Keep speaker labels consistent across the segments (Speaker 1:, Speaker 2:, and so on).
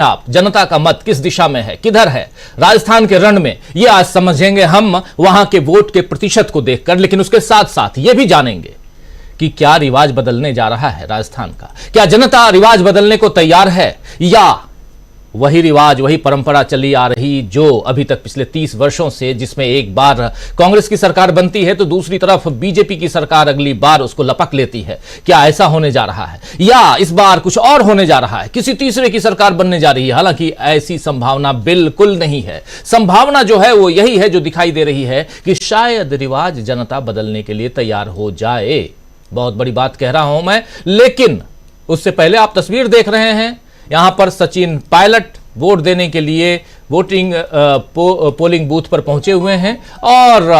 Speaker 1: आप जनता का मत किस दिशा में है, किधर है राजस्थान के रण में, ये आज समझेंगे हम वहां के वोट के प्रतिशत को देखकर। लेकिन उसके साथ साथ ये भी जानेंगे कि क्या रिवाज बदलने जा रहा है राजस्थान का। क्या जनता रिवाज बदलने को तैयार है या वही रिवाज, वही परंपरा चली आ रही जो अभी तक पिछले 30 वर्षों से, जिसमें एक बार कांग्रेस की सरकार बनती है तो दूसरी तरफ बीजेपी की सरकार अगली बार उसको लपक लेती है। क्या ऐसा होने जा रहा है या इस बार कुछ और होने जा रहा है, किसी तीसरे की सरकार बनने जा रही है? हालांकि ऐसी संभावना बिल्कुल नहीं है। संभावना जो है वो यही है जो दिखाई दे रही है कि शायद रिवाज जनता बदलने के लिए तैयार हो जाए। बहुत बड़ी बात कह रहा हूं मैं, लेकिन उससे पहले आप तस्वीर देख रहे हैं, यहां पर सचिन पायलट वोट देने के लिए पोलिंग बूथ पर पहुंचे हुए हैं और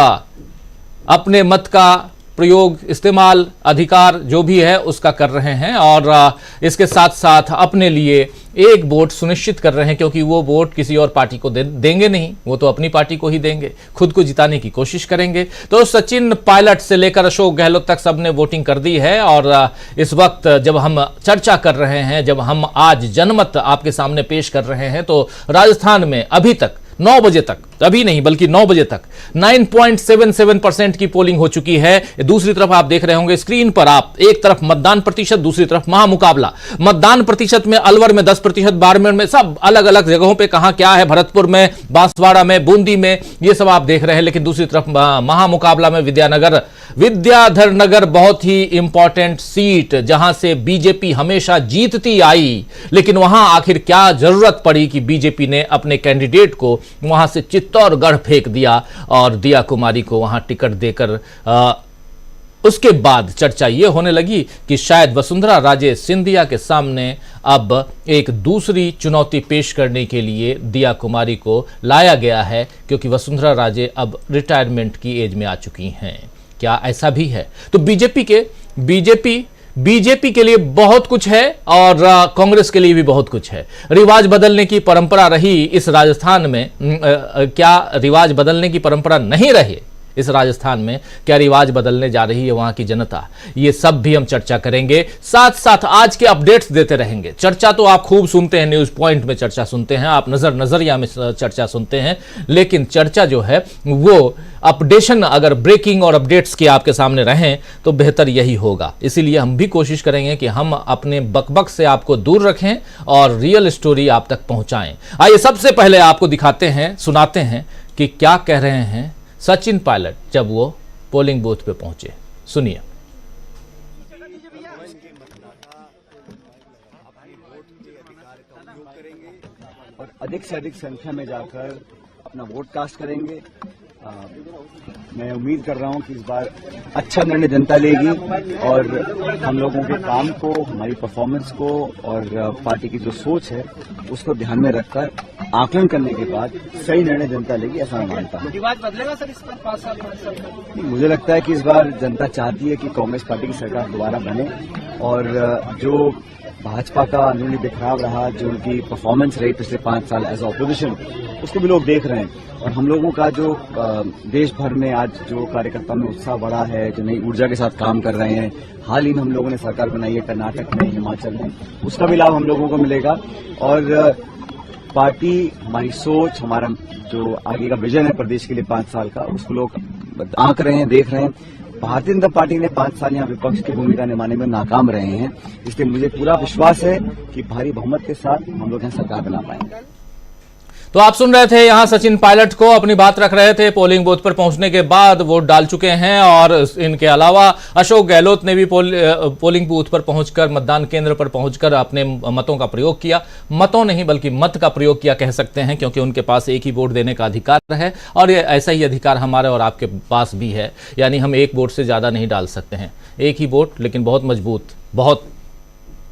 Speaker 1: अपने मत का प्रयोग, इस्तेमाल, अधिकार जो भी है उसका कर रहे हैं और इसके साथ साथ अपने लिए एक वोट सुनिश्चित कर रहे हैं, क्योंकि वो वोट किसी और पार्टी को देंगे नहीं, वो तो अपनी पार्टी को ही देंगे, खुद को जिताने की कोशिश करेंगे। तो सचिन पायलट से लेकर अशोक गहलोत तक सबने वोटिंग कर दी है और इस वक्त जब हम चर्चा कर ररहे हैं, जब हम आज जनमत आपके सामने पेश कर रहे हैं, तो राजस्थान में अभी तक 9 बजे तक, अभी नहीं बल्कि 9 बजे तक 9.77% की पोलिंग हो चुकी है। दूसरी तरफ आप देख रहे होंगे स्क्रीन पर, आप एक तरफ मतदान प्रतिशत, दूसरी तरफ महामुकाबला। मतदान प्रतिशत में अलवर में 10%, बाड़मेर में, सब अलग अलग जगहों पे कहां क्या है, भरतपुर में, बांसवाड़ा में, बूंदी में, ये सब आप देख रहे हैं। लेकिन दूसरी तरफ महामुकाबला में विद्याधर नगर बहुत ही इंपॉर्टेंट सीट, जहां से बीजेपी हमेशा जीतती आई, लेकिन वहां आखिर क्या जरूरत पड़ी कि बीजेपी ने अपने कैंडिडेट को वहां से चित्तौड़गढ़ फेंक दिया और दिया कुमारी को वहां टिकट देकर उसके बाद चर्चा यह होने लगी कि शायद वसुंधरा राजे सिंधिया के सामने अब एक दूसरी चुनौती पेश करने के लिए दिया कुमारी को लाया गया है, क्योंकि वसुंधरा राजे अब रिटायरमेंट की एज में आ चुकी हैं। क्या ऐसा भी है? तो बीजेपी के लिए बहुत कुछ है और कांग्रेस के लिए भी बहुत कुछ है। रिवाज बदलने की परंपरा रही इस राजस्थान में, क्या रिवाज बदलने की परंपरा नहीं रही इस राजस्थान में? क्या रिवाज बदलने जा रही है वहां की जनता? ये सब भी हम चर्चा करेंगे, साथ साथ आज के अपडेट्स देते रहेंगे। चर्चा तो आप खूब सुनते हैं, न्यूज पॉइंट में चर्चा सुनते हैं, आप नजरिया में चर्चा सुनते हैं, लेकिन चर्चा जो है वो अपडेशन, अगर ब्रेकिंग और अपडेट्स के आपके सामने रहें तो बेहतर यही होगा। इसीलिए हम भी कोशिश करेंगे कि हम अपने बकबक से आपको दूर रखें और रियल स्टोरी आप तक पहुंचाएं। आइए सबसे पहले आपको दिखाते हैं, सुनाते हैं कि क्या कह रहे हैं सचिन पायलट जब वो पोलिंग बूथ पे पहुंचे। सुनिए।
Speaker 2: और अधिक से अधिक संख्या में जाकर अपना वोट कास्ट करेंगे। मैं उम्मीद कर रहा हूं कि इस बार अच्छा निर्णय जनता लेगी और हम लोगों के काम को, हमारी परफॉर्मेंस को और पार्टी की जो सोच है उसको ध्यान में रखकर आकलन करने के बाद सही निर्णय जनता लेगी, ऐसा मैं मानता हूं।
Speaker 3: रिवाज बदलेगा सर इस बार 5 साल?
Speaker 2: मुझे लगता है कि इस बार जनता चाहती है कि कांग्रेस पार्टी की सरकार दोबारा बने और जो भाजपा का अंदरूनी बिखराव रहा, जो उनकी परफॉर्मेंस रही पिछले 5 साल एज ऑपोजिशन, उसको भी लोग देख रहे हैं। और हम लोगों का जो देश भर में आज जो कार्यकर्ताओं में उत्साह बढ़ा है, जो नई ऊर्जा के साथ काम कर रहे हैं, हाल ही में हम लोगों ने सरकार बनाई है कर्नाटक में, हिमाचल में, उसका भी लाभ हम लोगों को मिलेगा। और पार्टी, हमारी सोच, हमारा जो आगे का विजन है प्रदेश के लिए 5 साल का, उसको लोग आंक रहे हैं, देख रहे हैं। भारतीय जनता पार्टी ने 5 साल यहाँ विपक्ष की भूमिका निभाने में नाकाम रहे हैं, इसलिए मुझे पूरा विश्वास है कि भारी बहुमत के साथ हम लोग यहाँ सरकार बना पाएंगे।
Speaker 1: तो आप सुन रहे थे यहां सचिन पायलट को, अपनी बात रख रहे थे। पोलिंग बूथ पर पहुंचने के बाद वोट डाल चुके हैं और इनके अलावा अशोक गहलोत ने भी पोलिंग बूथ पर पहुंचकर, मतदान केंद्र पर पहुंचकर अपने मतों का प्रयोग किया। मतों नहीं बल्कि मत का प्रयोग किया कह सकते हैं, क्योंकि उनके पास एक ही वोट देने का अधिकार है और ये ऐसा ही अधिकार हमारे और आपके पास भी है। यानी हम एक वोट से ज्यादा नहीं डाल सकते हैं, एक ही वोट, लेकिन बहुत मजबूत, बहुत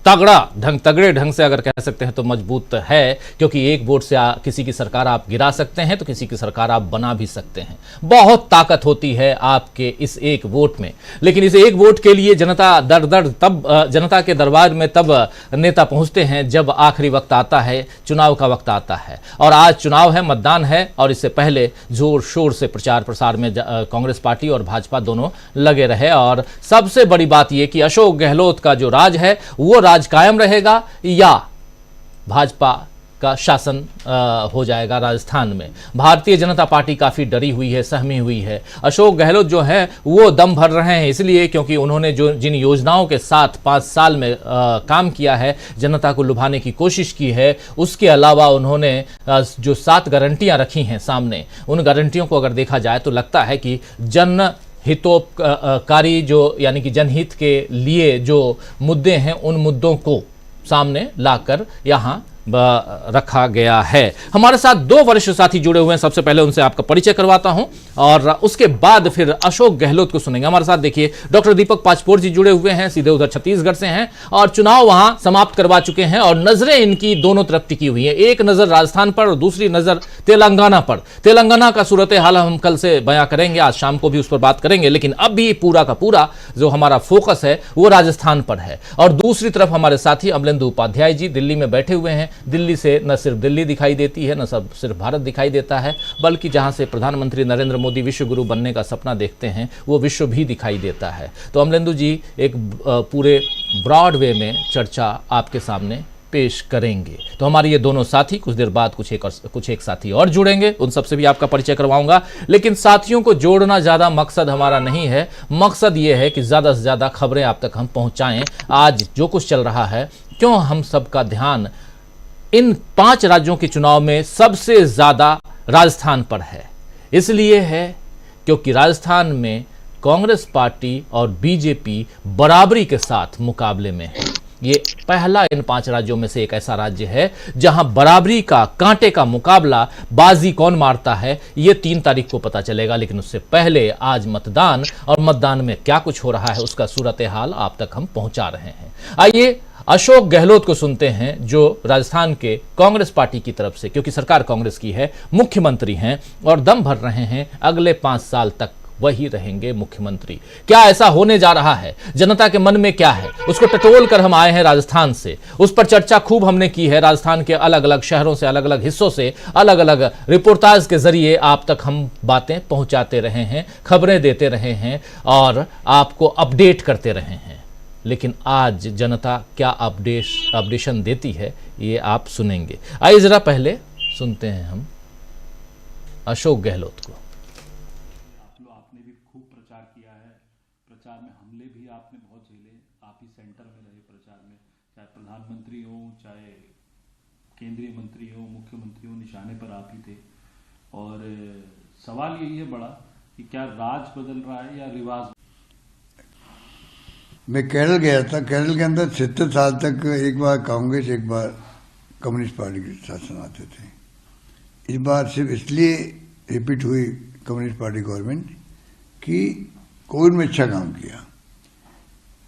Speaker 1: तगड़े ढंग से अगर कह सकते हैं तो मजबूत है, क्योंकि एक वोट से किसी की सरकार आप गिरा सकते हैं तो किसी की सरकार आप बना भी सकते हैं। बहुत ताकत होती है आपके इस एक वोट में। लेकिन इस एक वोट के लिए जनता तब जनता के दरबार में तब नेता पहुंचते हैं जब आखिरी वक्त आता है, चुनाव का वक्त आता है। और आज चुनाव है, मतदान है और इससे पहले जोर शोर से प्रचार प्रसार में कांग्रेस पार्टी और भाजपा दोनों लगे रहे। और सबसे बड़ी बात यह कि अशोक गहलोत का जो राज है वो राज कायम रहेगा या भाजपा का शासन हो जाएगा राजस्थान में। भारतीय जनता पार्टी काफ़ी डरी हुई है, सहमी हुई है। अशोक गहलोत जो है वो दम भर रहे हैं इसलिए क्योंकि उन्होंने जो जिन योजनाओं के साथ 5 साल में काम किया है, जनता को लुभाने की कोशिश की है, उसके अलावा उन्होंने जो 7 गारंटियां रखी हैं सामने, उन गारंटियों को अगर देखा जाए तो लगता है कि हितोपकारी जो यानी कि जनहित के लिए जो मुद्दे हैं उन मुद्दों को सामने लाकर यहाँ रखा गया है। हमारे साथ 2 वरिष्ठ साथी जुड़े हुए हैं। सबसे पहले उनसे आपका परिचय करवाता हूं और उसके बाद फिर अशोक गहलोत को सुनेंगे। हमारे साथ देखिए डॉक्टर दीपक पाचपोर जी जुड़े हुए हैं, सीधे उधर छत्तीसगढ़ से हैं और चुनाव वहां समाप्त करवा चुके हैं और नजरें इनकी दोनों तरफ टिकी हुई हैं। एक नजर राजस्थान पर और दूसरी नजर तेलंगाना पर। तेलंगाना का सूरत हाल हम कल से बयां करेंगे, आज शाम को भी उस पर बात करेंगे, लेकिन अब भी पूरा का पूरा जो हमारा फोकस है वो राजस्थान पर है। और दूसरी तरफ हमारे साथी अमलेंदु उपाध्याय जी दिल्ली में बैठे हुए हैं। दिल्ली से न सिर्फ दिल्ली दिखाई देती है, न सिर्फ भारत दिखाई देता है, बल्कि जहां से प्रधानमंत्री नरेंद्र मोदी विश्व गुरु बनने का सपना देखते हैं वो विश्व भी दिखाई देता है। तो अमलेंदु जी एक पूरे ब्रॉड वे में चर्चा आपके सामने पेश करेंगे। तो हमारे ये दोनों साथी कुछ देर बाद कुछ एक साथी और जुड़ेंगे, उन सबसे भी आपका परिचय करवाऊंगा। लेकिन साथियों को जोड़ना ज्यादा मकसद हमारा नहीं है, मकसद ये है कि ज्यादा से ज्यादा खबरें आप तक हम पहुंचाएं। आज जो कुछ चल रहा है, क्यों हम सबका ध्यान इन 5 राज्यों के चुनाव में सबसे ज्यादा राजस्थान पर है, इसलिए है क्योंकि राजस्थान में कांग्रेस पार्टी और बीजेपी बराबरी के साथ मुकाबले में है। ये पहला इन 5 राज्यों में से एक ऐसा राज्य है जहां बराबरी का, कांटे का मुकाबला, बाजी कौन मारता है, ये 3 तारीख को पता चलेगा। लेकिन उससे पहले आज मतदान, और मतदान में क्या कुछ हो रहा है उसका सूरत हाल आप तक हम पहुंचा रहे हैं। आइए अशोक गहलोत को सुनते हैं जो राजस्थान के कांग्रेस पार्टी की तरफ से, क्योंकि सरकार कांग्रेस की है, मुख्यमंत्री हैं और दम भर रहे हैं अगले 5 साल तक वही रहेंगे मुख्यमंत्री। क्या ऐसा होने जा रहा है, जनता के मन में क्या है, उसको टटोल कर हम आए हैं राजस्थान से। उस पर चर्चा खूब हमने की है, राजस्थान के अलग अलग शहरों से, अलग अलग हिस्सों से, अलग अलग रिपोर्टाज के जरिए आप तक हम बातें पहुंचाते रहे हैं, खबरें देते रहे हैं और आपको अपडेट करते रहे हैं। लेकिन आज जनता क्या अपडेशन देती है ये आप सुनेंगे। आइए जरा पहले सुनते हैं हम अशोक गहलोत को।
Speaker 4: आपने भी खूब प्रचार किया है, प्रचार में हमले भी आपने बहुत झेले, आप ही सेंटर में रहे प्रचार में, चाहे प्रधानमंत्री हो, चाहे केंद्रीय मंत्री हो, मुख्यमंत्री हो, निशाने पर आप ही थे। और सवाल यही है बड़ा कि क्या राज बदल रहा है या रिवाज?
Speaker 5: मैं केरल गया था। केरल के अंदर 70 साल तक एक बार कांग्रेस, एक बार कम्युनिस्ट पार्टी के शासन आते थे। इस बार सिर्फ इसलिए रिपीट हुई कम्युनिस्ट पार्टी गवर्नमेंट कि कोविड में अच्छा काम किया।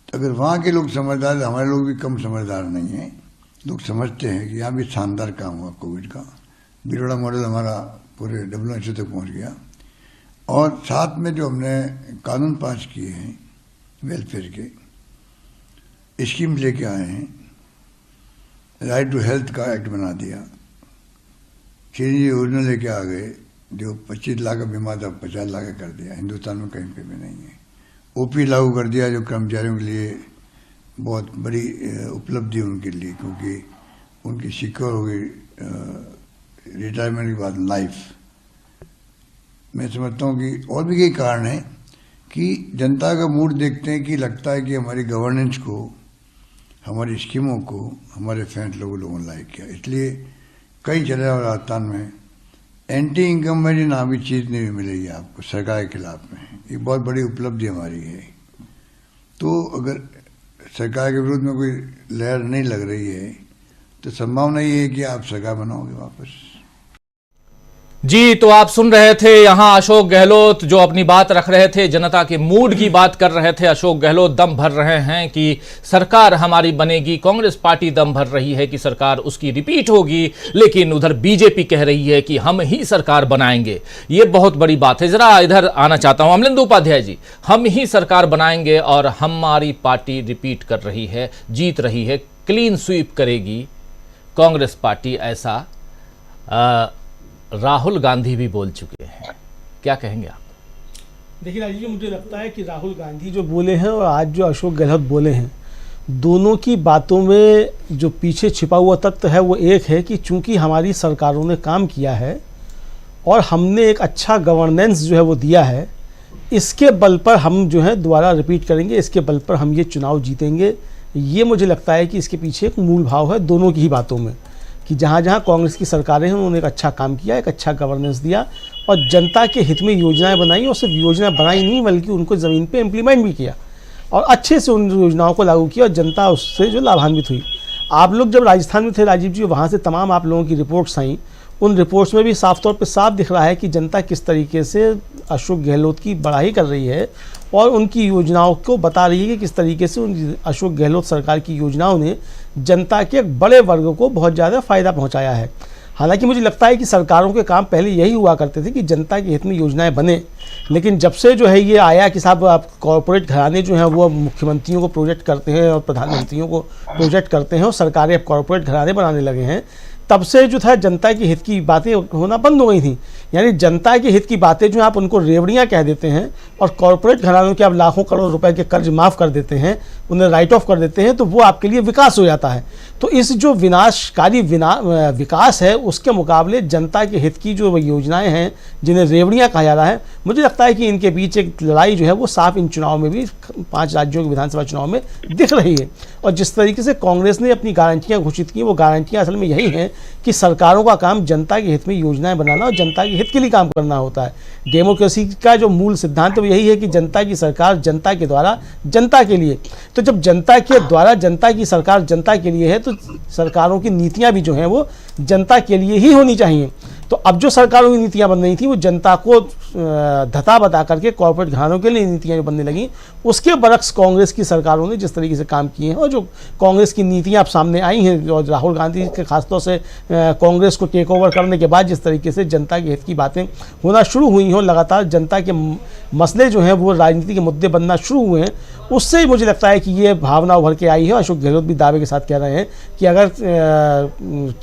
Speaker 5: तो अगर वहाँ के लोग समझदार, हमारे लोग भी कम समझदार नहीं हैं, लोग समझते हैं कि यहाँ भी शानदार काम हुआ कोविड का। बिरोड़ा मॉडल हमारा पूरे WHO तक पहुँच गया। और साथ में जो हमने कानून पास किए हैं वेलफेयर के, स्कीम लेके आए हैं, राइट टू हेल्थ का एक्ट बना दिया, चीनी योजना लेके आ गए, जो 25 लाख का बीमा था 50 लाख का कर दिया, हिंदुस्तान में कहीं पे भी नहीं है। OP लागू कर दिया, जो कर्मचारियों के लिए बहुत बड़ी उपलब्धि उनके लिए, क्योंकि उनकी सिक्योर हो गई रिटायरमेंट के बाद लाइफ। मैं समझता हूँ कि और भी कई कारण हैं कि जनता का मूड देखते हैं कि लगता है कि हमारी गवर्नेंस को, हमारी स्कीमों को हमारे फैसलों को लोगों ने लाइक किया। इसलिए कई चले और राजस्थान में एंटी इनकम्बेंसी नाम की चीज़ नहीं मिलेगी आपको सरकार के खिलाफ में। ये बहुत बड़ी उपलब्धि हमारी है। तो अगर सरकार के विरुद्ध में कोई लहर नहीं लग रही है तो संभावना ये है कि आप सरकार बनाओगे वापस।
Speaker 1: जी, तो आप सुन रहे थे यहां अशोक गहलोत जो अपनी बात रख रहे थे, जनता के मूड की बात कर रहे थे। अशोक गहलोत दम भर रहे हैं कि सरकार हमारी बनेगी, कांग्रेस पार्टी दम भर रही है कि सरकार उसकी रिपीट होगी, लेकिन उधर बीजेपी कह रही है कि हम ही सरकार बनाएंगे। ये बहुत बड़ी बात है। जरा इधर आना चाहता हूं अमलेंदु उपाध्याय जी। हम ही सरकार बनाएंगे और हमारी पार्टी रिपीट कर रही है, जीत रही है, क्लीन स्वीप करेगी कांग्रेस पार्टी, ऐसा राहुल गांधी भी बोल चुके हैं। क्या कहेंगे आप?
Speaker 3: देखिए राजीव जी, मुझे लगता है कि राहुल गांधी जो बोले हैं और आज जो अशोक गहलोत बोले हैं,
Speaker 6: दोनों की बातों में जो पीछे छिपा हुआ तत्व है वो एक है कि चूंकि हमारी सरकारों ने काम किया है और हमने एक अच्छा गवर्नेंस जो है वो दिया है, इसके बल पर हम जो है दोबारा रिपीट करेंगे, इसके बल पर हम ये चुनाव जीतेंगे। ये मुझे लगता है कि इसके पीछे एक मूल भाव है दोनों की ही बातों में, कि जहाँ जहाँ कांग्रेस की सरकारें हैं उन्होंने एक अच्छा काम किया, एक अच्छा गवर्नेंस दिया और जनता के हित में योजनाएं बनाई, और सिर्फ योजनाएं बनाई नहीं बल्कि उनको ज़मीन पे इम्प्लीमेंट भी किया और अच्छे से उन योजनाओं को लागू किया और जनता उससे जो लाभान्वित हुई। आप लोग जब राजस्थान में थे राजीव जी, वहाँ से तमाम आप लोगों की रिपोर्ट्स आई, उन रिपोर्ट्स में भी साफ तौर पे साफ दिख रहा है कि जनता किस तरीके से अशोक गहलोत की बड़ाई कर रही है और उनकी योजनाओं को बता रही है कि किस तरीके से उन अशोक गहलोत सरकार की योजनाओं ने जनता के एक बड़े वर्ग को बहुत ज़्यादा फ़ायदा पहुंचाया है। हालांकि मुझे लगता है कि सरकारों के काम पहले यही हुआ करते थे कि जनता के हित में योजनाएं बने, लेकिन जब से जो है ये आया कि साहब आप कॉरपोरेट घराने जो हैं वो मुख्यमंत्रियों को प्रोजेक्ट करते हैं और प्रधानमंत्रियों को प्रोजेक्ट करते हैं और सरकारें अब कॉरपोरेट घराने बनाने लगे हैं, तब से जो था जनता के हित की बातें होना बंद हो गई थी। यानी जनता के हित की बातें जो आप उनको रेवड़ियाँ कह देते हैं और कॉरपोरेट घरानों के आप लाखों करोड़ रुपए के कर्ज माफ़ कर देते हैं, उन्हें राइट ऑफ कर देते हैं, तो वो आपके लिए विकास हो जाता है। तो इस जो विनाशकारी विकास है उसके मुकाबले जनता के हित की जो योजनाएं हैं जिन्हें रेवड़ियाँ कहा जा रहा है, मुझे लगता है कि इनके बीच एक लड़ाई जो है वो साफ इन चुनाव में भी 5 राज्यों के विधानसभा चुनाव में दिख रही है। और जिस तरीके से कांग्रेस ने अपनी गारंटियाँ घोषित की, वो गारंटियाँ असल में यही हैं कि सरकारों का काम जनता के हित में योजनाएं बनाना और जनता के हित के लिए काम करना होता है। डेमोक्रेसी का जो मूल सिद्धांत है वो यही है कि जनता की सरकार जनता के द्वारा जनता के लिए। तो जब जनता के द्वारा जनता की सरकार जनता के लिए है तो सरकारों की नीतियां भी जो हैं वो जनता के लिए ही होनी चाहिए। तो अब जो सरकारों की नीतियां बन रही थी वो जनता को धता बता करके कॉर्पोरेट घरानों के लिए नीतियां जो बनने लगी, उसके बरक्स कांग्रेस की सरकारों ने जिस तरीके से काम किए हैं और जो कांग्रेस की नीतियां अब सामने आई हैं और राहुल गांधी के खासतौर से कांग्रेस को टेक ओवर करने के बाद जिस तरीके से जनता के हित की बातें होना शुरू हुई हों, लगातार जनता के मसले जो हैं वो राजनीति के मुद्दे बनना शुरू हुए हैं, उससे मुझे लगता है कि ये भावना उभर के आई है। अशोक गहलोत भी दावे के साथ कह रहे हैं कि अगर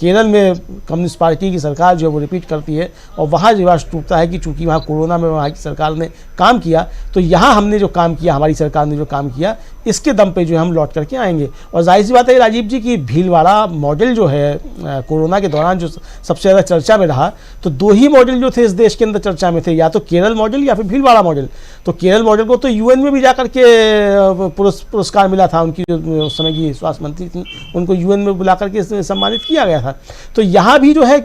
Speaker 6: केरल में कम्युनिस्ट पार्टी की सरकार जो है वो रिपीट करती है और वहाँ रिवाज टूटता है कि चूंकि वहाँ कोरोना में वहाँ की सरकार ने काम किया, तो यहाँ हमने जो काम किया, हमारी सरकार ने जो काम किया, इसके दम पे जो है हम लौट करके आएंगे। और जाहिर सी बात है राजीव जी की भीलवाड़ा मॉडल जो है कोरोना के दौरान जो सबसे ज़्यादा चर्चा में रहा, तो 2 ही मॉडल जो थे इस देश के अंदर चर्चा में थे, या तो केरल मॉडल या फिर भीलवाड़ा मॉडल। तो केरल मॉडल को तो यूएन में भी जाकर के पुरस्कार मिला था, उनकी जो उस समय की स्वास्थ्य मंत्री थी उनको यूएन में बुला करके सम्मानित किया गया था। तो यहाँ भी जो है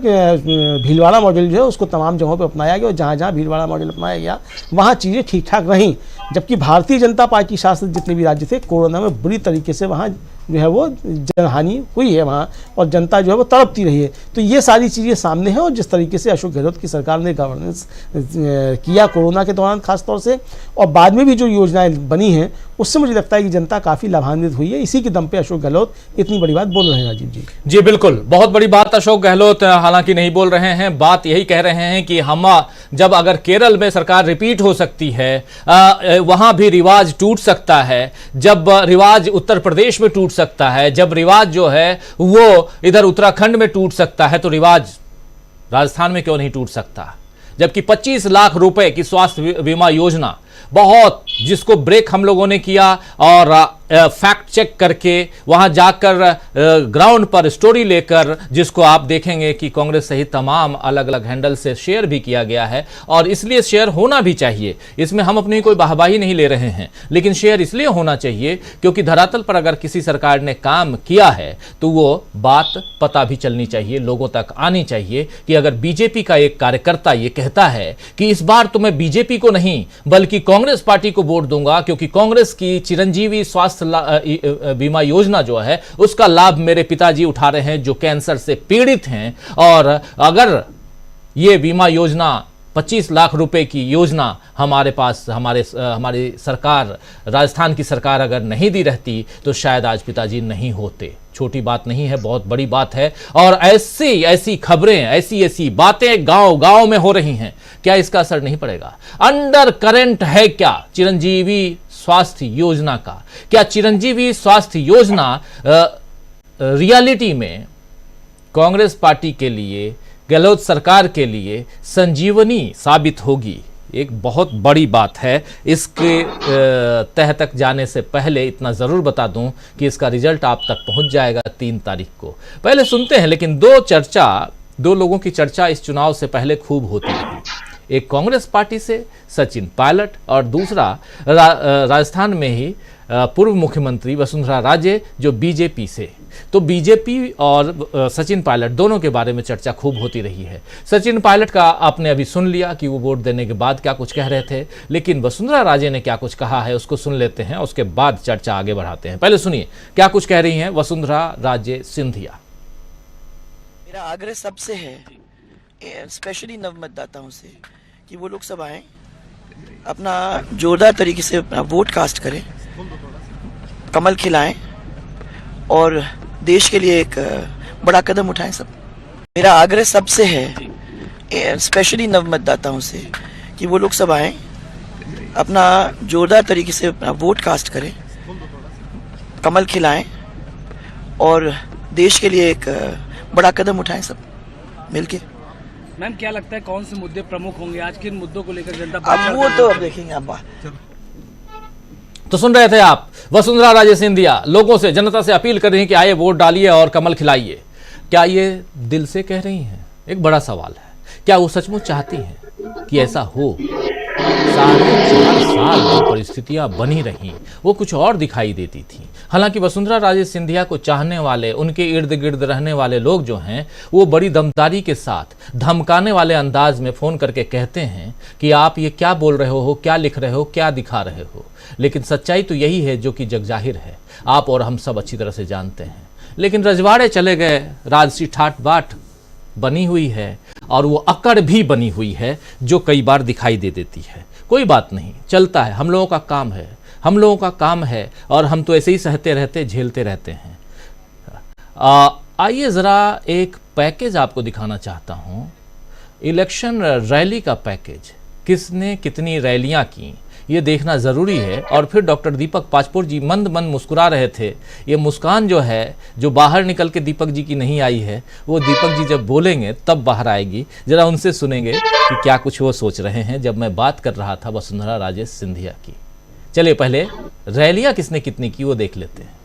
Speaker 6: भीलवाड़ा मॉडल जो है उसको तमाम जगहों पर अपनाया गया और जहाँ जहाँ भीलवाड़ा मॉडल अपनाया गया वहाँ चीज़ें ठीक ठाक रहीं। जबकि भारतीय जनता पार्टी शासित जितने भी राज्य थे कोरोना में बुरी तरीके से वहाँ जो है वो जनहानि हुई है वहाँ और जनता जो है वो तड़पती रही है। तो ये सारी चीज़ें सामने हैं और जिस तरीके से अशोक गहलोत की सरकार ने गवर्नेंस किया कोरोना के दौरान खास तौर से और बाद में भी जो योजनाएं बनी हैं उससे मुझे लगता है कि जनता काफ़ी लाभान्वित हुई है। इसी के दम पे अशोक गहलोत इतनी बड़ी बात बोल रहे हैं राजीव जी।
Speaker 1: जी बिल्कुल, बहुत बड़ी बात अशोक गहलोत हालांकि नहीं बोल रहे हैं, बात यही कह रहे हैं कि हम जब अगर केरल में सरकार रिपीट हो सकती है, वहां भी रिवाज टूट सकता है, जब रिवाज उत्तर प्रदेश में टूट सकता है, जब रिवाज जो है वो इधर उत्तराखंड में टूट सकता है, तो रिवाज राजस्थान में क्यों नहीं टूट सकता। जबकि 25 लाख रुपए की स्वास्थ्य बीमा योजना बहुत, जिसको ब्रेक हम लोगों ने किया और फैक्ट चेक करके वहां जाकर ग्राउंड पर स्टोरी लेकर, जिसको आप देखेंगे कि कांग्रेस सहित तमाम अलग अलग हैंडल से शेयर भी किया गया है और इसलिए शेयर होना भी चाहिए। इसमें हम अपनी कोई वाहवाही नहीं ले रहे हैं, लेकिन शेयर इसलिए होना चाहिए क्योंकि धरातल पर अगर किसी सरकार ने काम किया है तो वो बात पता भी चलनी चाहिए, लोगों तक आनी चाहिए कि अगर बीजेपी का एक कार्यकर्ता ये कहता है कि इस बार तो मैं बीजेपी को नहीं बल्कि कांग्रेस पार्टी को वोट दूंगा क्योंकि कांग्रेस की चिरंजीवी स्वास्थ्य बीमा योजना जो है उसका लाभ मेरे पिताजी उठा रहे हैं जो कैंसर से पीड़ित हैं, और अगर ये बीमा योजना 25 लाख रुपए की योजना हमारे पास हमारी सरकार, राजस्थान की सरकार अगर नहीं दी रहती तो शायद आज पिताजी नहीं होते। छोटी बात नहीं है, बहुत बड़ी बात है। और ऐसी खबरें, ऐसी बातें गांव में हो रही हैं, क्या इसका असर नहीं पड़ेगा? अंडर करंट है क्या चिरंजीवी स्वास्थ्य योजना का? क्या चिरंजीवी स्वास्थ्य योजना रियलिटी में कांग्रेस पार्टी के लिए, गहलोत सरकार के लिए संजीवनी साबित होगी? एक बहुत बड़ी बात है। इसके तह तक जाने से पहले इतना ज़रूर बता दूं कि इसका रिजल्ट आप तक पहुंच जाएगा 3 तारीख को। पहले सुनते हैं, लेकिन दो लोगों की चर्चा इस चुनाव से पहले खूब होती रही। एक कांग्रेस पार्टी से सचिन पायलट और दूसरा राजस्थान में ही पूर्व मुख्यमंत्री वसुंधरा राजे जो बीजेपी से। तो बीजेपी और सचिन पायलट दोनों के बारे में चर्चा खूब होती रही है। सचिन पायलट का आपने अभी सुन लिया कि वो वोट देने के बाद क्या कुछ कह रहे थे, लेकिन वसुंधरा राजे ने क्या कुछ कहा है उसको सुन लेते हैं, उसके बाद चर्चा आगे बढ़ाते हैं। पहले सुनिए क्या कुछ कह रही हैं वसुंधरा राजे सिंधिया।
Speaker 7: मेरा आग्रह सबसे है, स्पेशली नव मतदाताओं से, कि वो लोग सब आए, अपना जोरदार तरीके से अपना वोट कास्ट करें, कमल खिलाएं और देश के लिए एक बड़ा कदम उठाएं सब। मेरा आग्रह सबसे है, स्पेशली नव मतदाताओं से, कि वो लोग सब आए, अपना जोरदार तरीके से अपना वोट कास्ट करें, कमल खिलाएं और देश के लिए एक बड़ा कदम उठाएं सब मिलके।
Speaker 3: मैम क्या लगता है कौन से मुद्दे प्रमुख होंगे आज? किन मुद्दों को लेकर जनता
Speaker 7: अब वो तो अब देखेंगे आप बात।
Speaker 1: तो सुन रहे थे आप वसुंधरा राजे सिंधिया लोगों से, जनता से अपील कर रही हैं कि आइए वोट डालिए और कमल खिलाइए। क्या ये दिल से कह रही हैं? एक बड़ा सवाल है। क्या वो सचमुच चाहती हैं कि ऐसा हो? 4.5 साल जो परिस्थितियां बनी रहीं वो कुछ और दिखाई देती थी। हालांकि वसुंधरा राजे सिंधिया को चाहने वाले, उनके इर्द गिर्द रहने वाले लोग जो हैं वो बड़ी दमदारी के साथ, धमकाने वाले अंदाज में फ़ोन करके कहते हैं कि आप ये क्या बोल रहे हो, क्या लिख रहे हो, क्या दिखा रहे हो। लेकिन सच्चाई तो यही है जो कि जगजाहिर है, आप और हम सब अच्छी तरह से जानते हैं। लेकिन रजवाड़े चले गए, राजसी ठाट बाट बनी हुई है और वो अकड़ भी बनी हुई है जो कई बार दिखाई दे देती है। कोई बात नहीं, चलता है, हम लोगों का काम है, हम लोगों का काम है और हम तो ऐसे ही सहते रहते, झेलते रहते हैं। आइए ज़रा एक पैकेज आपको दिखाना चाहता हूँ, इलेक्शन रैली का पैकेज। किसने कितनी रैलियाँ की ये देखना ज़रूरी है। और फिर डॉक्टर दीपक पाचपोर जी मंद मंद मुस्कुरा रहे थे। ये मुस्कान जो है, जो बाहर निकल के दीपक जी की नहीं आई है, वो दीपक जी जब बोलेंगे तब बाहर आएगी। ज़रा उनसे सुनेंगे कि क्या कुछ वो सोच रहे हैं जब मैं बात कर रहा था वसुंधरा राजे सिंधिया की। चलिए पहले रैलियाँ किसने कितनी की वो देख लेते हैं।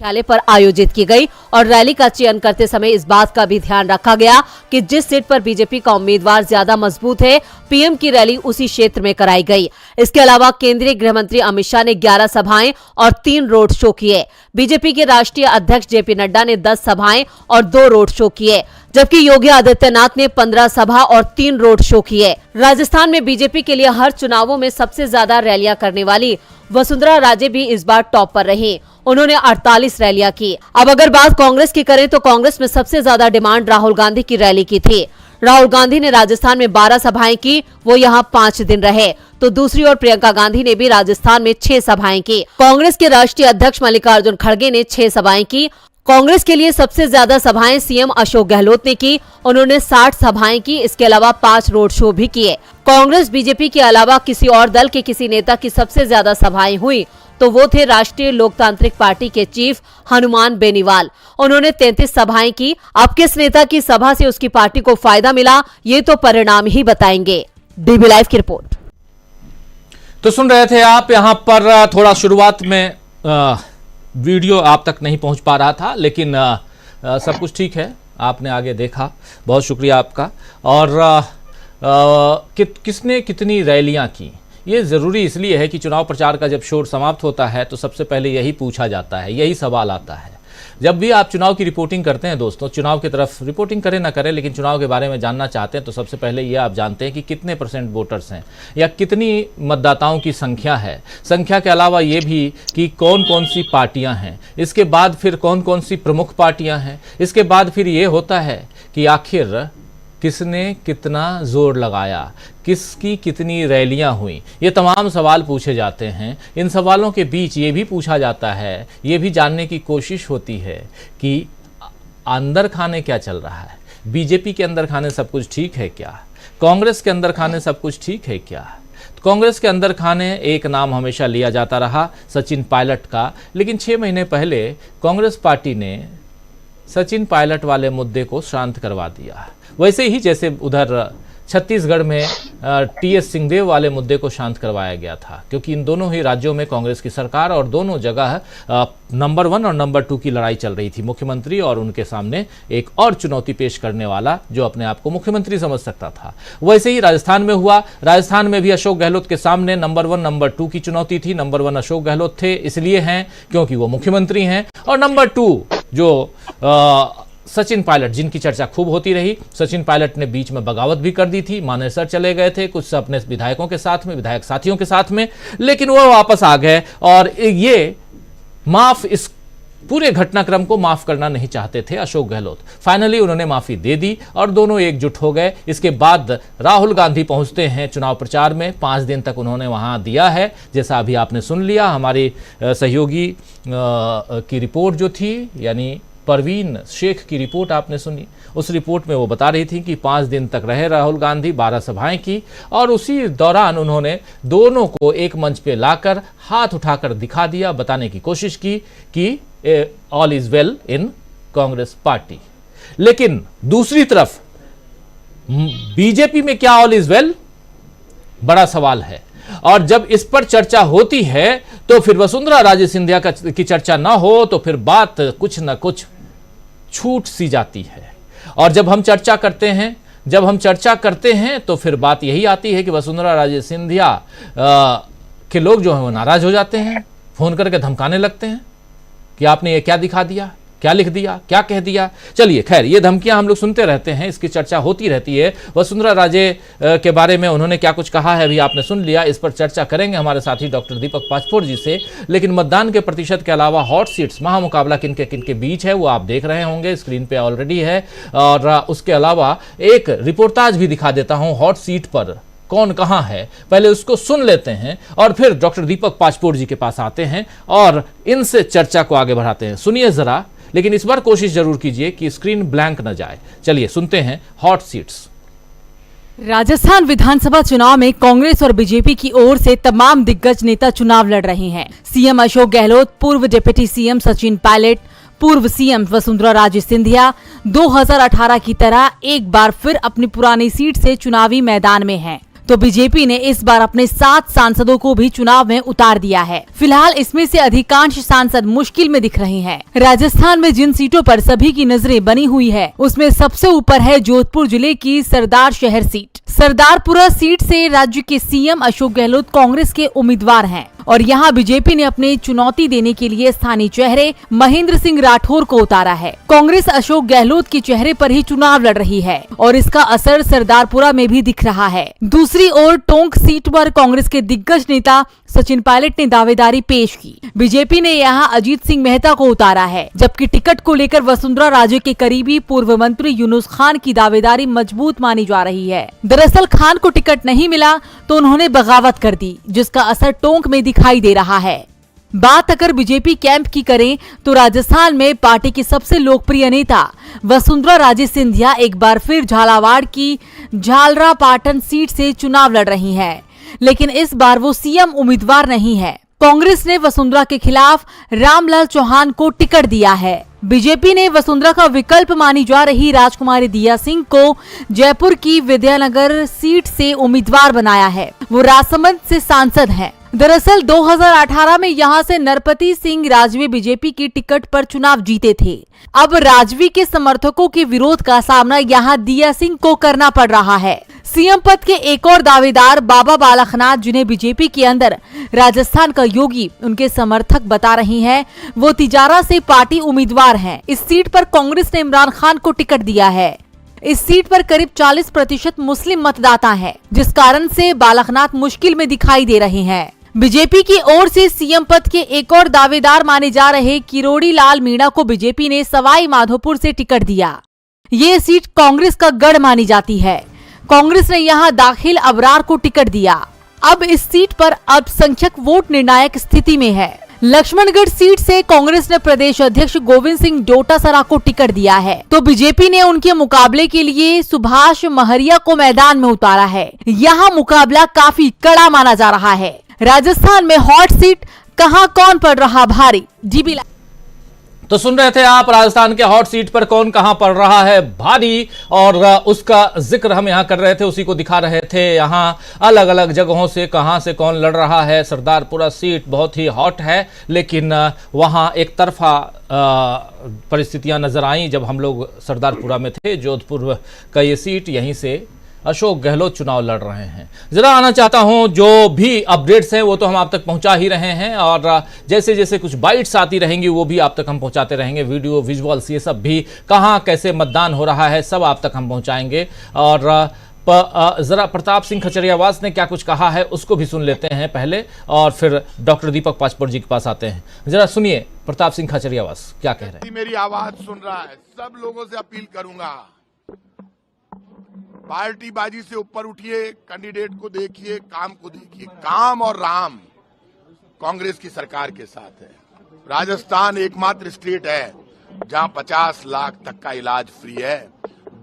Speaker 8: मुख्यालय पर आयोजित की गई और रैली का चयन करते समय इस बात का भी ध्यान रखा गया कि जिस सीट पर बीजेपी का उम्मीदवार ज्यादा मजबूत है, पीएम की रैली उसी क्षेत्र में कराई गई। इसके अलावा केंद्रीय गृह मंत्री अमित शाह ने 11 सभाएं और 3 रोड शो किए। बीजेपी के राष्ट्रीय अध्यक्ष जेपी नड्डा ने 10 सभाएं और 2 रोड शो किए, जबकि योगी आदित्यनाथ ने 15 सभा और 3 रोड शो किए। राजस्थान में बीजेपी के लिए हर चुनावों में सबसे ज्यादा रैलियां करने वाली वसुंधरा राजे भी इस बार टॉप पर रही। उन्होंने 48 रैलियां की। अब अगर बात कांग्रेस की करें तो कांग्रेस में सबसे ज्यादा डिमांड राहुल गांधी की रैली की थी। राहुल गांधी ने राजस्थान में 12 सभाएं की, वो यहां 5 दिन रहे। तो दूसरी ओर प्रियंका गांधी ने भी राजस्थान में 6 सभाएं की। कांग्रेस के राष्ट्रीय अध्यक्ष मल्लिकार्जुन खड़गे ने 6 सभाएं की। कांग्रेस के लिए सबसे ज्यादा सभाएं सीएम अशोक गहलोत ने की, उन्होंने 60 सभाएं की। इसके अलावा 5 रोड शो भी किए। कांग्रेस बीजेपी के अलावा किसी और दल के किसी नेता की सबसे ज्यादा सभाएं हुई तो वो थे राष्ट्रीय लोकतांत्रिक पार्टी के चीफ हनुमान बेनीवाल, उन्होंने 33 सभाएं की। अब किस नेता की सभा से उसकी पार्टी को फायदा मिला, ये तो परिणाम ही बताएंगे। डीबी लाइव की रिपोर्ट।
Speaker 1: तो सुन रहे थे आप, यहाँ पर थोड़ा शुरुआत में वीडियो आप तक नहीं पहुंच पा रहा था, लेकिन सब कुछ ठीक है, आपने आगे देखा, बहुत शुक्रिया आपका। और किसने कितनी रैलियां की, ये ज़रूरी इसलिए है कि चुनाव प्रचार का जब शोर समाप्त होता है तो सबसे पहले यही पूछा जाता है, यही सवाल आता है जब भी आप चुनाव की रिपोर्टिंग करते हैं दोस्तों, चुनाव की तरफ रिपोर्टिंग करें ना करें, लेकिन चुनाव के बारे में जानना चाहते हैं तो सबसे पहले ये आप जानते हैं कि कितने % वोटर्स हैं या कितनी मतदाताओं की संख्या है। संख्या के अलावा ये भी कि कौन कौन सी पार्टियां हैं, इसके बाद फिर कौन कौन सी प्रमुख पार्टियां हैं, इसके बाद फिर ये होता है कि आखिर किसने कितना जोर लगाया, किसकी कितनी रैलियां हुई, ये तमाम सवाल पूछे जाते हैं। इन सवालों के बीच ये भी पूछा जाता है, ये भी जानने की कोशिश होती है कि अंदर खाने क्या चल रहा है। बीजेपी के अंदर खाने सब कुछ ठीक है क्या? कांग्रेस के अंदर खाने सब कुछ ठीक है क्या? कांग्रेस के अंदर खाने एक नाम हमेशा लिया जाता रहा, सचिन पायलट का, लेकिन 6 महीने पहले कांग्रेस पार्टी ने सचिन पायलट वाले मुद्दे को शांत करवा दिया। वैसे ही जैसे उधर छत्तीसगढ़ में टीएस सिंहदेव वाले मुद्दे को शांत करवाया गया था, क्योंकि इन दोनों ही राज्यों में कांग्रेस की सरकार और दोनों जगह नंबर 1 और नंबर 2 की लड़ाई चल रही थी। मुख्यमंत्री और उनके सामने एक और चुनौती पेश करने वाला जो अपने आप को मुख्यमंत्री समझ सकता था। वैसे ही राजस्थान में हुआ। राजस्थान में भी अशोक गहलोत के सामने नंबर 1 नंबर 2 की चुनौती थी। नंबर 1 अशोक गहलोत थे, इसलिए हैं क्योंकि वो मुख्यमंत्री हैं, और नंबर 2 जो सचिन पायलट, जिनकी चर्चा खूब होती रही। सचिन पायलट ने बीच में बगावत भी कर दी थी, मानेसर चले गए थे कुछ अपने विधायकों के साथ में, विधायक साथियों के साथ में, लेकिन वो वापस आ गए और ये इस पूरे घटनाक्रम को माफ करना नहीं चाहते थे अशोक गहलोत। फाइनली उन्होंने माफी दे दी और दोनों एकजुट हो गए। इसके बाद राहुल गांधी पहुंचते हैं चुनाव प्रचार में। 5 दिन तक उन्होंने वहां दिया है, जैसा अभी आपने सुन लिया। हमारी सहयोगी की रिपोर्ट जो थी, यानी परवीन शेख की रिपोर्ट आपने सुनी। उस रिपोर्ट में वो बता रही थी कि 5 दिन तक रहे राहुल गांधी, 12 सभाएं की, और उसी दौरान उन्होंने दोनों को एक मंच पे लाकर हाथ उठाकर दिखा दिया, बताने की कोशिश की कि all is well in Congress party. लेकिन दूसरी तरफ बीजेपी में क्या ऑल इज वेल, बड़ा सवाल है। और जब इस पर चर्चा होती है तो फिर वसुंधरा राजे सिंधिया की चर्चा ना हो तो फिर बात कुछ ना कुछ छूट सी जाती है। और जब हम चर्चा करते हैं तो फिर बात यही आती है कि वसुंधरा राजे सिंधिया के लोग जो हैं वो नाराज हो जाते हैं, फोन करके धमकाने लगते हैं कि आपने ये क्या दिखा दिया, क्या लिख दिया, क्या कह दिया। चलिए खैर, ये धमकियां हम लोग सुनते रहते हैं, इसकी चर्चा होती रहती है। वसुंधरा राजे के बारे में उन्होंने क्या कुछ कहा है अभी आपने सुन लिया। इस पर चर्चा करेंगे हमारे साथी डॉक्टर दीपक पाचपोर जी से। लेकिन मतदान के प्रतिशत के अलावा हॉट सीट्स, महामुकाबला किनके बीच है वो आप देख रहे होंगे, स्क्रीन पे ऑलरेडी है। और उसके अलावा एक रिपोर्टाज भी दिखा देता हूं, हॉट सीट पर कौन कहां है, पहले उसको सुन लेते हैं और फिर डॉक्टर दीपक पाचपोर जी के पास आते हैं और इनसे चर्चा को आगे बढ़ाते हैं। सुनिए जरा, लेकिन इस बार कोशिश जरूर कीजिए कि स्क्रीन ब्लैंक न जाए। चलिए सुनते हैं हॉट सीट्स।
Speaker 9: राजस्थान विधानसभा चुनाव में कांग्रेस और बीजेपी की ओर से तमाम दिग्गज नेता चुनाव लड़ रहे हैं। सीएम अशोक गहलोत, पूर्व डिप्टी सीएम सचिन पायलट, पूर्व सीएम वसुंधरा राजे सिंधिया 2018 की तरह एक बार फिर अपनी पुरानी सीट से चुनावी मैदान में हैं। तो बीजेपी ने इस बार अपने 7 सांसदों को भी चुनाव में उतार दिया है। फिलहाल इसमें से अधिकांश सांसद मुश्किल में दिख रहे हैं। राजस्थान में जिन सीटों पर सभी की नजरें बनी हुई है, उसमें सबसे ऊपर है जोधपुर जिले की सरदार शहर सीट। सरदारपुरा सीट से राज्य के सीएम अशोक गहलोत कांग्रेस के उम्मीदवार हैं और यहाँ बीजेपी ने अपने चुनौती देने के लिए स्थानीय चेहरे महेंद्र सिंह राठौर को उतारा है। कांग्रेस अशोक गहलोत के चेहरे पर ही चुनाव लड़ रही है और इसका असर सरदारपुरा में भी दिख रहा है। दूसरी ओर टोंक सीट पर कांग्रेस के दिग्गज नेता सचिन पायलट ने दावेदारी पेश की। बीजेपी ने यहाँ अजीत सिंह मेहता को उतारा है, जबकि टिकट को लेकर वसुंधरा राजे के करीबी पूर्व मंत्री यूनुस खान की दावेदारी मजबूत मानी जा रही है। दरअसल खान को टिकट नहीं मिला तो उन्होंने बगावत कर दी, जिसका असर टोंक में दिखाई दे रहा है। बात अगर बीजेपी कैंप की करें तो राजस्थान में पार्टी की सबसे लोकप्रिय नेता वसुंधरा राजे सिंधिया एक बार फिर झालावाड़ की झालरा पाटन सीट से चुनाव लड़ रही हैं, लेकिन इस बार वो सीएम उम्मीदवार नहीं है। कांग्रेस ने वसुंधरा के खिलाफ रामलाल चौहान को टिकट दिया है। बीजेपी ने वसुंधरा का विकल्प मानी जा रही राजकुमारी दिया सिंह को जयपुर की विद्यानगर सीट से उम्मीदवार बनाया है। वो राजसमंद से सांसद हैं। दरअसल 2018 में यहां से नरपति सिंह राजवी बीजेपी की टिकट पर चुनाव जीते थे। अब राजवी के समर्थकों के विरोध का सामना यहां दिया सिंह को करना पड़ रहा है। सीएम पद के एक और दावेदार बाबा बालकनाथ, जिन्हें बीजेपी के अंदर राजस्थान का योगी उनके समर्थक बता रही हैं, वो तिजारा से पार्टी उम्मीदवार हैं। इस सीट पर कांग्रेस ने इमरान खान को टिकट दिया है। इस सीट पर करीब 40% मुस्लिम मतदाता हैं, जिस कारण से बालकनाथ मुश्किल में दिखाई दे रहे हैं। बीजेपी की ओर से सीएम पद के एक और दावेदार माने जा रहे किरोड़ी लाल मीणा को बीजेपी ने सवाई माधोपुर से टिकट दिया। ये सीट कांग्रेस का गढ़ मानी जाती है। कांग्रेस ने यहां दाखिल अबरार को टिकट दिया। अब इस सीट पर अल्पसंख्यक वोट निर्णायक स्थिति में है। लक्ष्मणगढ़ सीट से कांग्रेस ने प्रदेश अध्यक्ष गोविंद सिंह डोटासरा को टिकट दिया है, तो बीजेपी ने उनके मुकाबले के लिए सुभाष महरिया को मैदान में उतारा है। यहाँ मुकाबला काफी कड़ा माना जा रहा है। राजस्थान में हॉट सीट कहां कौन पड़ रहा भारी? जीबी
Speaker 1: तो सुन रहे थे आप, राजस्थान के हॉट सीट पर कौन कहां पड़ रहा है भारी, और उसका जिक्र हम यहां कर रहे थे, उसी को दिखा रहे थे। यहां अलग अलग जगहों से कहां से कौन लड़ रहा है। सरदारपुरा सीट बहुत ही हॉट है, लेकिन वहां एक तरफा परिस्थितियां नजर आई जब हम लोग सरदारपुरा में थे। जोधपुर का ये सीट, यहीं से अशोक गहलोत चुनाव लड़ रहे हैं। जरा आना चाहता हूं, जो भी अपडेट्स हैं वो तो हम आप तक पहुंचा ही रहे हैं, और जैसे जैसे कुछ बाइट्स आती रहेंगी वो भी आप तक हम पहुंचाते रहेंगे। वीडियो विजुअल्स ये सब भी, कहां कैसे मतदान हो रहा है, सब आप तक हम पहुंचाएंगे। और जरा प्रताप सिंह खचरियावास ने क्या कुछ कहा है उसको भी सुन लेते हैं पहले, और फिर डॉक्टर दीपक पाचपुर जी के पास आते हैं। जरा सुनिए प्रताप सिंह खचरियावास क्या कह रहे हैं।
Speaker 10: मेरी आवाज सुन रहा है, सब लोगों से अपील करूंगा, पार्टी बाजी से ऊपर उठिए, कैंडिडेट को देखिए, काम को देखिए। काम और राम कांग्रेस की सरकार के साथ है। राजस्थान एकमात्र स्टेट है जहां 50 लाख तक का इलाज फ्री है।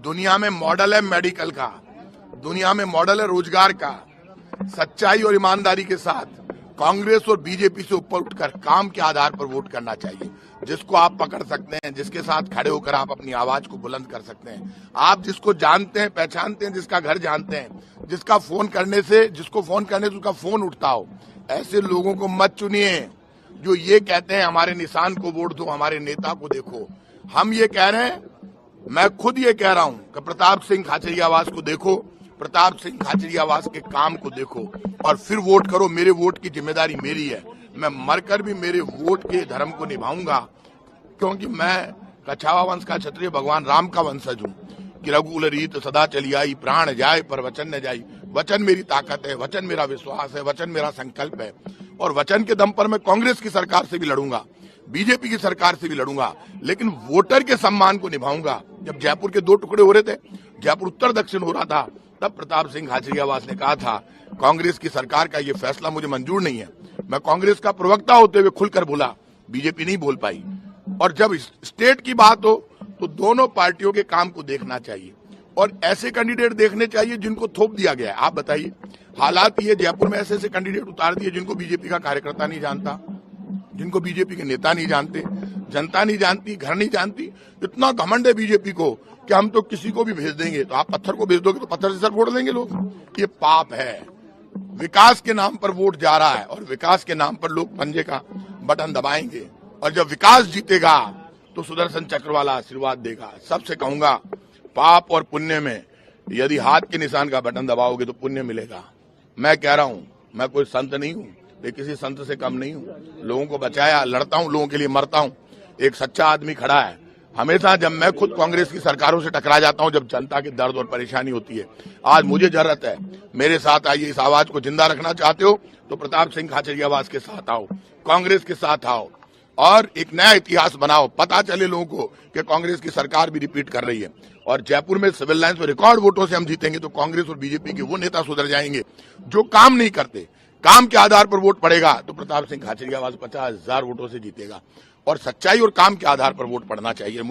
Speaker 10: दुनिया में मॉडल है मेडिकल का, दुनिया में मॉडल है रोजगार का। सच्चाई और ईमानदारी के साथ कांग्रेस और बीजेपी से ऊपर उठकर काम के आधार पर वोट करना चाहिए। जिसको आप पकड़ सकते हैं, जिसके साथ खड़े होकर आप अपनी आवाज को बुलंद कर सकते हैं, आप जिसको जानते हैं, पहचानते हैं, जिसका घर जानते हैं, जिसको फोन करने से उसका फोन उठता हो, ऐसे लोगों को मत चुनिए जो ये कहते हैं हमारे निशान को वोट दो, हमारे नेता को देखो। हम ये कह रहे हैं, मैं खुद ये कह रहा हूं कि प्रताप सिंह खाचरियावास को देखो, प्रताप सिंह खाचरियावास के काम को देखो और फिर वोट करो। मेरे वोट की जिम्मेदारी मेरी है, मैं मरकर भी मेरे वोट के धर्म को निभाऊंगा, क्योंकि मैं कछावा वंश का क्षत्रिय भगवान राम का वंशज हूँ कि रघुकुल रीत सदा चली आई, प्राण जाए पर वचन न जाई। वचन मेरी ताकत है, वचन मेरा विश्वास है, वचन मेरा संकल्प है, और वचन के दम पर मैं कांग्रेस की सरकार से भी लड़ूंगा, बीजेपी की सरकार से भी लड़ूंगा, लेकिन वोटर के सम्मान को निभाऊंगा। जब जयपुर के 2 टुकड़े हो रहे थे, जयपुर उत्तर दक्षिण हो रहा था, तब प्रताप सिंह खाचरियावास ने कहा था कांग्रेस की सरकार का ये फैसला मुझे मंजूर नहीं है। मैं कांग्रेस का प्रवक्ता होते हुए खुलकर बोला, बीजेपी नहीं बोल पाई। और जब स्टेट की बात हो तो दोनों पार्टियों के काम को देखना चाहिए और ऐसे कैंडिडेट देखने चाहिए जिनको थोप दिया गया है। आप बताइए, हालात ये जयपुर में ऐसे कैंडिडेट उतार दिए जिनको बीजेपी का कार्यकर्ता नहीं जानता, जिनको बीजेपी के नेता नहीं जानते, जनता नहीं जानती, घर नहीं जानती। इतना घमंड है बीजेपी को कि हम तो किसी को भी भेज देंगे, तो आप पत्थर को भेज दोगे तो पत्थर से सर फोड़ देंगे लोग। ये पाप है। विकास के नाम पर वोट जा रहा है और विकास के नाम पर लोग पंजे का बटन दबाएंगे, और जब विकास जीतेगा तो सुदर्शन चक्र वाला आशीर्वाद देगा। सबसे कहूंगा, पाप और पुण्य में यदि हाथ के निशान का बटन दबाओगे तो पुण्य मिलेगा। मैं कह रहा हूं, मैं कोई संत नहीं हूं, मैं किसी संत से कम नहीं हूं। लोगों को बचाया, लड़ता हूं, लोगों के लिए मरता हूं। एक सच्चा आदमी खड़ा है। हमेशा जब मैं खुद कांग्रेस की सरकारों से टकरा जाता हूं, जब जनता की दर्द और परेशानी होती है, आज मुझे जरूरत है, मेरे साथ आइए। इस आवाज को जिंदा रखना चाहते हो तो प्रताप सिंह खाचरियावास के साथ आओ, कांग्रेस के साथ आओ और एक नया इतिहास बनाओ। पता चले लोगों को कि कांग्रेस की सरकार भी रिपीट कर रही है, और जयपुर में सिविल लाइन्स में रिकॉर्ड वोटों से हम जीतेंगे तो कांग्रेस और बीजेपी के वो नेता सुधर जाएंगे जो काम नहीं करते। काम के आधार पर वोट पड़ेगा तो प्रताप सिंह खाचरियावास 50,000 वोटों से जीतेगा, और सच्चाई और काम के आधार पर वोट पड़ना चाहिए।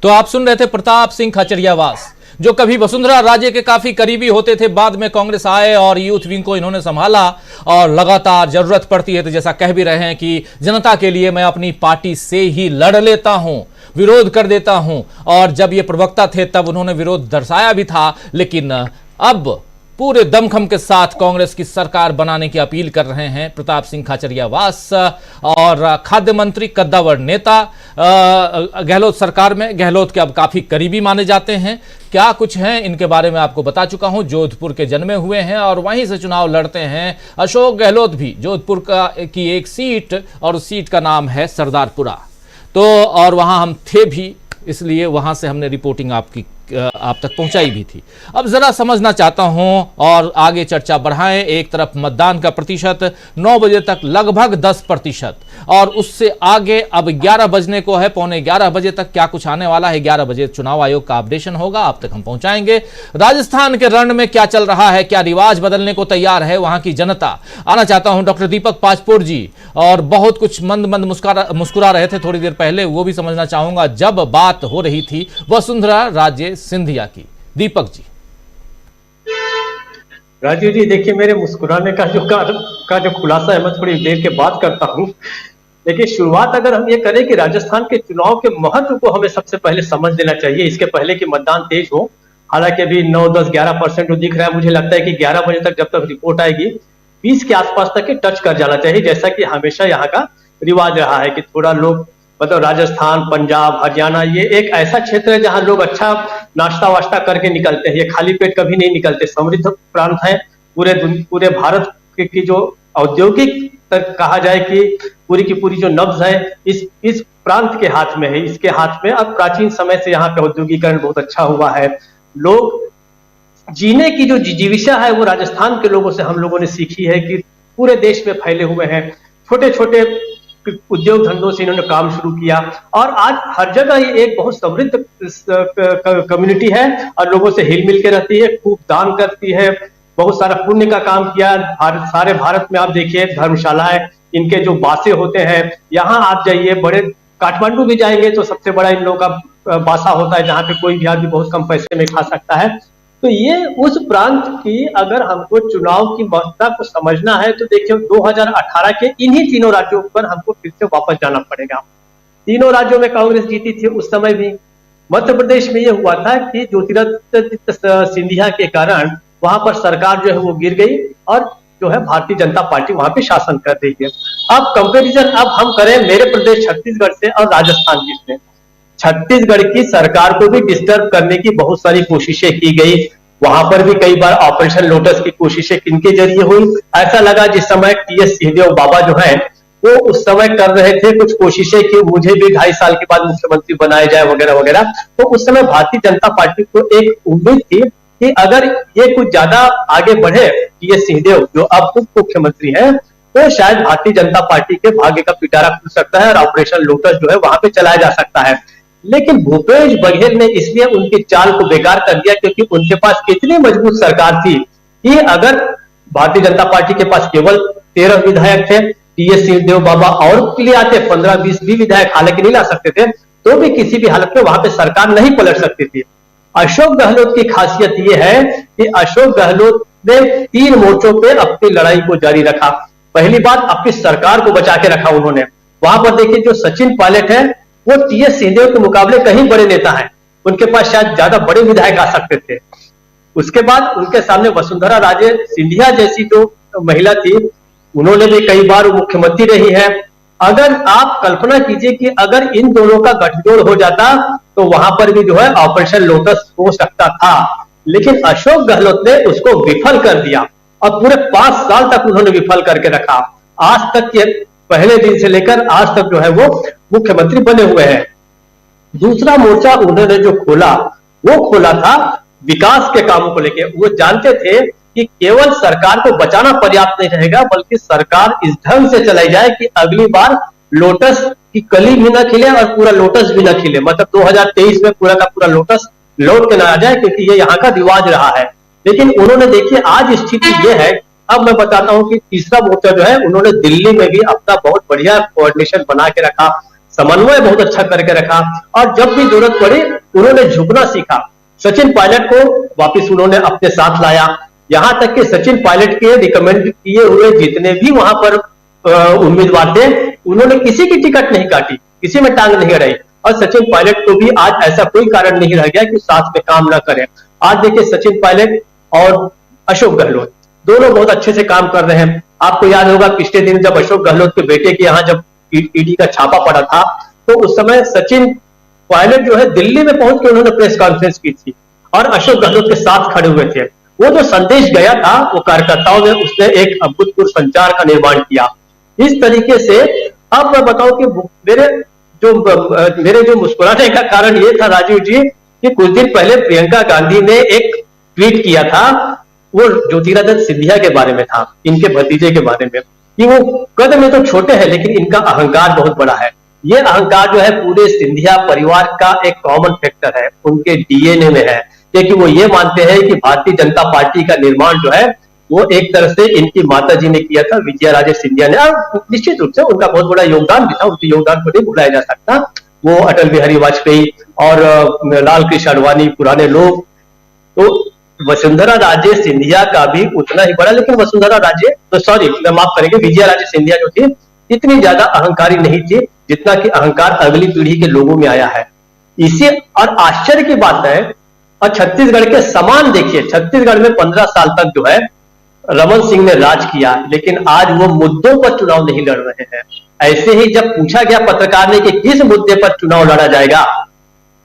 Speaker 1: तो आप सुन रहे थे प्रताप सिंह खाचरियावास, जो कभी वसुंधरा राजे के काफी करीबी होते थे, बाद में कांग्रेस आए और यूथ विंग को इन्होंने संभाला, और लगातार जरूरत पड़ती है तो जैसा कह भी रहे हैं कि जनता के लिए मैं अपनी पार्टी से ही लड़ लेता हूं, विरोध कर देता हूं। और जब ये प्रवक्ता थे तब उन्होंने विरोध दर्शाया भी था, लेकिन अब पूरे दमखम के साथ कांग्रेस की सरकार बनाने की अपील कर रहे हैं प्रताप सिंह खाचरियावास। और खाद्य मंत्री, कद्दावर नेता गहलोत सरकार में, गहलोत के अब काफी करीबी माने जाते हैं। क्या कुछ हैं इनके बारे में आपको बता चुका हूं। जोधपुर के जन्मे हुए हैं और वहीं से चुनाव लड़ते हैं अशोक गहलोत भी। जोधपुर की एक सीट और उस सीट का नाम है सरदारपुरा। तो और वहां हम थे भी, इसलिए वहां से हमने रिपोर्टिंग आप तक पहुंचाई भी थी। अब जरा समझना चाहता हूं और आगे चर्चा बढ़ाएं। एक तरफ मतदान का प्रतिशत 9 बजे तक लगभग 10% और उससे आगे अब 11 बजने को है, पौने 11 बजे तक क्या कुछ आने वाला है। 11 बजे चुनाव आयोग का अपडेशन होगा, आप तक हम पहुंचाएंगे। राजस्थान के रण में क्या चल रहा है, क्या रिवाज बदलने को तैयार है वहां की जनता। आना चाहता हूं डॉक्टर दीपक पाचपुर जी, और बहुत कुछ मंद मुस्कुरा रहे थे थोड़ी देर पहले, वो भी समझना चाहूंगा जब बात हो रही थी वसुंधरा राजे सिंधिया की। दीपक जी।
Speaker 11: राजीव जी, देखिए मेरे मुस्कुराने का जो खुलासा है मैं थोड़ी देर के बाद करता हूं। देखिए, शुरुआत अगर हम ये करें कि राजस्थान के चुनाव के महत्व को हमें सबसे पहले समझ लेना चाहिए, इसके पहले कि मतदान तेज हो। हालांकि अभी 9, 10, 11% जो दिख रहा है, मुझे लगता है कि 11 बजे तक जब तक रिपोर्ट आएगी 20 के आसपास तक के टच कर जाना चाहिए, जैसा कि हमेशा यहाँ का रिवाज रहा है कि थोड़ा लोग मतलब राजस्थान, पंजाब, हरियाणा ये एक ऐसा क्षेत्र है जहां लोग अच्छा नाश्ता वाश्ता करके निकलते हैं। ये खाली पेट कभी नहीं निकलते। समृद्ध प्रांत है, पूरे भारत की जो औद्योगिक तक कहा जाए कि पूरी की पूरी जो नब्ज है इस प्रांत के हाथ में है, इसके हाथ में। अब प्राचीन समय से यहाँ पे औद्योगिकरण बहुत अच्छा हुआ है। लोग जीने की जो जिजीविषा है वो राजस्थान के लोगों से हम लोगों ने सीखी है कि पूरे देश में फैले हुए हैं। छोटे छोटे उद्योग धंधों से इन्होंने काम शुरू किया और आज हर जगह ये एक बहुत समृद्ध कम्युनिटी है और लोगों से हिल मिल के रहती है, खूब दान करती है, बहुत सारा पुण्य का काम किया। सारे भारत में आप देखिए धर्मशालाएं, इनके जो बासे होते हैं, यहाँ आप जाइए, बड़े काठमांडू भी जाएंगे तो सबसे बड़ा इन लोगों का बासा होता है जहाँ पे कोई भी आदमी बहुत कम पैसे में खा सकता है। तो ये उस प्रांत की अगर हमको चुनाव की महत्ता को समझना है तो देखिए 2018 के इन्हीं तीनों राज्यों पर हमको फिर से वापस जाना पड़ेगा। तीनों राज्यों में कांग्रेस जीती थी उस समय भी। मध्य प्रदेश में ये हुआ था कि ज्योतिरादित्य सिंधिया के कारण वहां पर सरकार जो है वो गिर गई और जो है भारतीय जनता पार्टी वहां पे शासन कर रही है। अब कंपेरिजन अब हम करें मेरे प्रदेश छत्तीसगढ़ से और राजस्थान की से। छत्तीसगढ़ की सरकार को भी डिस्टर्ब करने की बहुत सारी कोशिशें की गई। वहां पर भी कई बार ऑपरेशन लोटस की कोशिशें किनके जरिए हुई। ऐसा लगा जिस समय टीएस सिंहदेव बाबा जो है वो उस समय कर रहे थे कुछ कोशिशें कि मुझे भी 2.5 साल के बाद मुख्यमंत्री बनाया जाए वगैरह वगैरह। तो उस समय भारतीय जनता पार्टी को एक उम्मीद थी कि अगर ये कुछ ज्यादा आगे बढ़े टीएस सिंहदेव जो अब उप मुख्यमंत्री है तो शायद भारतीय जनता पार्टी के भाग्य का पिटारा खुल सकता है और ऑपरेशन लोटस जो है वहां पे चलाया जा सकता है। लेकिन भूपेश बघेल ने इसलिए उनकी चाल को बेकार कर दिया क्योंकि उनके पास इतनी मजबूत सरकार थी कि अगर भारतीय जनता पार्टी के पास केवल 13 विधायक थे, टीएस सिंहदेव बाबा और के लिए आते 15-20 भी विधायक हालांकि नहीं ला सकते थे, तो भी किसी भी हालत में वहां पे सरकार नहीं पलट सकती थी। अशोक गहलोत की खासियत यह है कि अशोक गहलोत ने 3 मोर्चों पे अपनी लड़ाई को जारी रखा। पहली बात, अपनी सरकार को बचा के रखा उन्होंने। वहां पर देखिए जो सचिन पायलट है वो टीएस सिंहदेव के मुकाबले कहीं बड़े नेता हैं, उनके पास शायद ज्यादा बड़े विधायक आ सकते थे। उसके बाद उनके सामने वसुंधरा राजे सिंधिया जैसी जो महिला थी, उन्होंने भी कई बार मुख्यमंत्री रही है। अगर आप कल्पना कीजिए कि अगर इन दोनों का गठजोड़ हो जाता तो वहां पर भी जो है ऑपरेशन लोटस हो सकता था, लेकिन अशोक गहलोत ने उसको विफल कर दिया और पूरे 5 साल तक उन्होंने विफल करके रखा। आज तक के पहले दिन से लेकर आज तक जो है वो मुख्यमंत्री बने हुए हैं। दूसरा मोर्चा उन्होंने जो खोला वो खोला था विकास के कामों को लेकर। वो जानते थे कि केवल सरकार को बचाना पर्याप्त नहीं रहेगा, बल्कि सरकार इस ढंग से चलाई जाए कि अगली बार लोटस की कली भी ना खिले और पूरा लोटस भी ना खिले, मतलब 2023 में पूरा का पूरा लोटस लौट के ना आ जाए, क्योंकि ये यहाँ का रिवाज रहा है। लेकिन उन्होंने देखिए आज स्थिति ये है। अब मैं बताता हूं कि तीसरा मोर्चा जो है उन्होंने दिल्ली में भी अपना बहुत बढ़िया कोऑर्डिनेशन बना के रखा, समन्वय बहुत अच्छा करके रखा और जब भी जरूरत पड़ी उन्होंने झुकना सीखा। सचिन पायलट को वापस उन्होंने अपने साथ लाया, यहां तक कि सचिन पायलट के रिकमेंड किए हुए जितने भी वहां पर उम्मीदवार थे उन्होंने किसी की टिकट नहीं काटी, किसी में टांग नहीं अड़ाई और सचिन पायलट को भी आज ऐसा कोई कारण नहीं रह गया कि साथ में काम ना करें। आज देखिए सचिन पायलट और अशोक गहलोत दोनों बहुत अच्छे से काम कर रहे हैं। आपको याद होगा पिछले दिन जब अशोक गहलोत के बेटे के यहाँ जब ईडी का छापा पड़ा था तो उस समय सचिन पायलट जो है दिल्ली में पहुंच के उन्होंने प्रेस कॉन्फ्रेंस की थी और अशोक गहलोत के साथ खड़े हुए थे। वो जो संदेश गया था वो कार्यकर्ताओं में उसने एक अभूतपूर्व संचार का निर्माण किया। इस तरीके से अब मैं बताऊं कि मेरे जो मुस्कुराने का कारण ये था राजीव जी कि कुछ दिन पहले प्रियंका गांधी ने एक ट्वीट किया था, वो ज्योतिरादित्य सिंधिया के बारे में था, इनके भतीजे के बारे में, कि वो कद में तो छोटे हैं लेकिन इनका अहंकार बहुत बड़ा है। ये अहंकार जो है पूरे सिंधिया परिवार का एक कॉमन फैक्टर है, उनके डीएनए में है, क्योंकि वो ये मानते हैं कि भारतीय जनता पार्टी का निर्माण जो है वो एक तरह से इनकी माता जी ने किया था, विजया राजे सिंधिया ने। और निश्चित रूप से उनका बहुत बड़ा योगदान भी था, उनके योगदान को नहीं भुलाया जा सकता। वो अटल बिहारी वाजपेयी और लाल कृष्ण आडवाणी पुराने लोग, तो वसुंधरा राजे सिंधिया का भी उतना ही बड़ा, लेकिन वसुंधरा राजे तो सॉरी माफ करेंगे, विजया राजे सिंधिया जो थी इतनी ज्यादा अहंकारी नहीं थी जितना कि अहंकार अगली पीढ़ी के लोगों में आया है। इसी और आश्चर्य की बात है, और छत्तीसगढ़ के समान देखिए, छत्तीसगढ़ में 15 साल तक जो है रमन सिंह ने राज किया, लेकिन आज वो मुद्दों पर चुनाव नहीं लड़ रहे हैं। ऐसे ही जब पूछा गया पत्रकार ने कि किस मुद्दे पर चुनाव लड़ा जाएगा,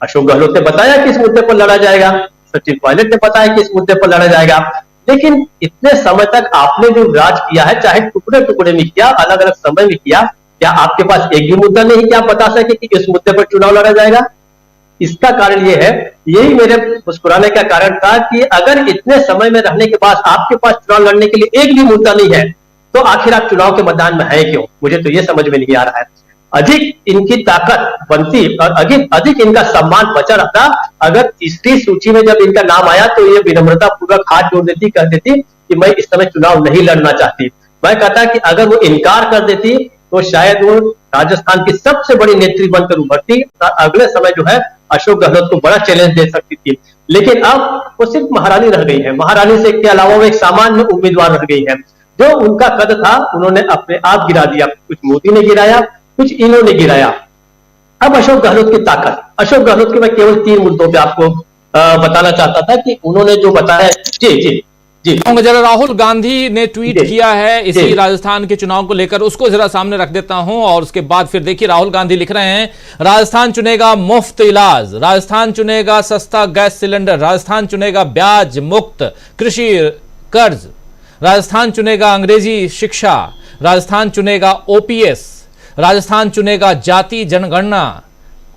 Speaker 11: अशोक गहलोत ने बताया किस मुद्दे पर लड़ा जाएगा, सचिन पायलट ने बताया किस मुद्दे पर लड़ा जाएगा। लेकिन इतने समय तक आपने जो राज किया है, चाहे टुकड़े टुकड़े में किया, अलग अलग समय में किया, क्या आपके पास एक भी मुद्दा नहीं कि आप बता सके कि इस मुद्दे पर चुनाव लड़ा जाएगा? इसका कारण ये है, यही मेरे मुस्कुराने का कारण था कि अगर इतने समय में रहने के बाद आपके पास चुनाव लड़ने के लिए एक भी मुद्दा नहीं है, तो आखिर आप चुनाव के मैदान में है क्यों? मुझे तो ये समझ में नहीं आ रहा है। अधिक इनकी ताकत बनती और अधिक इनका सम्मान बचा रहता अगर तीसरी सूची में जब इनका नाम आया तो ये विनम्रता पूर्वक हाथ जोड़ देती, कह देती कि मैं इस समय चुनाव नहीं लड़ना चाहती। मैं कहता कि अगर वो इनकार कर देती तो शायद वो राजस्थान की सबसे बड़ी नेत्री बनकर उभरती और अगले समय जो है अशोक गहलोत को बड़ा चैलेंज दे सकती थी। लेकिन अब वो सिर्फ महारानी रह गई है, महारानी से के अलावा वो एक सामान्य उम्मीदवार रह गई है। जो उनका कद था उन्होंने अपने आप गिरा दिया, कुछ मोदी ने गिराया, कुछ इन्होंने गिराया। अब अशोक गहलोत की ताकत, अशोक गहलोत के मैं केवल 3 मुद्दों पे आपको बताना चाहता था कि उन्होंने जो बताया। जी जी जी,
Speaker 1: जरा राहुल गांधी ने ट्वीट किया है इसी राजस्थान के चुनाव को लेकर, उसको जरा सामने रख देता हूं और उसके बाद फिर देखिए राहुल गांधी लिख रहे हैं, राजस्थान चुनेगा मुफ्त इलाज, राजस्थान चुनेगा सस्ता गैस सिलेंडर, राजस्थान चुनेगा ब्याज मुक्त कृषि कर्ज, राजस्थान चुनेगा अंग्रेजी शिक्षा, राजस्थान चुनेगा ओपीएस, राजस्थान चुनेगा जाति जनगणना।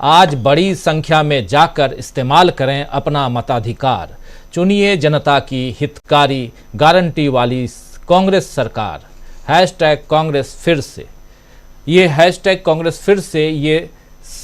Speaker 1: आज बड़ी संख्या में जाकर इस्तेमाल करें अपना मताधिकार, चुनिए जनता की हितकारी गारंटी वाली कांग्रेस सरकार। हैशटैग कांग्रेस फिर से, ये हैशटैग कांग्रेस फिर से ये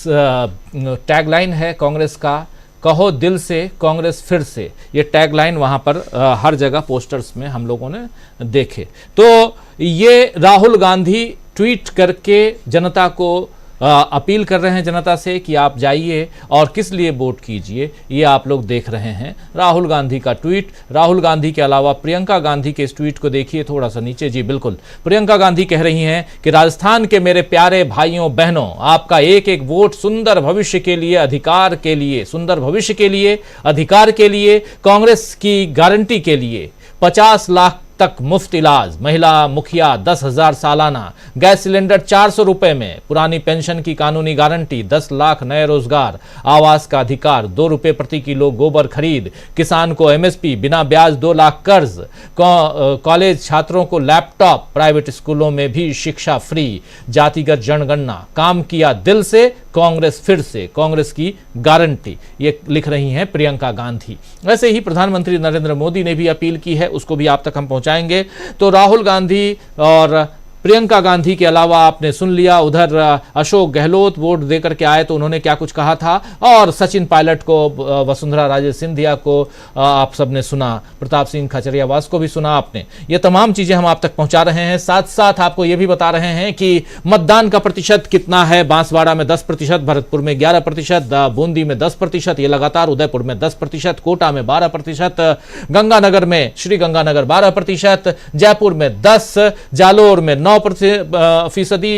Speaker 1: टैगलाइन है कांग्रेस का, कहो दिल से कांग्रेस फिर से, ये टैगलाइन वहां पर हर जगह पोस्टर्स में हम लोगों ने देखे। तो ये राहुल गांधी ट्वीट करके जनता को अपील कर रहे हैं, जनता से कि आप जाइए और किस लिए वोट कीजिए, ये आप लोग देख रहे हैं राहुल गांधी का ट्वीट। राहुल गांधी के अलावा प्रियंका गांधी के इस ट्वीट को देखिए थोड़ा सा नीचे। जी बिल्कुल, प्रियंका गांधी कह रही हैं कि राजस्थान के मेरे प्यारे भाइयों बहनों, आपका एक एक वोट सुंदर भविष्य के लिए, अधिकार के लिए, सुंदर भविष्य के लिए, अधिकार के लिए, कांग्रेस की गारंटी के लिए, 50 लाख तक मुफ्त इलाज, महिला मुखिया 10,000 सालाना, गैस सिलेंडर 400 रुपए में, पुरानी पेंशन की कानूनी गारंटी, 10 लाख नए रोजगार, आवास का अधिकार, 2 रुपए प्रति किलो गोबर खरीद, किसान को एमएसपी, बिना ब्याज 2 लाख कर्ज, कॉलेज छात्रों को लैपटॉप, प्राइवेट स्कूलों में भी शिक्षा फ्री, जातिगत जनगणना, काम किया दिल से, कांग्रेस फिर से, कांग्रेस की गारंटी, ये लिख रही हैं प्रियंका गांधी। वैसे ही प्रधानमंत्री नरेंद्र मोदी ने भी अपील की है, उसको भी आप तक हम पहुंचाएंगे। तो राहुल गांधी और प्रियंका गांधी के अलावा आपने सुन लिया, उधर अशोक गहलोत वोट देकर के आए तो उन्होंने क्या कुछ कहा था, और सचिन पायलट को, वसुंधरा राजे सिंधिया को आप सबने सुना, प्रताप सिंह खचरियावास को भी सुना आपने। ये तमाम चीजें हम आप तक पहुंचा रहे हैं। साथ साथ आपको ये भी बता रहे हैं कि मतदान का प्रतिशत कितना है। बांसवाड़ा में 10%, भरतपुर में 11%, बूंदी में 10%, ये लगातार, उदयपुर में 10%, कोटा में 12%, गंगानगर में, श्री गंगानगर 12%, जयपुर में 10%, जालोर में 9%,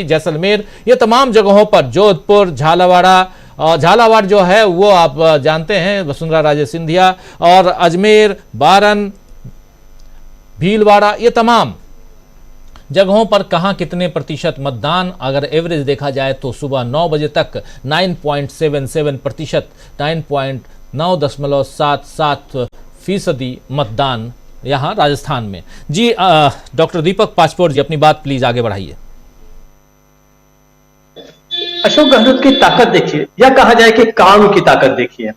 Speaker 1: जैसलमेर, ये तमाम जगहों पर, जोधपुर, झालावाड़ जो है वो आप जानते हैं वसुंधरा राजे सिंधिया, और अजमेर, बारन, भीलवाड़ा, ये तमाम जगहों पर कहां कितने प्रतिशत मतदान, अगर एवरेज देखा जाए तो सुबह 9 बजे तक 9.77%, 9.77% मतदान यहाँ राजस्थान में। जी डॉक्टर दीपक पाचपोर जी, अपनी बात प्लीज आगे बढ़ाइए।
Speaker 11: अशोक गहलोत की ताकत देखिए, या कहा जाए कि काम की ताकत देखिए।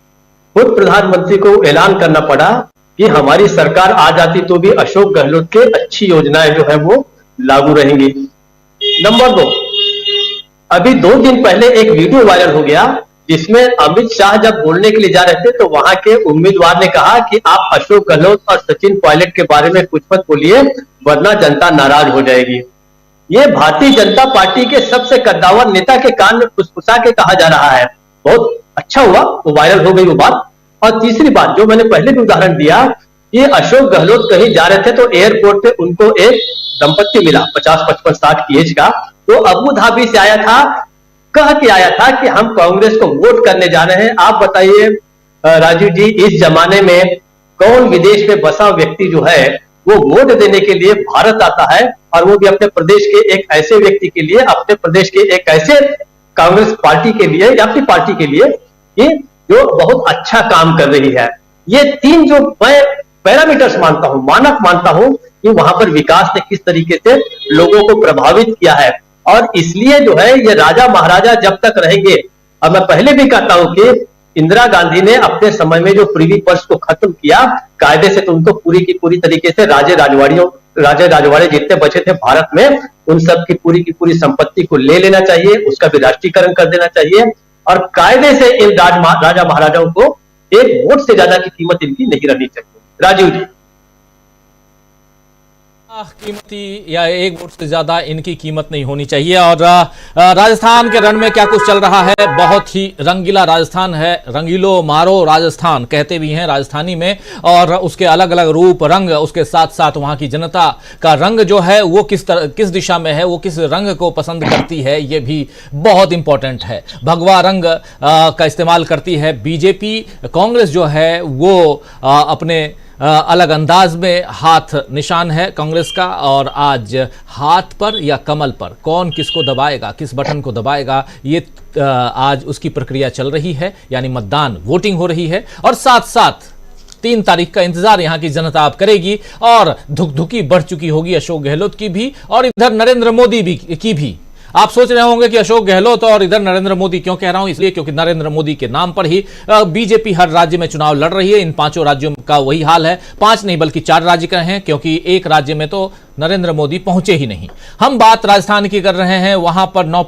Speaker 11: खुद प्रधानमंत्री को ऐलान करना पड़ा कि हमारी सरकार आ जाती तो भी अशोक गहलोत के अच्छी योजनाएं जो है वो लागू रहेंगी। नंबर 2, अभी 2 दिन पहले एक वीडियो वायरल हो गया जिसमें अमित शाह जब बोलने के लिए जा रहे थे तो वहां के उम्मीदवार ने कहा कि आप अशोक गहलोत और सचिन पायलट के बारे में कुछ मत बोलिए वरना जनता नाराज हो जाएगी। ये भारतीय जनता पार्टी के सबसे कद्दावर नेता के कान में फुसफुसा के कहा जा रहा है। बहुत अच्छा हुआ वो वायरल हो गई वो बात। और तीसरी बात, जो मैंने पहले भी उदाहरण दिया, ये अशोक गहलोत कहीं जा रहे थे तो एयरपोर्ट पे उनको एक दंपत्ति मिला 50, 55, 60 की एज का, तो अबू धाबी से आया था, कह के आया था कि हम कांग्रेस को वोट करने जा रहे हैं। आप बताइए राजीव जी, इस जमाने में कौन विदेश में बसा व्यक्ति जो है वो वोट देने के लिए भारत आता है, और वो भी अपने प्रदेश के एक ऐसे व्यक्ति के लिए, अपने प्रदेश के एक ऐसे कांग्रेस पार्टी के लिए या अपनी पार्टी के लिए कि जो बहुत अच्छा काम कर रही है। ये 3 जो मैं पैरामीटर्स मानता हूं, मानक मानता हूं कि वहां पर विकास ने किस तरीके से लोगों को प्रभावित किया है। और इसलिए जो है ये राजा महाराजा जब तक रहेंगे, और मैं पहले भी कहता हूं कि इंदिरा गांधी ने अपने समय में जो प्रिवी पर्स को खत्म किया कायदे से, तो उनको पूरी की पूरी तरीके से राजे राजवाड़े जितने बचे थे भारत में, उन सब की पूरी संपत्ति को ले लेना चाहिए, उसका भी राष्ट्रीयकरण कर देना चाहिए, और कायदे से इन राजा महाराजाओं को एक वोट से ज्यादा की कीमत इनकी नहीं रहनी चाहिए। राजीव जी,
Speaker 1: कीमती या एक वोट से ज्यादा इनकी कीमत नहीं होनी चाहिए। और राजस्थान के रण में क्या कुछ चल रहा है, बहुत ही रंगीला राजस्थान है, रंगीलो मारो राजस्थान कहते भी हैं राजस्थानी में, और उसके अलग अलग रूप रंग, उसके साथ साथ वहां की जनता का रंग जो है वो किस दिशा में है, वो किस रंग को पसंद करती है, ये भी बहुत इंपॉर्टेंट है। भगवा रंग का इस्तेमाल करती है बीजेपी। कांग्रेस जो है वो अपने अलग अंदाज में हाथ निशान है कांग्रेस का, और आज हाथ पर या कमल पर कौन किसको दबाएगा, किस बटन को दबाएगा, ये आज उसकी प्रक्रिया चल रही है, यानी मतदान वोटिंग हो रही है। और साथ साथ 3 तारीख का इंतजार यहाँ की जनता अब करेगी, और धुकधुकी बढ़ चुकी होगी अशोक गहलोत की भी, और इधर नरेंद्र मोदी की भी। आप सोच रहे होंगे कि अशोक गहलोत और इधर नरेंद्र मोदी क्यों कह रहा हूं, इसलिए क्योंकि नरेंद्र मोदी के नाम पर ही बीजेपी हर राज्य में चुनाव लड़ रही है। इन 5 राज्यों का वही हाल है, 5 नहीं बल्कि 4 राज्य का हैं, क्योंकि एक राज्य में तो नरेंद्र मोदी पहुंचे ही नहीं। हम बात राजस्थान की कर रहे हैं, वहां पर 9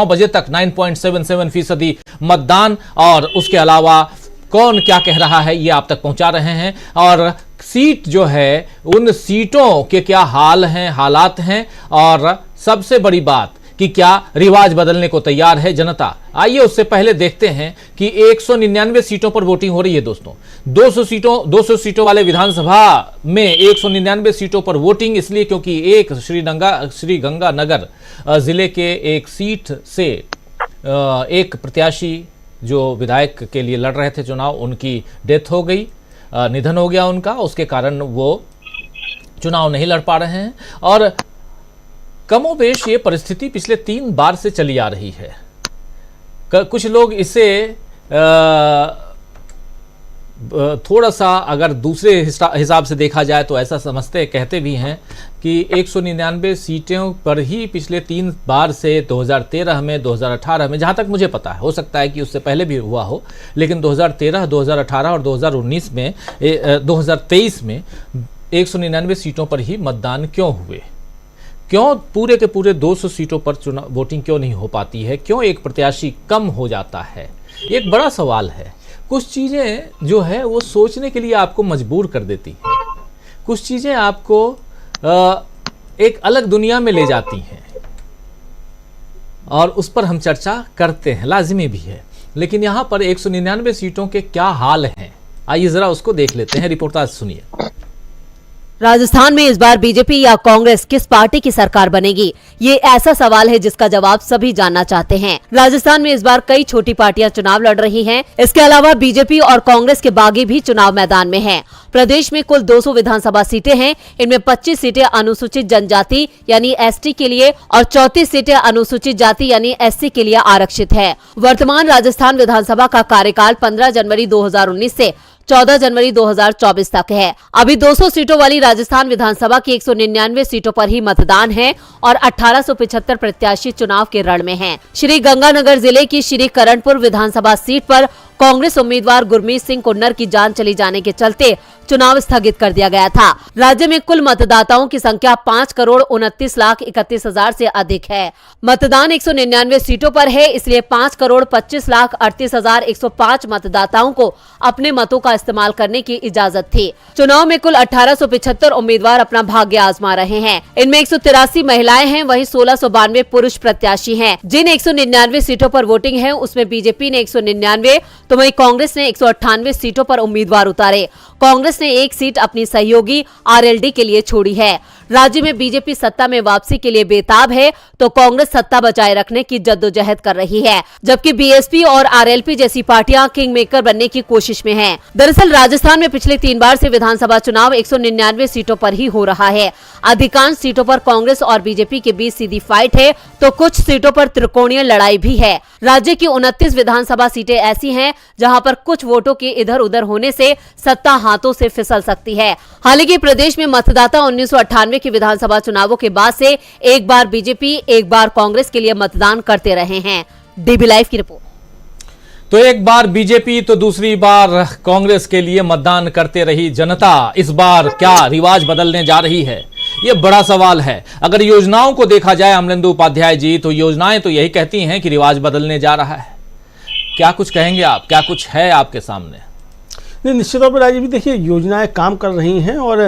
Speaker 1: बजे तक 9.77% मतदान, और उसके अलावा कौन क्या कह रहा है ये आप तक पहुंचा रहे हैं। और सीट जो है, उन सीटों के क्या हाल हैं, हालात हैं, और सबसे बड़ी बात कि क्या रिवाज बदलने को तैयार है जनता। आइए उससे पहले देखते हैं कि 199 सीटों पर वोटिंग हो रही है दोस्तों। 200 सीटों वाले विधानसभा में 199 सीटों पर वोटिंग, इसलिए क्योंकि एक श्रीगंगानगर जिले के एक सीट से एक प्रत्याशी जो विधायक के लिए लड़ रहे थे चुनाव, उनकी डेथ हो गई, निधन हो गया उनका, उसके कारण वो चुनाव नहीं लड़ पा रहे हैं। और कमोबेश ये परिस्थिति पिछले 3 बार से चली आ रही है। कुछ लोग इसे थोड़ा सा अगर दूसरे हिसाब से देखा जाए तो ऐसा समझते कहते भी हैं कि 199 सीटों पर ही पिछले 3 बार से 2013 में, 2018 में, जहां तक मुझे पता है, हो सकता है कि उससे पहले भी हुआ हो, लेकिन 2013, 2018 और 2019 में 2023 में 199 सीटों पर ही मतदान क्यों हुए? क्यों पूरे के पूरे 200 सीटों पर चुनाव वोटिंग क्यों नहीं हो पाती है? क्यों एक प्रत्याशी कम हो जाता है? एक बड़ा सवाल है। कुछ चीज़ें जो है वो सोचने के लिए आपको मजबूर कर देती हैं, कुछ चीज़ें आपको एक अलग दुनिया में ले जाती हैं, और उस पर हम चर्चा करते हैं, लाजिमी भी है। लेकिन यहाँ पर 199 सीटों के क्या हाल हैं, आइए ज़रा उसको देख लेते हैं। रिपोर्टाज सुनिए।
Speaker 8: राजस्थान में इस बार बीजेपी या कांग्रेस किस पार्टी की सरकार बनेगी, ये ऐसा सवाल है जिसका जवाब सभी जानना चाहते हैं। राजस्थान में इस बार कई छोटी पार्टियां चुनाव लड़ रही हैं। इसके अलावा बीजेपी और कांग्रेस के बागी भी चुनाव मैदान में हैं। प्रदेश में कुल 200 विधानसभा सीटें हैं। इनमें 25 सीटें अनुसूचित जनजाति यानी एसटी के लिए और 34 सीटें अनुसूचित जाति यानी एससी के लिए आरक्षित है। वर्तमान राजस्थान विधानसभा का कार्यकाल 15 जनवरी 2019 से 14 जनवरी 2024 तक है। अभी 200 सीटों वाली राजस्थान विधानसभा की 199 सीटों पर ही मतदान है और 1875 प्रत्याशी चुनाव के रण में हैं। श्री गंगानगर जिले की श्री करणपुर विधानसभा सीट पर कांग्रेस उम्मीदवार गुरमीत सिंह कुन्नर की जान चली जाने के चलते चुनाव स्थगित कर दिया गया था। राज्य में कुल मतदाताओं की संख्या 5,29,31,000 से अधिक है। मतदान 199 सीटों पर है, इसलिए 5,25,38,105 मतदाताओं को अपने मतों का इस्तेमाल करने की इजाजत थी। चुनाव में कुल 1875 उम्मीदवार अपना भाग्य आजमा रहे हैं। इनमें 183 महिलाएं हैं, वहीं 1692 पुरुष प्रत्याशी हैं। जिन 199 सीटों पर वोटिंग है उसमें बीजेपी ने 199 तो वहीं कांग्रेस ने 198 सीटों पर उम्मीदवार उतारे। कांग्रेस ने एक सीट अपनी सहयोगी आरएलडी के लिए छोड़ी है। राज्य में बीजेपी सत्ता में वापसी के लिए बेताब है तो कांग्रेस सत्ता बचाए रखने की जद्दोजहद कर रही है, जबकि बीएसपी और आरएलपी जैसी पार्टियां किंग मेकर बनने की कोशिश में हैं। दरअसल राजस्थान में पिछले 3 बार से विधानसभा चुनाव 199 सीटों पर ही हो रहा है। अधिकांश सीटों पर कांग्रेस और बीजेपी के बीच सीधी फाइट है तो कुछ सीटों पर त्रिकोणीय लड़ाई भी है। राज्य की 29 विधानसभा सीटें ऐसी हैं जहां पर कुछ वोटों के इधर उधर होने से सत्ता हाथों से फिसल सकती है। हालांकि प्रदेश में मतदाता 1998 के विधानसभा चुनावों के बाद से एक बार बीजेपी एक बार कांग्रेस के लिए मतदान करते रहे हैं। डीबी लाइव की रिपोर्ट।
Speaker 1: तो एक बार बीजेपी तो दूसरी बार कांग्रेस के लिए मतदान करते रही जनता। इस बार क्या रिवाज बदलने जा रही है, ये बड़ा सवाल है। अगर योजनाओं को देखा जाए अमलेंदु उपाध्याय जी, तो योजनाएं तो यही कहती हैं कि रिवाज बदलने जा रहा है। क्या कुछ कहेंगे आप, क्या कुछ है आपके सामने?
Speaker 6: नहीं, निश्चित तौर पर राजीव जी देखिए योजनाएं काम कर रही हैं। और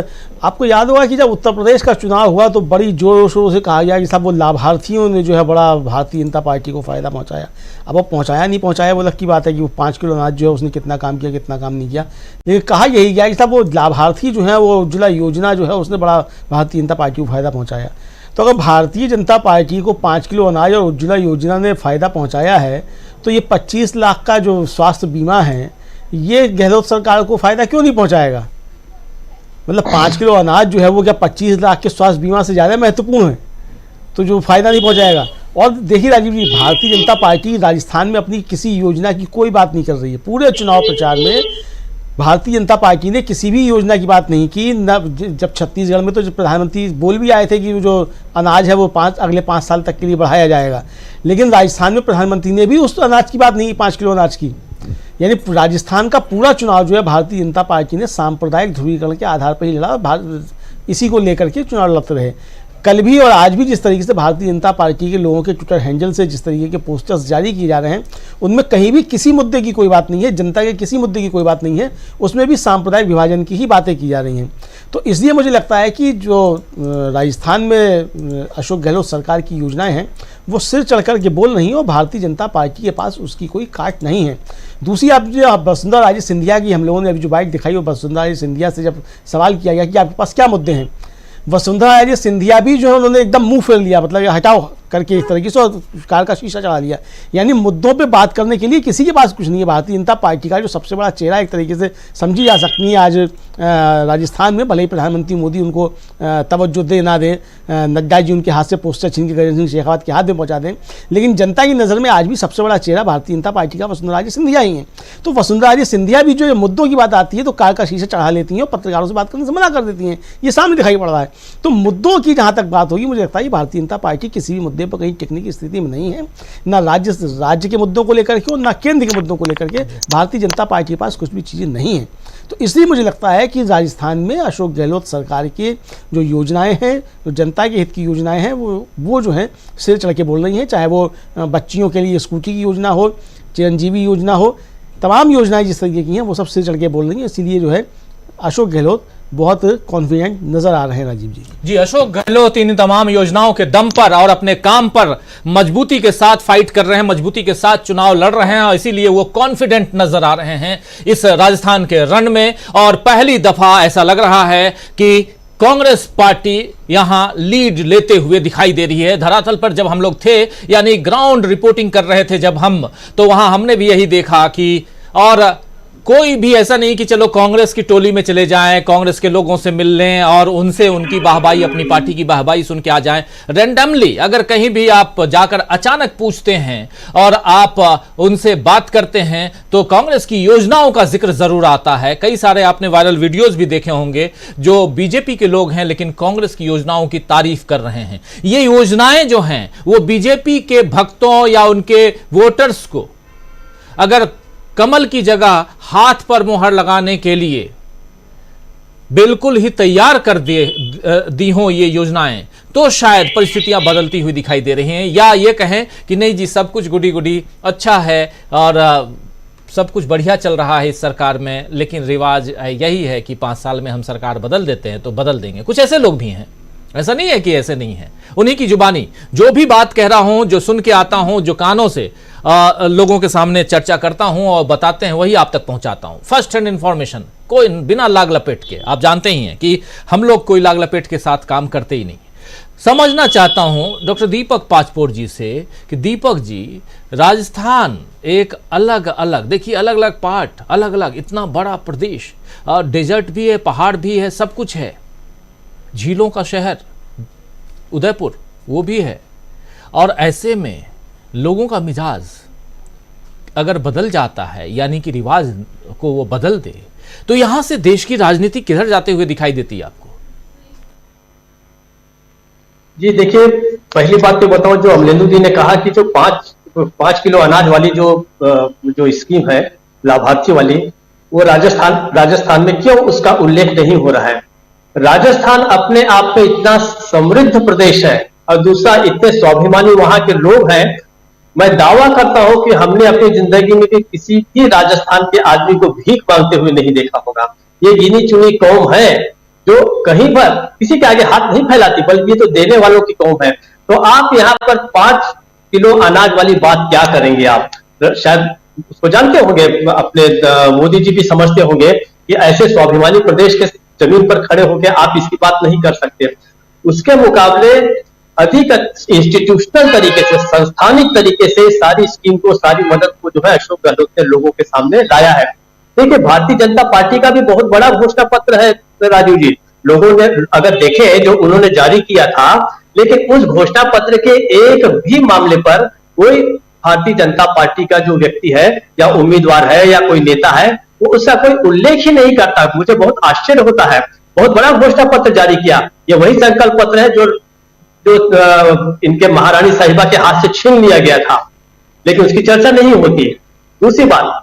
Speaker 6: आपको याद होगा कि जब उत्तर प्रदेश का चुनाव हुआ तो बड़ी जोर शोर से कहा गया कि सब वो लाभार्थियों ने जो है बड़ा भारतीय जनता पार्टी को फ़ायदा पहुंचाया। अब वो पहुंचाया नहीं पहुंचाया वो अलग की बात है कि वो 5 किलो अनाज जो है उसने कितना काम किया कितना काम नहीं किया, लेकिन कहा यही गया कि सब वो लाभार्थी जो है वो उज्ज्वला योजना जो है उसने बड़ा भारतीय जनता पार्टी को फ़ायदा पहुँचाया। तो अगर भारतीय जनता पार्टी को 5 किलो अनाज और उज्ज्वला योजना ने फ़ायदा पहुँचाया है तो ये 25 लाख का जो स्वास्थ्य बीमा है ये गहलोत सरकार को फ़ायदा क्यों नहीं पहुंचाएगा? मतलब 5 किलो अनाज जो है वो क्या 25 लाख के स्वास्थ्य बीमा से ज़्यादा महत्वपूर्ण है? तो जो फ़ायदा नहीं पहुंचाएगा। और देखिए राजीव जी, भारतीय जनता पार्टी राजस्थान में अपनी किसी योजना की कोई बात नहीं कर रही है। पूरे चुनाव प्रचार में भारतीय जनता पार्टी ने किसी भी योजना की बात नहीं की। जब छत्तीसगढ़ में तो जब प्रधानमंत्री बोल भी आए थे कि जो अनाज है वो अगले 5 साल तक के लिए बढ़ाया जाएगा, लेकिन राजस्थान में प्रधानमंत्री ने भी उस अनाज की बात नहीं की, 5 किलो अनाज की। यानी राजस्थान का पूरा चुनाव जो है भारतीय जनता पार्टी ने सांप्रदायिक ध्रुवीकरण के आधार पर ही लड़ा, इसी को लेकर के चुनाव लड़ते रहे। कल भी और आज भी जिस तरीके से भारतीय जनता पार्टी के लोगों के ट्विटर हैंडल से जिस तरीके के पोस्टर्स जारी किए जा रहे हैं उनमें कहीं भी किसी मुद्दे की कोई बात नहीं है, जनता के किसी मुद्दे की कोई बात नहीं है, उसमें भी सांप्रदायिक विभाजन की ही बातें की जा रही हैं। तो इसलिए मुझे लगता है कि जो राजस्थान में अशोक गहलोत सरकार की योजनाएं हैं वो सिर चढ़कर के बोल रही हैं और भारतीय जनता पार्टी के पास उसकी कोई काट नहीं है। दूसरी आप जो वसुंधरा राजे सिंधिया की हम लोगों ने अभी जो बाइट दिखाई, वो वसुंधरा राजे सिंधिया से जब सवाल किया गया कि आपके पास क्या मुद्दे हैं, वसुंधरा राजे सिंधिया भी जो है उन्होंने एकदम मुंह फेर लिया, मतलब हटाओ करके इस तरीके से और कार का शीशा चढ़ा लिया। यानी मुद्दों पे बात करने के लिए किसी के पास कुछ नहीं है। भारतीय जनता पार्टी का जो सबसे बड़ा चेहरा एक तरीके से समझी जा सकती है आज राजस्थान में, भले ही प्रधानमंत्री मोदी उनको तवज्जो दे ना दे, नड्डा जी उनके हाथ से पोस्टर छीन के गजेंद्र सिंह शेखावत के हाथ में पहुंचा दें, लेकिन जनता की नज़र में आज भी सबसे बड़ा चेहरा भारतीय जनता पार्टी का वसुंधरा राजे सिंधिया ही है। तो वसुंधरा राजे सिंधिया भी जो मुद्दों की बात आती है तो कार का शीशा चढ़ा लेती हैं और पत्रकारों से बात करने से मना कर देती हैं, ये सामने दिखाई पड़ रहा है। तो मुद्दों की जहाँ तक बात होगी, मुझे लगता है भारतीय जनता पार्टी किसी भी मुद्दे पर कहीं टिकने की स्थिति में नहीं है, ना राज्य के मुद्दों को लेकर के और ना केंद्र के मुद्दों को लेकर के भारतीय जनता पार्टी के पास कुछ भी चीज़ें नहीं है। तो इसलिए मुझे लगता है कि राजस्थान में अशोक गहलोत सरकार की जो योजनाएं हैं, जो जनता के हित की योजनाएं हैं, वो जो है सिर चढ़ के बोल रही हैं। चाहे वो बच्चियों के लिए स्कूटी की योजना हो, चिरंजीवी योजना हो, तमाम योजनाएं जिस तरीके की हैं वो सब सिर चढ़ के बोल रही हैं। इसीलिए जो है अशोक गहलोत बहुत कॉन्फिडेंट नजर आ रहे हैं राजीव जी।
Speaker 1: अशोक गहलोत इन तमाम योजनाओं के दम पर और अपने काम पर मजबूती के साथ फाइट कर रहे हैं, मजबूती के साथ चुनाव लड़ रहे हैं और इसीलिए वो कॉन्फिडेंट नजर आ रहे हैं इस राजस्थान के रण में। और पहली दफा ऐसा लग रहा है कि कांग्रेस पार्टी यहां लीड लेते हुए दिखाई दे रही है। धरातल पर जब हम लोग थे, यानी ग्राउंड रिपोर्टिंग कर रहे थे जब हम, तो वहां हमने भी यही देखा कि, और कोई भी ऐसा नहीं कि चलो कांग्रेस की टोली में चले जाएं, कांग्रेस के लोगों से मिल लें और उनसे उनकी वाहवाही, अपनी पार्टी की वाहवाही सुन के आ जाएं। रैंडमली अगर कहीं भी आप जाकर अचानक पूछते हैं और आप उनसे बात करते हैं तो कांग्रेस की योजनाओं का जिक्र जरूर आता है। कई सारे आपने वायरल वीडियोस भी देखे होंगे जो बीजेपी के लोग हैं लेकिन कांग्रेस की योजनाओं की तारीफ कर रहे हैं। ये योजनाएं जो हैं वो बीजेपी के भक्तों या उनके वोटर्स को अगर कमल की जगह हाथ पर मोहर लगाने के लिए बिल्कुल ही तैयार कर दी हो ये योजनाएं, तो शायद परिस्थितियां बदलती हुई दिखाई दे रही हैं। या ये कहें कि नहीं जी, सब कुछ गुडी गुडी अच्छा है और सब कुछ बढ़िया चल रहा है इस सरकार में, लेकिन रिवाज यही है कि 5 साल में हम सरकार बदल देते हैं तो बदल देंगे। कुछ ऐसे लोग भी हैं, ऐसा नहीं है कि ऐसे नहीं है। उन्हीं की जुबानी जो भी बात कह रहा हूं, जो सुन के आता हूं, जो कानों से लोगों के सामने चर्चा करता हूं और बताते हैं, वही आप तक पहुंचाता हूं। फर्स्ट हैंड इंफॉर्मेशन, कोई बिना लाग लपेट के। आप जानते ही हैं कि हम लोग कोई लाग लपेट के साथ काम करते ही नहीं। समझना चाहता हूं डॉक्टर दीपक पाचपोर जी से कि दीपक जी, राजस्थान एक अलग अलग, देखिए अलग अलग पार्ट, अलग अलग, इतना बड़ा प्रदेश, डेजर्ट भी है, पहाड़ भी है, सब कुछ है, झीलों का शहर उदयपुर वो भी है, और ऐसे में लोगों का मिजाज अगर बदल जाता है, यानी कि रिवाज को वो बदल दे, तो यहां से देश की राजनीति किधर जाते हुए दिखाई देती है आपको?
Speaker 11: जी देखिए, पहली बात तो बताऊं, जो अमलेंदु जी ने कहा कि जो 5 किलो अनाज वाली जो स्कीम है लाभार्थी वाली, वो राजस्थान में क्यों उसका उल्लेख नहीं हो रहा है? राजस्थान अपने आप में इतना समृद्ध प्रदेश है और दूसरा इतने स्वाभिमानी वहां के लोग हैं। मैं दावा करता हूं कि हमने अपनी जिंदगी में भी किसी भी राजस्थान के आदमी को भीख मांगते हुए नहीं देखा होगा। ये गिनी चुनी कौम है जो कहीं पर किसी के आगे हाथ नहीं फैलाती, बल्कि ये तो देने वालों की कौम है। तो आप यहाँ पर 5 किलो अनाज वाली बात क्या करेंगे? आप शायद उसको जानते होंगे, अपने मोदी जी भी समझते होंगे कि ऐसे स्वाभिमानी प्रदेश के जमीन पर खड़े होकर आप इसकी बात नहीं कर सकते। उसके मुकाबले अधिक इंस्टीट्यूशनल तरीके से, संस्थानिक तरीके से सारी स्कीम को, सारी मदद को जो है अशोक गहलोत ने लोगों के सामने लाया है। देखिए, भारतीय जनता पार्टी का भी बहुत बड़ा घोषणा पत्र है राजीव जी। लोगों ने अगर देखे जो उन्होंने जारी किया था, लेकिन उस घोषणा पत्र के एक भी मामले पर कोई भारतीय जनता पार्टी का जो व्यक्ति है या उम्मीदवार है या कोई नेता है, वो उसका कोई उल्लेख ही नहीं करता। मुझे बहुत आश्चर्य होता है। बहुत बड़ा घोषणा पत्र जारी किया, ये वही संकल्प पत्र है जो इनके महारानी साहिबा के हाथ से छीन लिया गया था, लेकिन उसकी चर्चा नहीं होती। दूसरी बात,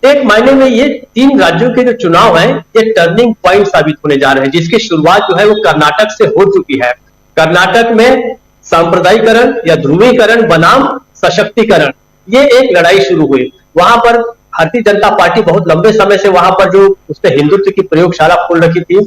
Speaker 11: एक मायने में ये 3 राज्यों के जो चुनाव हैं, ये टर्निंग पॉइंट साबित होने जा रहे हैं, जिसकी शुरुआत जो है वो कर्नाटक से हो चुकी है। कर्नाटक में सांप्रदायिकरण या ध्रुवीकरण बनाम सशक्तिकरण, ये एक लड़ाई शुरू हुई। वहां पर भारतीय जनता पार्टी बहुत लंबे समय से वहां पर जो उसने हिंदुत्व की प्रयोगशाला खोल रखी थी,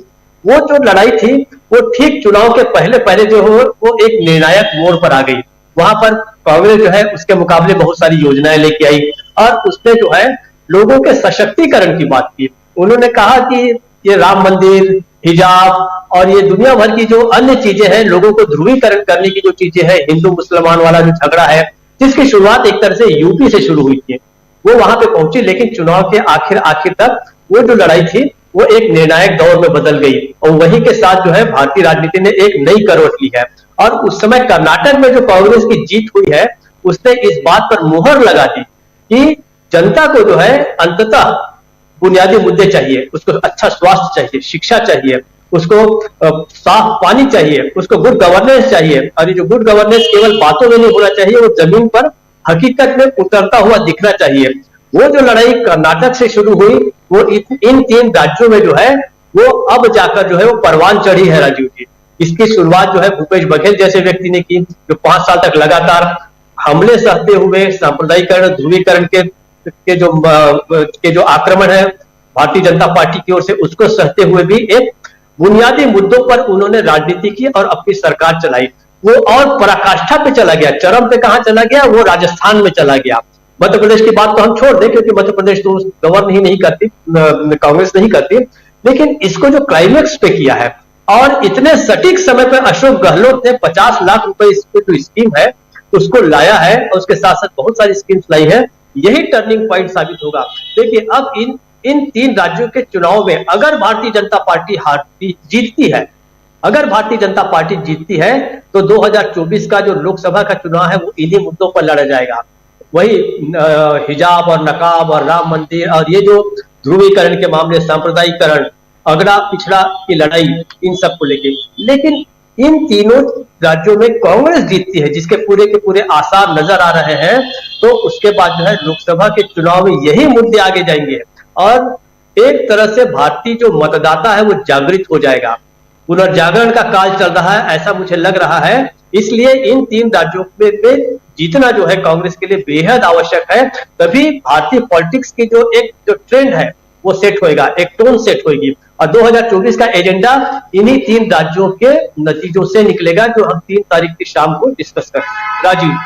Speaker 11: वो जो लड़ाई थी वो ठीक चुनाव के पहले जो हो वो एक निर्णायक मोड़ पर आ गई। वहां पर कांग्रेस जो है उसके मुकाबले बहुत सारी योजनाएं लेके आई और उसने जो है लोगों के सशक्तिकरण की बात की। उन्होंने कहा कि ये राम मंदिर, हिजाब और ये दुनिया भर की जो अन्य चीजें हैं, लोगों को ध्रुवीकरण करने की जो चीजें हैं, हिंदू मुसलमान वाला जो झगड़ा है, जिसकी शुरुआत एक तरह से यूपी से शुरू हुई थी, वो वहां पे पहुंची। लेकिन चुनाव के आखिर तक वो जो लड़ाई थी वो एक निर्णायक दौर में बदल गई और वही के साथ जो है भारतीय राजनीति ने एक नई करवट ली है। और उस समय कर्नाटक में जो कांग्रेस की जीत हुई है, उसने इस बात पर मुहर लगा दी कि जनता को जो है अंततः बुनियादी मुद्दे चाहिए, उसको अच्छा स्वास्थ्य चाहिए, शिक्षा चाहिए, उसको साफ पानी चाहिए, उसको गुड गवर्नेंस चाहिए। और ये जो गुड गवर्नेंस केवल बातों में नहीं होना चाहिए, वो जमीन पर हकीकत में उतरता हुआ दिखना चाहिए। वो जो लड़ाई कर्नाटक से शुरू हुई, वो इन 3 राज्यों में जो है वो अब जाकर जो है वो परवान चढ़ी है राजीव जी। इसकी शुरुआत जो है भूपेश बघेल जैसे व्यक्ति ने की, जो 5 साल तक लगातार हमले सहते हुए सांप्रदायिकरण, ध्रुवीकरण के जो आक्रमण है भारतीय जनता पार्टी की ओर से, उसको सहते हुए भी एक बुनियादी मुद्दों पर उन्होंने राजनीति की और अपनी सरकार चलाई। वो और पराकाष्ठा पे चला गया, चरम पे कहां चला गया, वो राजस्थान में चला गया। मध्य प्रदेश की बात तो हम छोड़ दें, क्योंकि मध्य प्रदेश तो गवर्न ही नहीं करती, कांग्रेस नहीं करती। लेकिन इसको जो क्लाइमेक्स पे किया है और इतने सटीक समय पर अशोक गहलोत ने 50 लाख रुपए इस पे जो स्कीम है उसको लाया है और उसके साथ साथ बहुत सारी स्कीम्स लाई है। यही टर्निंग पॉइंट साबित होगा। देखिए अब इन 3 राज्यों के चुनाव में अगर भारतीय जनता पार्टी जीतती है, अगर भारतीय जनता पार्टी जीतती है तो 2024 का जो लोकसभा का चुनाव है वो इन्हीं मुद्दों पर लड़ा जाएगा। वही हिजाब और नकाब और राम मंदिर और ये जो ध्रुवीकरण के मामले, सांप्रदायिकरण, अगड़ा पिछड़ा की लड़ाई, इन सब को लेके। लेकिन इन तीनों राज्यों में कांग्रेस जीतती है जिसके पूरे के पूरे आसार नजर आ रहे हैं, तो उसके बाद जो है लोकसभा के चुनाव में यही मुद्दे आगे जाएंगे और एक तरह से भारतीय जो मतदाता है वो जागृत हो जाएगा। पुनर्जागरण का काल चल रहा है ऐसा मुझे लग रहा है। इसलिए इन 3 राज्यों में जीतना जो है कांग्रेस के लिए बेहद आवश्यक है। तभी भारतीय पॉलिटिक्स की जो ट्रेंड है वो सेट होएगा, एक टोन सेट होगी और 2024 का एजेंडा इन्हीं 3 राज्यों के नतीजों से निकलेगा जो हम 3 तारीख की शाम को डिस्कस करेंगे। राजीव,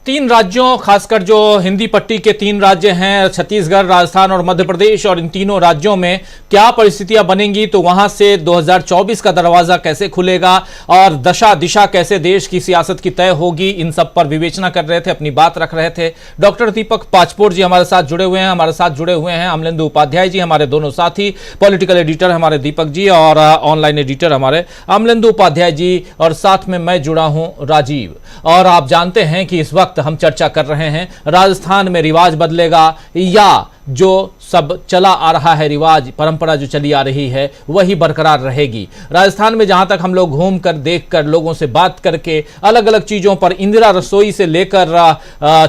Speaker 1: 3 राज्यों, खासकर जो हिंदी पट्टी के 3 राज्य हैं, छत्तीसगढ़, राजस्थान और मध्य प्रदेश, और इन तीनों राज्यों में क्या परिस्थितियां बनेंगी, तो वहां से 2024 का दरवाजा कैसे खुलेगा और दशा दिशा कैसे देश की सियासत की तय होगी, इन सब पर विवेचना कर रहे थे, अपनी बात रख रहे थे डॉक्टर दीपक पाचपोर जी हमारे साथ जुड़े हुए हैं। हमारे साथ जुड़े हुए हैं अमलेंदु उपाध्याय जी, हमारे दोनों साथी, पॉलिटिकल एडिटर हमारे दीपक जी और ऑनलाइन एडिटर हमारे अमलेंदु उपाध्याय जी, और साथ में मैं जुड़ा हूं राजीव। और आप जानते हैं कि इस वक्त हम चर्चा कर रहे हैं राजस्थान में रिवाज बदलेगा या जो सब चला आ रहा है, रिवाज परंपरा जो चली आ रही है वही बरकरार रहेगी। राजस्थान में जहां तक हम लोग घूम कर, देख कर, लोगों से बात करके, अलग अलग चीजों पर, इंदिरा रसोई से लेकर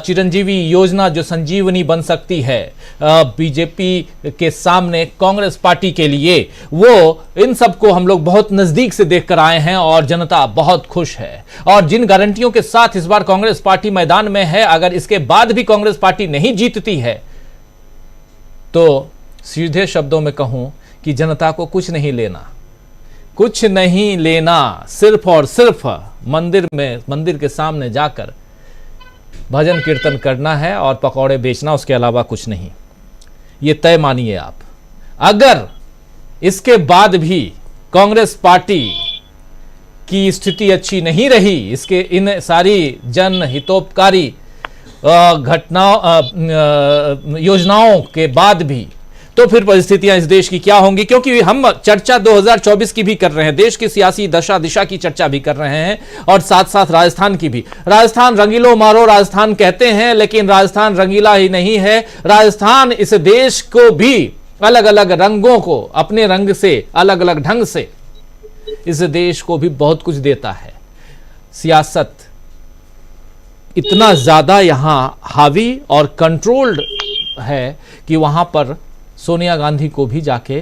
Speaker 1: चिरंजीवी योजना जो संजीवनी बन सकती है बीजेपी के सामने, कांग्रेस पार्टी के लिए, वो इन सबको हम लोग बहुत नजदीक से देख कर आए हैं और जनता बहुत खुश है। और जिन गारंटियों के साथ इस बार कांग्रेस पार्टी मैदान में है, अगर इसके बाद भी कांग्रेस पार्टी नहीं जीतती है तो सीधे शब्दों में कहूं कि जनता को कुछ नहीं लेना, कुछ नहीं लेना, सिर्फ और सिर्फ मंदिर के सामने जाकर भजन कीर्तन करना है और पकौड़े बेचना, उसके अलावा कुछ नहीं। ये तय मानिए आप। अगर इसके बाद भी कांग्रेस पार्टी की स्थिति अच्छी नहीं रही, इसके इन सारी जन हितोपकारी योजनाओं के बाद भी, तो फिर परिस्थितियां इस देश की क्या होंगी। क्योंकि हम चर्चा 2024 की भी कर रहे हैं, देश की सियासी दशा दिशा की चर्चा भी कर रहे हैं और साथ साथ राजस्थान की भी। राजस्थान रंगीलो मारो राजस्थान कहते हैं, लेकिन राजस्थान रंगीला ही नहीं है। राजस्थान इस देश को भी अलग अलग रंगों को, अपने रंग से, अलग अलग ढंग से इस देश को भी बहुत कुछ देता है। सियासत इतना ज्यादा यहां हावी और कंट्रोल्ड है कि वहां पर सोनिया गांधी को भी जाके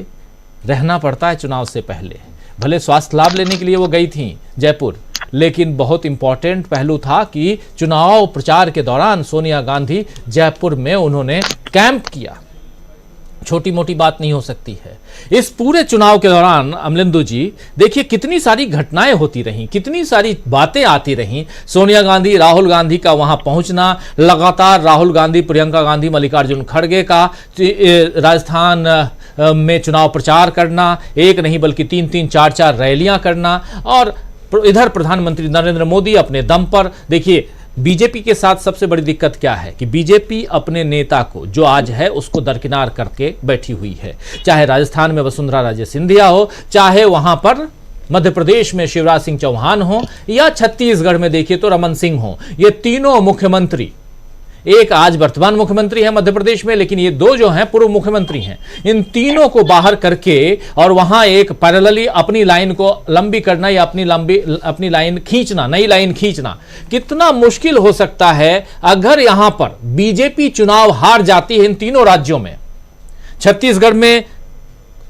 Speaker 1: रहना पड़ता है चुनाव से पहले। भले स्वास्थ्य लाभ लेने के लिए वो गई थी जयपुर, लेकिन बहुत इंपॉर्टेंट पहलू था कि चुनाव प्रचार के दौरान सोनिया गांधी जयपुर में उन्होंने कैंप किया। छोटी मोटी बात नहीं हो सकती है। इस पूरे चुनाव के दौरान अमलेंदु जी देखिए कितनी सारी घटनाएं होती रहीं, कितनी सारी बातें आती रहीं। सोनिया गांधी, राहुल गांधी का वहां पहुंचना, लगातार राहुल गांधी, प्रियंका गांधी, मल्लिकार्जुन खड़गे का राजस्थान में चुनाव प्रचार करना, एक नहीं बल्कि 3-3, 4-4 रैलियां करना, और इधर प्रधानमंत्री नरेंद्र मोदी अपने दम पर। देखिए बीजेपी के साथ सबसे बड़ी दिक्कत क्या है कि बीजेपी अपने नेता को जो आज है उसको दरकिनार करके बैठी हुई है। चाहे राजस्थान में वसुंधरा राजे सिंधिया हो, चाहे वहां पर मध्य प्रदेश में शिवराज सिंह चौहान हो, या छत्तीसगढ़ में देखिए तो रमन सिंह हो। ये तीनों मुख्यमंत्री, एक आज वर्तमान मुख्यमंत्री है मध्य प्रदेश में, लेकिन ये 2 जो हैं पूर्व मुख्यमंत्री हैं। इन तीनों को बाहर करके और वहां एक पैरेलली अपनी लाइन को लंबी करना या अपनी लाइन खींचना, नई लाइन खींचना कितना मुश्किल हो सकता है अगर यहां पर बीजेपी चुनाव हार जाती है इन तीनों राज्यों में, छत्तीसगढ़ में,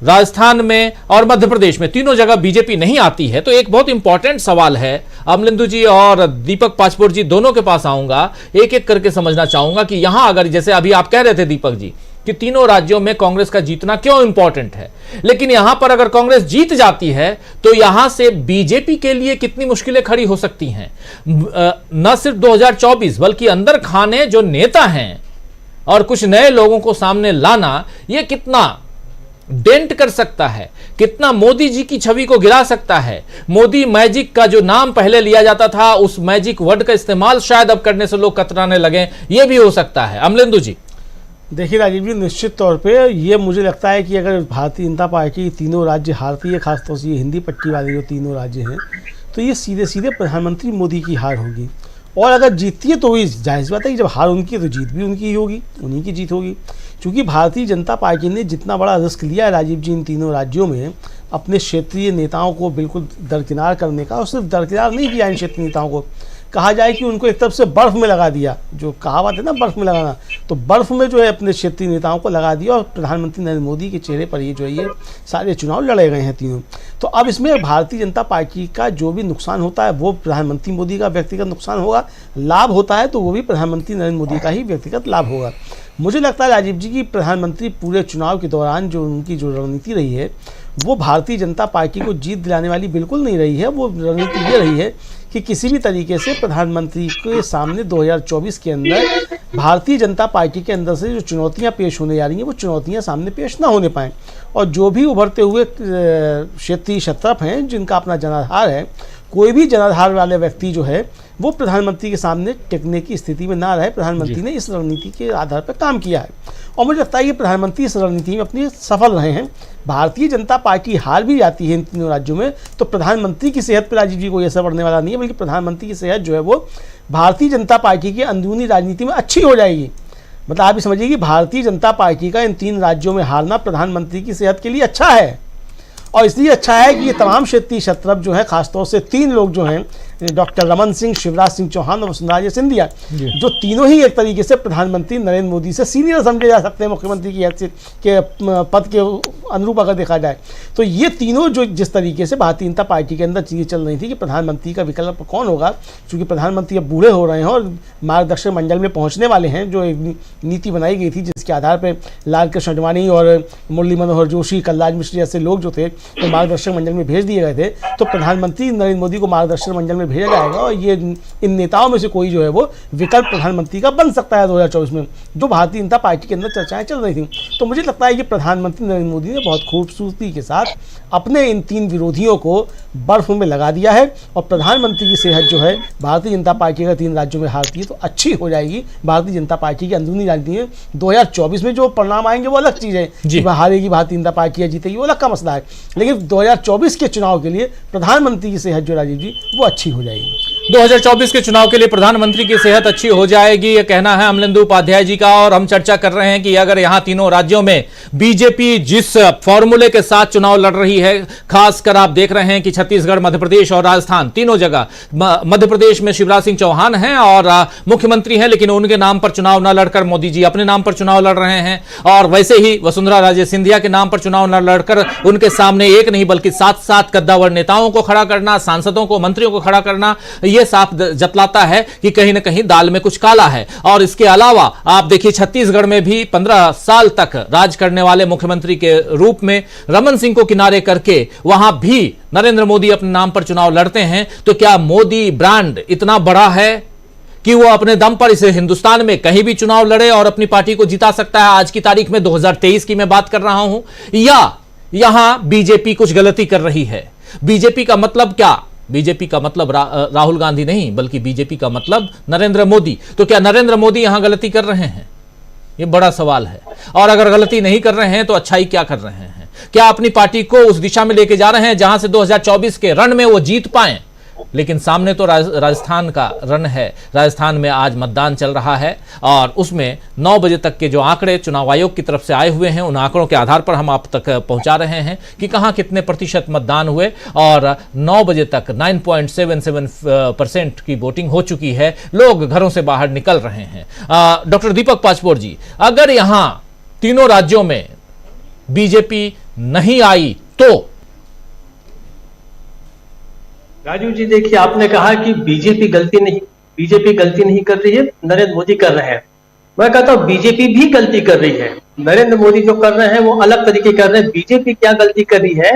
Speaker 1: राजस्थान में और मध्य प्रदेश में, तीनों जगह बीजेपी नहीं आती है। तो एक बहुत इंपॉर्टेंट सवाल है, अमलेंदु जी और दीपक पाचपोर जी दोनों के पास आऊंगा, एक एक करके समझना चाहूंगा कि यहां अगर, जैसे अभी आप कह रहे थे दीपक जी कि तीनों राज्यों में कांग्रेस का जीतना क्यों इंपॉर्टेंट है, लेकिन यहां पर अगर कांग्रेस जीत जाती है तो यहां से बीजेपी के लिए कितनी मुश्किलें खड़ी हो सकती हैं। न सिर्फ 2024 बल्कि अंदर खाने जो नेता हैं और कुछ नए लोगों को सामने लाना, यह कितना डेंट कर सकता है, कितना मोदी जी की छवि को गिरा सकता है। मोदी मैजिक का जो नाम पहले लिया जाता था, उस मैजिक वर्ड का इस्तेमाल शायद अब करने से लोग कतराने लगे, ये भी हो सकता है। अमलेंदु जी,
Speaker 6: देखिए राजीव जी, निश्चित तौर पे ये मुझे लगता है कि अगर भारतीय जनता पार्टी तीनों राज्य हारती है, खासतौर से ये हिंदी पट्टी वाले जो तीनों राज्य हैं, तो ये सीधे सीधे प्रधानमंत्री मोदी की हार होगी। और अगर जीतती है तो ये जाहिर सी बात है कि जब हार उनकी है तो जीत भी उनकी ही होगी, उन्हीं की जीत होगी। क्योंकि भारतीय जनता पार्टी ने जितना बड़ा रिस्क लिया है राजीव जी इन तीनों राज्यों में, अपने क्षेत्रीय नेताओं को बिल्कुल दरकिनार करने का, और सिर्फ दरकिनार नहीं किया इन क्षेत्रीय नेताओं को, कहा जाए कि उनको एक तरफ से बर्फ में लगा दिया, जो कहावत है ना बर्फ में लगाना, तो बर्फ में जो है अपने क्षेत्रीय नेताओं को लगा दिया और प्रधानमंत्री नरेंद्र मोदी के चेहरे पर ये जो है ये सारे चुनाव लड़े गए हैं तीनों। तो अब इसमें भारतीय जनता पार्टी का जो भी नुकसान होता है वो प्रधानमंत्री मोदी का व्यक्तिगत नुकसान होगा, लाभ होता है तो वो भी प्रधानमंत्री नरेंद्र मोदी का ही व्यक्तिगत लाभ होगा। मुझे लगता है राजीव जी की प्रधानमंत्री पूरे चुनाव के दौरान जो उनकी जो रणनीति रही है वो भारतीय जनता पार्टी को जीत दिलाने वाली बिल्कुल नहीं रही है। वो रणनीति ये रही है कि किसी भी तरीके से प्रधानमंत्री के सामने 2024 के अंदर भारतीय जनता पार्टी के अंदर से जो चुनौतियां पेश होने जा रही हैं वो चुनौतियां सामने पेश ना होने पाएँ, और जो भी उभरते हुए क्षेत्रीय क्षत्रप हैं जिनका अपना जनाधार है, कोई भी जनाधार वाले व्यक्ति जो है वो प्रधानमंत्री के सामने टिकने की स्थिति में ना रहे। प्रधानमंत्री ने इस रणनीति के आधार पर काम किया है और मुझे लगता है कि प्रधानमंत्री इस रणनीति में अपनी सफल रहे हैं। भारतीय जनता पार्टी हार भी जाती है इन तीनों राज्यों में तो प्रधानमंत्री की सेहत पर राजीव जी को असर पड़ने वाला नहीं है, बल्कि प्रधानमंत्री की सेहत जो है वो भारतीय जनता पार्टी की अंदरूनी राजनीति में अच्छी हो जाएगी। मतलब आप ये समझिए कि भारतीय जनता पार्टी का इन तीन राज्यों में हारना प्रधानमंत्री की सेहत के लिए अच्छा है, और इसलिए अच्छा है कि ये तमाम क्षेत्रीय क्षत्रप जो है, खासतौर से तीन लोग जो हैं, डॉक्टर रमन सिंह, शिवराज सिंह चौहान और वसुंधरा सिंधिया, जो तीनों ही एक तरीके से प्रधानमंत्री नरेंद्र मोदी से सीनियर समझे जा सकते हैं मुख्यमंत्री की हैसियत के पद के अनुरूप अगर देखा जाए। तो ये तीनों जो जिस तरीके से भारतीय जनता पार्टी के अंदर चीज़ें चल रही थी कि प्रधानमंत्री का विकल्प कौन होगा, क्योंकि प्रधानमंत्री अब बूढ़े हो रहे हैं और मार्गदर्शक मंडल में पहुँचने वाले हैं, जो एक नीति बनाई गई थी जिसके आधार पर लाल कृष्ण आडवाणी और मुरली मनोहर जोशी, कलराज मिश्र जैसे लोग जो थे तो मार्गदर्शक मंडल में भेज दिए गए थे। तो प्रधानमंत्री नरेंद्र मोदी को मार्गदर्शक मंडल में भेजा जाएगा और ये इन नेताओं में से कोई जो है वो विकल्प प्रधानमंत्री का बन सकता है 2024 में, जो भारतीय जनता पार्टी के अंदर चर्चाएं चल रही थी। तो मुझे लगता है कि प्रधानमंत्री नरेंद्र मोदी ने बहुत खूबसूरती के साथ अपने इन तीन विरोधियों को बर्फ में लगा दिया है और प्रधानमंत्री की सेहत जो है भारतीय जनता पार्टी का तीन राज्यों में हारती है तो अच्छी हो जाएगी भारतीय जनता पार्टी की अंदरूनी राजनीति में। 2024 में जो परिणाम आएंगे वो अलग चीज़ है कि हारेगी भारतीय जनता पार्टी या जीतेगी वो अलग का मसला है, लेकिन 2024 के चुनाव के लिए प्रधानमंत्री की सेहत जो राजीव जी वो अच्छी हो जाएगी।
Speaker 1: 2024 के चुनाव के लिए प्रधानमंत्री की सेहत अच्छी हो जाएगी, यह कहना है अमलेंदु उपाध्याय जी का। और हम चर्चा कर रहे हैं कि अगर यहां तीनों राज्यों में बीजेपी जिस फॉर्मूले के साथ चुनाव लड़ रही है, खासकर आप देख रहे हैं कि छत्तीसगढ़, मध्य प्रदेश और राजस्थान तीनों जगह, मध्य प्रदेश में शिवराज सिंह चौहान हैं और मुख्यमंत्री हैं, लेकिन उनके नाम पर चुनाव न लड़कर मोदी जी अपने नाम पर चुनाव लड़ रहे हैं। और वैसे ही वसुंधरा राजे सिंधिया के नाम पर चुनाव न लड़कर उनके सामने एक नहीं बल्कि 7 कद्दावर नेताओं को खड़ा करना, सांसदों को, मंत्रियों को खड़ा करना, यह साफ जतलाता है कि कहीं ना कहीं दाल में कुछ काला है। और इसके अलावा आप देखिए छत्तीसगढ़ में भी 15 साल तक राज करने वाले मुख्यमंत्री के रूप में रमन सिंह को किनारे करके वहां भी नरेंद्र मोदी अपने नाम पर चुनाव लड़ते हैं। तो क्या मोदी ब्रांड इतना बड़ा है कि वो अपने दम पर इसे हिंदुस्तान में कहीं भी चुनाव लड़े और अपनी पार्टी को जिता सकता है? आज की तारीख में 2023 की मैं बात कर रहा हूं। या यहां बीजेपी कुछ गलती कर रही है? बीजेपी का मतलब क्या? बीजेपी का मतलब राहुल गांधी नहीं, बल्कि बीजेपी का मतलब नरेंद्र मोदी। तो क्या नरेंद्र मोदी यहां गलती कर रहे हैं? यह बड़ा सवाल है। और अगर गलती नहीं कर रहे हैं तो अच्छाई क्या कर रहे हैं? क्या अपनी पार्टी को उस दिशा में लेके जा रहे हैं जहां से 2024 के रण में वो जीत पाएं? लेकिन सामने तो राजस्थान का रण है। राजस्थान में आज मतदान चल रहा है और उसमें 9 बजे तक के जो आंकड़े चुनाव आयोग की तरफ से आए हुए हैं, उन आंकड़ों के आधार पर हम आप तक पहुंचा रहे हैं कि कहां कितने प्रतिशत मतदान हुए। और 9 बजे तक 9.77% की वोटिंग हो चुकी है। लोग घरों से बाहर निकल रहे हैं। डॉक्टर दीपक पाचपोर जी, अगर यहां तीनों राज्यों में बीजेपी नहीं आई तो?
Speaker 11: राजू जी देखिए, आपने कहा कि बीजेपी गलती नहीं कर रही है, नरेंद्र मोदी कर रहे हैं। मैं कहता हूं बीजेपी भी गलती कर रही है। नरेंद्र मोदी जो कर रहे हैं वो अलग तरीके कर रहे हैं। बीजेपी क्या गलती कर रही है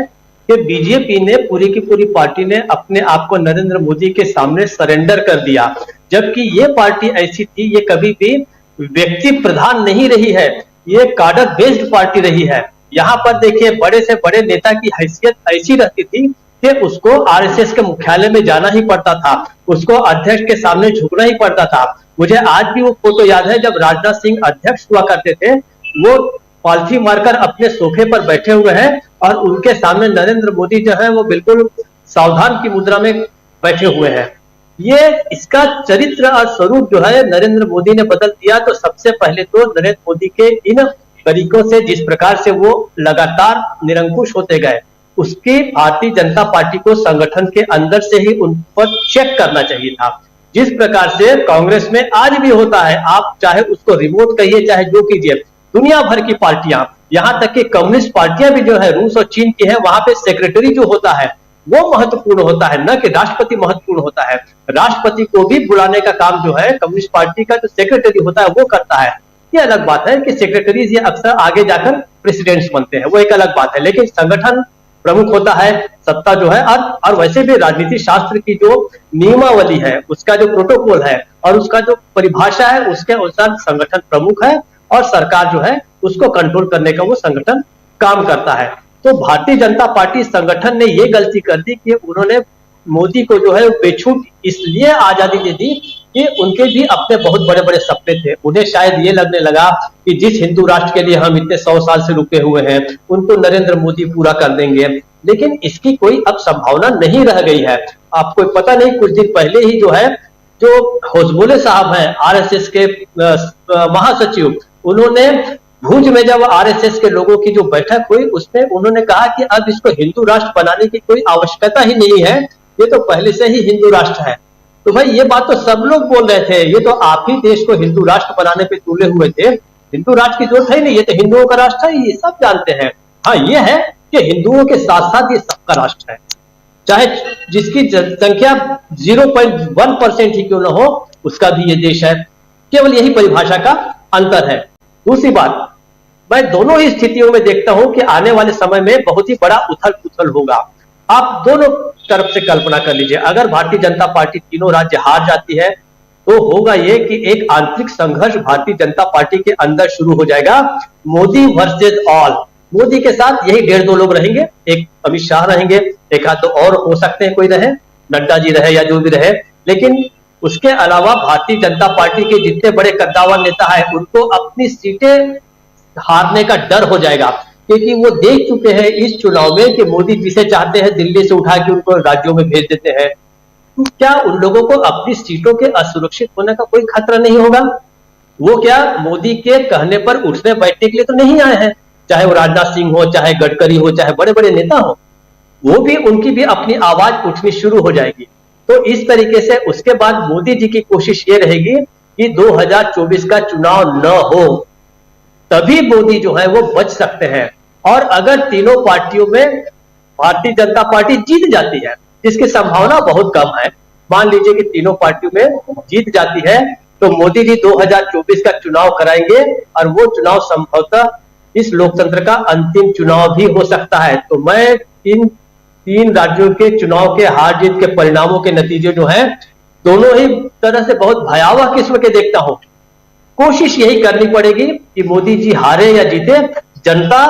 Speaker 11: कि बीजेपी ने पूरी की पूरी पार्टी ने अपने आप को नरेंद्र मोदी के सामने सरेंडर कर दिया, जबकि ये पार्टी ऐसी थी, ये कभी भी व्यक्ति प्रधान नहीं रही है, ये काडर बेस्ड पार्टी रही है। यहाँ पर देखिए बड़े से बड़े नेता की हैसियत ऐसी रहती थी कि उसको आरएसएस के मुख्यालय में जाना ही पड़ता था, उसको अध्यक्ष के सामने झुकना ही पड़ता था। मुझे आज भी वो फोटो याद है जब राजनाथ सिंह अध्यक्ष हुआ करते थे, वो पालथी मारकर अपने सोफे पर बैठे हुए हैं और उनके सामने नरेंद्र मोदी जो है वो बिल्कुल सावधान की मुद्रा में बैठे हुए हैं। ये इसका चरित्र और स्वरूप जो है नरेंद्र मोदी ने बदल दिया। तो सबसे पहले तो नरेंद्र मोदी के इन तरीकों से जिस प्रकार से वो लगातार निरंकुश होते गए, उसकी भारतीय जनता पार्टी को संगठन के अंदर से ही उन पर चेक करना चाहिए था। जिस प्रकार से कांग्रेस में आज भी होता है, आप चाहे उसको रिमोट कहिए चाहे जो कीजिए, दुनिया भर की पार्टियां, यहां तक कि कम्युनिस्ट पार्टियां भी जो है रूस और चीन की है, वहां पे सेक्रेटरी जो होता है वो महत्वपूर्ण होता है, न कि राष्ट्रपति महत्वपूर्ण होता है। राष्ट्रपति को भी बुलाने का काम जो है कम्युनिस्ट पार्टी का जो सेक्रेटरी होता है वो करता है। ये अलग बात है कि सेक्रेटरीज ये अक्सर आगे जाकर प्रेसिडेंट्स बनते हैं, वो एक अलग बात है। लेकिन संगठन प्रमुख होता है, सत्ता जो है, और वैसे भी राजनीति शास्त्र की जो नियमावली है, उसका जो प्रोटोकॉल है और उसका जो परिभाषा है, उसके अनुसार संगठन प्रमुख है और सरकार जो है उसको कंट्रोल करने का वो संगठन काम करता है। तो भारतीय जनता पार्टी संगठन ने ये गलती कर दी कि उन्होंने मोदी को जो है बेछूट इसलिए आजादी दे दी कि उनके भी अपने बहुत बड़े बड़े सपने थे। उन्हें शायद ये लगने लगा कि जिस हिंदू राष्ट्र के लिए हम इतने 100 साल से रुके हुए हैं उनको नरेंद्र मोदी पूरा कर देंगे, लेकिन इसकी कोई अब संभावना नहीं रह गई है। आपको पता नहीं, कुछ दिन पहले ही जो है जो होसबोले साहब हैं आरएसएस के महासचिव, उन्होंने भुज में जब आरएसएस के लोगों की जो बैठक हुई उसमें उन्होंने कहा कि अब इसको हिंदू राष्ट्र बनाने की कोई आवश्यकता ही नहीं है, ये तो पहले से ही हिंदू राष्ट्र है। तो भाई ये बात तो सब लोग बोल रहे थे, ये तो आप ही देश को हिंदू राष्ट्र बनाने पे तुले हुए थे, हिंदू राष्ट्र की जरूरत है नहीं, ये तो हिंदुओं का राष्ट्र है, ये सब जानते हैं। हाँ, ये है कि हिंदुओं के साथ साथ ये सबका राष्ट्र है, चाहे जिसकी जनसंख्या 0.1% ही क्यों ना हो, उसका भी ये देश है। केवल यही परिभाषा का अंतर है। दूसरी बात, मैं दोनों ही स्थितियों में देखता हूं कि आने वाले समय में बहुत ही बड़ा उथल पुथल होगा। आप दोनों तरफ से कल्पना कर लीजिए, अगर भारतीय जनता पार्टी तीनों राज्य हार जाती है तो होगा ये कि एक आंतरिक संघर्ष भारतीय जनता पार्टी के अंदर शुरू हो जाएगा। मोदी वर्सेस ऑल, मोदी के साथ यही 1.5-2 लोग रहेंगे, एक अमित शाह रहेंगे, एक आध तो और हो सकते हैं, कोई रहे, नड्डा जी रहे या जो भी रहे, लेकिन उसके अलावा भारतीय जनता पार्टी के जितने बड़े कद्दावर नेता है उनको अपनी सीटें हारने का डर हो जाएगा, क्योंकि वो देख चुके हैं इस चुनाव में कि मोदी जिसे चाहते हैं दिल्ली से उठा के उनको राज्यों में भेज देते हैं। तो क्या उन लोगों को अपनी सीटों के असुरक्षित होने का कोई खतरा नहीं होगा? वो क्या मोदी के कहने पर उठने बैठने के लिए तो नहीं आए हैं, चाहे वो राजनाथ सिंह हो, चाहे गडकरी हो, चाहे बड़े बड़े नेता हो, वो भी उनकी भी अपनी आवाज उठनी शुरू हो जाएगी। तो इस तरीके से उसके बाद मोदी जी की कोशिश ये रहेगी कि 2024 का चुनाव न हो, तभी मोदी जो है वो बच सकते हैं। और अगर तीनों पार्टियों में भारतीय जनता पार्टी जीत जाती है, जिसकी संभावना बहुत कम है, मान लीजिए कि तीनों पार्टियों में जीत जाती है, तो मोदी जी 2024 का चुनाव कराएंगे और वो चुनाव संभवतः इस लोकतंत्र का अंतिम चुनाव भी हो सकता है। तो मैं इन 3 राज्यों के चुनाव के हार जीत के परिणामों के नतीजे जो हैं दोनों ही तरह से बहुत भयावह किस्म के देखता हूं। कोशिश यही करनी पड़ेगी कि मोदी जी हारे या जीते, जनता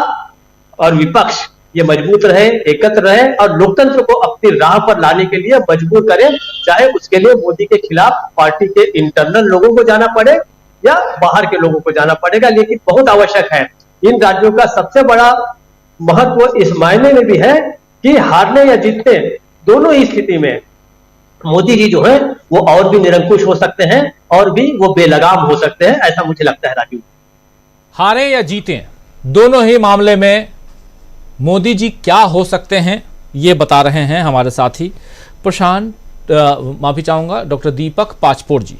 Speaker 11: और विपक्ष ये मजबूत रहे, एकत्र रहे और लोकतंत्र को अपनी राह पर लाने के लिए मजबूर करें, चाहे उसके लिए मोदी के खिलाफ पार्टी के इंटरनल लोगों को जाना पड़े या बाहर के लोगों को जाना पड़ेगा, लेकिन बहुत आवश्यक है। इन राज्यों का सबसे बड़ा महत्व इस मायने में भी है कि हारने या जीतने दोनों ही स्थिति में मोदी जी जो है वो और भी निरंकुश हो सकते हैं और भी वो बेलगाम हो सकते हैं, ऐसा मुझे लगता है राजीव।
Speaker 1: हारे या जीते दोनों ही मामले में मोदी जी क्या हो सकते हैं ये बता रहे हैं हमारे साथी माफी चाहूंगा डॉक्टर दीपक पाचपोर जी।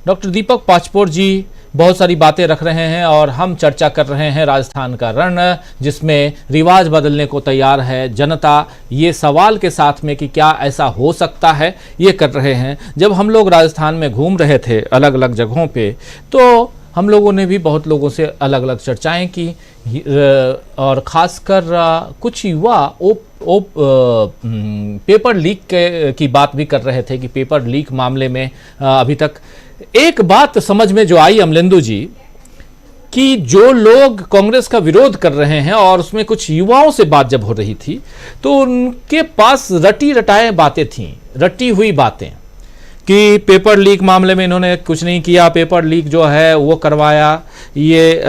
Speaker 1: डॉक्टर दीपक पाचपोर जी बहुत सारी बातें रख रहे हैं और हम चर्चा कर रहे हैं राजस्थान का रण, जिसमें रिवाज बदलने को तैयार है जनता, ये सवाल के साथ में कि क्या ऐसा हो सकता है ये कर रहे हैं। जब हम लोग राजस्थान में घूम रहे थे अलग अलग जगहों पे, तो हम लोगों ने भी बहुत लोगों से अलग अलग चर्चाएं की और ख़ासकर कुछ युवा पेपर लीक की बात भी कर रहे थे कि पेपर लीक मामले में अभी तक एक बात समझ में जो आई अमलेंदु जी, कि जो लोग कांग्रेस का विरोध कर रहे हैं, और उसमें कुछ युवाओं से बात जब हो रही थी तो उनके पास रटी रटाए बातें थीं, रटी हुई बातें, कि पेपर लीक मामले में इन्होंने कुछ नहीं किया, पेपर लीक जो है वो करवाया, ये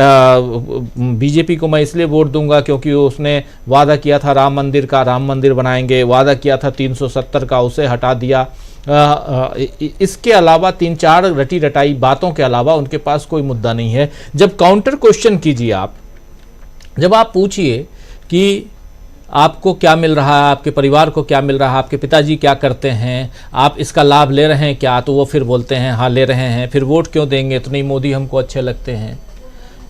Speaker 1: बीजेपी को मैं इसलिए वोट दूंगा क्योंकि उसने वादा किया था राम मंदिर का, राम मंदिर बनाएंगे, वादा किया था 370 का, उसे हटा दिया। इसके अलावा 3-4 रटी रटाई बातों के अलावा उनके पास कोई मुद्दा नहीं है। जब काउंटर क्वेश्चन कीजिए आप, जब आप पूछिए कि आपको क्या मिल रहा है, आपके परिवार को क्या मिल रहा है, आपके पिताजी क्या करते हैं, आप इसका लाभ ले रहे हैं क्या, तो वो फिर बोलते हैं हाँ ले रहे हैं। फिर वोट क्यों देंगे, तो नहीं मोदी हमको अच्छे लगते हैं।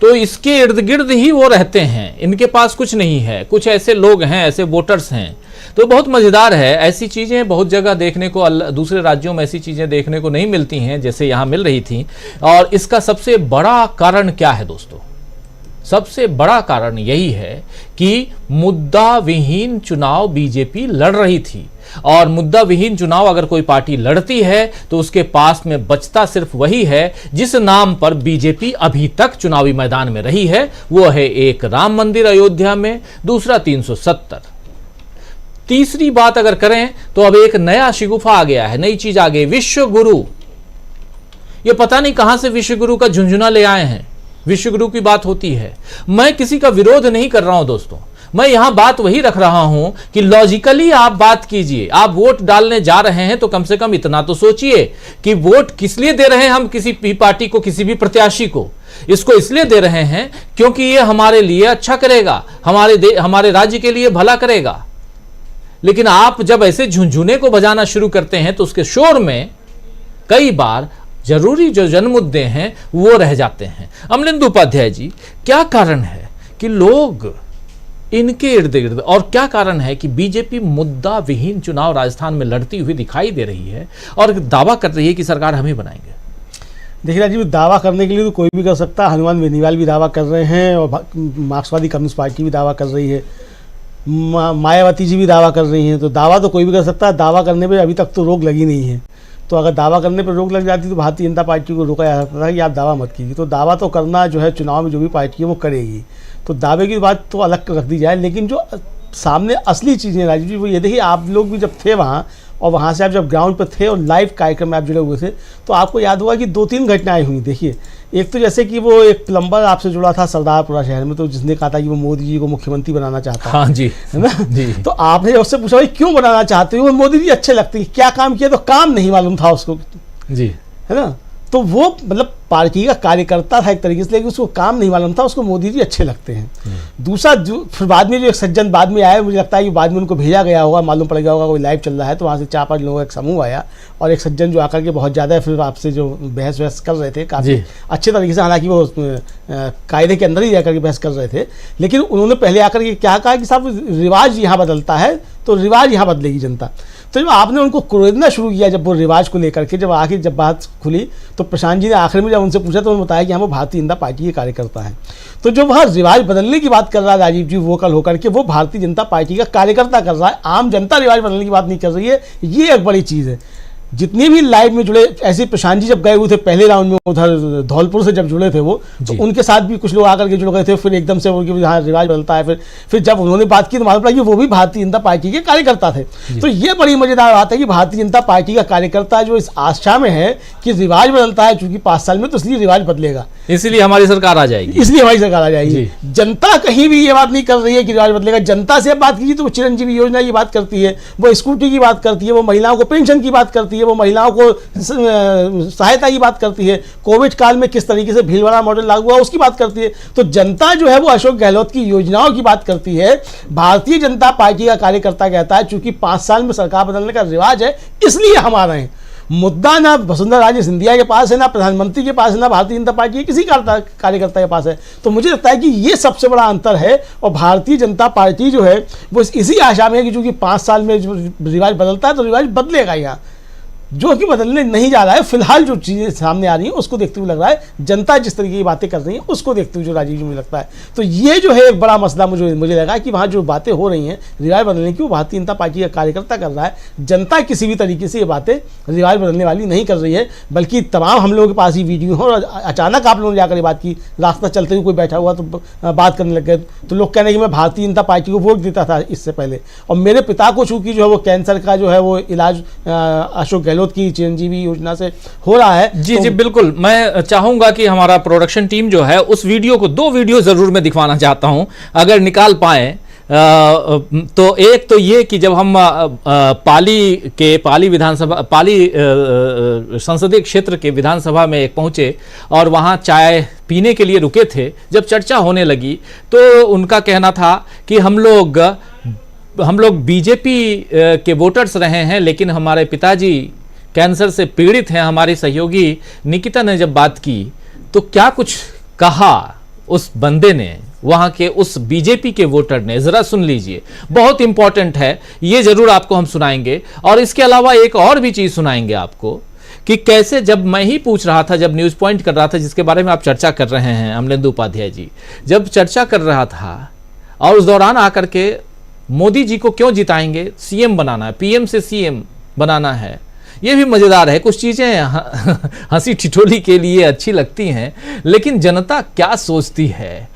Speaker 1: तो इसके इर्द गिर्द ही वो रहते हैं, इनके पास कुछ नहीं है। कुछ ऐसे लोग हैं, ऐसे वोटर्स हैं। तो बहुत मज़ेदार है, ऐसी चीज़ें बहुत जगह देखने को, दूसरे राज्यों में ऐसी चीज़ें देखने को नहीं मिलती हैं जैसे यहाँ मिल रही थी। और इसका सबसे बड़ा कारण क्या है दोस्तों? सबसे बड़ा कारण यही है कि मुद्दा विहीन चुनाव बीजेपी लड़ रही थी, और मुद्दा विहीन चुनाव अगर कोई पार्टी लड़ती है तो उसके पास में बचता सिर्फ वही है जिस नाम पर बीजेपी अभी तक चुनावी मैदान में रही है। वो है एक राम मंदिर अयोध्या में, दूसरा 370। तीसरी बात अगर करें तो अब एक नया शिगुफा आ गया है, नई चीज आ गई, विश्व गुरु। ये पता नहीं कहां से विश्व गुरु का झुंझुना ले आए हैं। विश्व गुरु की बात होती है, मैं किसी का विरोध नहीं कर रहा हूं दोस्तों, मैं यहां बात वही रख रहा हूं कि लॉजिकली आप बात कीजिए। आप वोट डालने जा रहे हैं तो कम से कम इतना तो सोचिए कि वोट किस लिए दे रहे हैं हम किसी भी पार्टी को, किसी भी प्रत्याशी को। इसको इसलिए दे रहे हैं क्योंकि ये हमारे लिए अच्छा करेगा, हमारे राज्य के लिए भला करेगा। लेकिन आप जब ऐसे झुंझुने को बजाना शुरू करते हैं तो उसके शोर में कई बार जरूरी जो जन मुद्दे हैं वो रह जाते हैं। अमलेंदु उपाध्याय जी, क्या कारण है कि लोग इनके इर्द गिर्द, और क्या कारण है कि बीजेपी मुद्दा विहीन चुनाव राजस्थान में लड़ती हुई दिखाई दे रही है और दावा कर रही है कि सरकार हम ही बनाएंगे?
Speaker 6: देखिए राजीव, दावा करने के लिए तो कोई भी कर सकता है। हनुमान बेनीवाल भी दावा कर रहे हैं, और मार्क्सवादी कम्युनिस्ट पार्टी भी दावा कर रही है, मायावती जी भी दावा कर रही हैं। तो दावा तो कोई भी कर सकता है। दावा करने पे अभी तक तो रोक लगी नहीं है। तो अगर दावा करने पर रोक लग जाती तो भारतीय जनता पार्टी को रोका जा सकता था कि आप दावा मत कीजिए। तो दावा तो करना जो है, चुनाव में जो भी पार्टी है वो करेगी। तो दावे की बात तो अलग रख दी जाए, लेकिन जो सामने असली चीज़ें राजीव जी वो ये देखिए, आप लोग भी जब थे वहाँ, और वहाँ से आप जब ग्राउंड पर थे और लाइव कार्यक्रम में आप जुड़े हुए थे, तो आपको याद होगा कि 2-3 घटनाएं हुई। देखिए, एक तो जैसे कि वो एक प्लम्बर आपसे जुड़ा था सरदारपुरा शहर में, तो जिसने कहा था कि वो मोदी जी को मुख्यमंत्री बनाना चाहता है।
Speaker 1: हाँ जी,
Speaker 6: है ना
Speaker 1: जी।
Speaker 6: तो आपने उससे पूछा भाई क्यों बनाना चाहते हो, मोदी जी अच्छे लगते हैं, क्या काम किया? तो काम नहीं मालूम था उसको
Speaker 1: जी,
Speaker 6: है ना। तो वो मतलब पार्टी का कार्यकर्ता था एक तरीके से, लेकिन उसको काम नहीं मालूम था, उसको मोदी जी अच्छे लगते हैं। दूसरा फिर बाद में जो एक सज्जन बाद में आया, मुझे लगता है कि बाद में उनको भेजा गया होगा, मालूम पड़ गया होगा कोई लाइव चल रहा है, तो वहाँ से 4-5 लोगों का एक समूह आया, और एक सज्जन जो आकर के बहुत ज़्यादा फिर आपसे जो बहस कर रहे थे काफ़ी अच्छे तरीके से, हालांकि वो कायदे के अंदर ही जाकर के बहस कर रहे थे, लेकिन उन्होंने पहले आकर के क्या कहा कि साहब रिवाज यहाँ बदलता है तो रिवाज यहाँ बदलेगी जनता। तो जब आपने उनको कुरेदना शुरू किया, जब वो रिवाज को लेकर के, जब आखिर जब बात खुली तो प्रशांत जी ने आखिर में जब उनसे पूछा तो उन्होंने बताया कि हम वो भारतीय जनता पार्टी के कार्यकर्ता हैं। तो जो वहाँ रिवाज बदलने की बात कर रहा है राजीव जी वोकल होकर के, वो भारतीय जनता पार्टी का कार्यकर्ता कर रहा है, आम जनता रिवाज बदलने की बात नहीं कर रही है। ये एक बड़ी चीज़ है। जितने भी लाइव में जुड़े, ऐसे प्रशांत जी जब गए हुए थे पहले राउंड में, उधर धौलपुर से जब जुड़े थे वो, तो उनके साथ भी कुछ लोग आकर के जुड़ गए थे। फिर एकदम से उनके हाँ रिवाज बदलता है। फिर जब उन्होंने बात की तो मालूम पड़ा कि वो भी भारतीय जनता पार्टी के कार्यकर्ता थे। तो ये बड़ी मजेदार बात है कि भारतीय जनता पार्टी का कार्यकर्ता जो इस आशा में है कि रिवाज बदलता है, चूंकि 5 साल में, तो इसलिए रिवाज बदलेगा,
Speaker 1: इसलिए हमारी सरकार आ जाएगी,
Speaker 6: इसलिए हमारी सरकार आ जाएगी। जनता कहीं भी ये बात नहीं कर रही है कि रिवाज बदलेगा। जनता से बात कीजिए तो वो चिरंजीवी योजना की बात करती है, वो स्कूटी की बात करती है, वो महिलाओं को पेंशन की बात करती है, वो महिलाओं को सहायता की बात करती है, कोविड काल में किस तरीके से भीलवाड़ा मॉडल लागू हुआ उसकी बात करती है। तो जनता जो है वो अशोक गहलोत की योजनाओं की बात करती है। भारतीय जनता पार्टी का कार्यकर्ता कहता है चूंकि 5 साल में सरकार बदलने का रिवाज है इसलिए हम आ रहे हैं। मुद्दा ना वसुंधरा राजे सिंधिया के पास है, ना प्रधानमंत्री के पास है, ना भारतीय जनता पार्टी के किसी कार्यकर्ता के पास है। तो मुझे लगता है कि ये सबसे बड़ा अंतर है। और भारतीय जनता पार्टी जो है वो इसी आशा में है कि चूंकि 5 साल में रिवाज बदलता है तो रिवाज बदलेगा यहाँ। जो कि बदलने नहीं जा रहा है। फिलहाल जो चीज़ें सामने आ रही हैं उसको देखते हुए लग रहा है, जनता जिस तरीके की बातें कर रही है उसको देखते हुए जो राजीव जी मुझे लगता है, तो ये जो है एक बड़ा मसला मुझे लगा कि वहाँ जो बातें हो रही हैं रिवाज बदलने की, वो भारतीय जनता पार्टी का कार्यकर्ता कर रहा है। जनता किसी भी तरीके से ये बातें रिवाज बदलने वाली नहीं कर रही है, बल्कि तमाम हम लोगों के पास ही वीडियो हो, और अचानक आप लोगों ने जाकर ये बात की, रास्ता चलते हुए कोई बैठा हुआ तो बात करने लग गए, तो लोग कहने कि मैं भारतीय जनता पार्टी को वोट देता था इससे पहले, और मेरे पिता को चूंकि जो है वो कैंसर का जो है वो इलाज अशोक गहलोत की चिरंजीवी योजना से हो रहा है।
Speaker 1: जी जी बिल्कुल, मैं चाहूंगा कि हमारा प्रोडक्शन टीम जो है उस वीडियो को, 2 वीडियो जरूर मैं दिखवाना चाहता हूं अगर निकाल पाए। तो एक तो ये कि जब हम पाली विधानसभा, पाली संसदीय क्षेत्र के विधानसभा में एक पहुंचे और वहां चाय पीने के लिए रुके थे, जब चर्चा होने लगी तो उनका कहना था कि हम लोग बीजेपी के वोटर्स रहे हैं, लेकिन हमारे पिताजी कैंसर से पीड़ित हैं। हमारी सहयोगी निकिता ने जब बात की तो क्या कुछ कहा उस बंदे ने, वहां के उस बीजेपी के वोटर ने, जरा सुन लीजिए, बहुत इंपॉर्टेंट है ये, जरूर आपको हम सुनाएंगे। और इसके अलावा एक और भी चीज सुनाएंगे आपको कि कैसे, जब मैं ही पूछ रहा था, जब न्यूज पॉइंट कर रहा था जिसके बारे में आप चर्चा कर रहे हैं अमलेंदु उपाध्याय जी, जब चर्चा कर रहा था और उस दौरान आकर के मोदी जी को क्यों जिताएंगे, सीएम बनाना है, पीएम से सीएम बनाना है, ये भी मजेदार है। कुछ चीजें हंसी ठिठोली के लिए अच्छी लगती हैं, लेकिन जनता क्या सोचती है,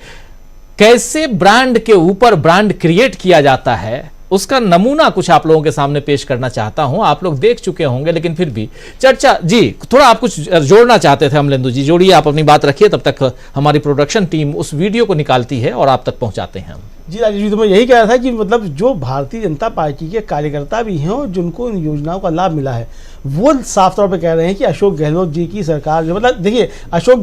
Speaker 1: कैसे ब्रांड के ऊपर ब्रांड क्रिएट किया जाता है, उसका नमूना कुछ आप लोगों के सामने पेश करना चाहता हूं। आप लोग देख चुके होंगे, लेकिन फिर भी चर्चा, जी थोड़ा आप कुछ जोड़ना चाहते थे अमलेंदु जी, जोड़िए, आप अपनी बात रखिए, तब तक हमारी प्रोडक्शन टीम उस वीडियो को निकालती है और आप तक पहुंचाते हैं हम।
Speaker 6: जी राजीव जी, तो मैं यही कह रहा था कि मतलब जो भारतीय जनता पार्टी के कार्यकर्ता भी हैं और जिनको इन योजनाओं का लाभ मिला है, वो साफ तौर पे कह रहे हैं कि अशोक गहलोत जी की सरकार जो, मतलब देखिए अशोक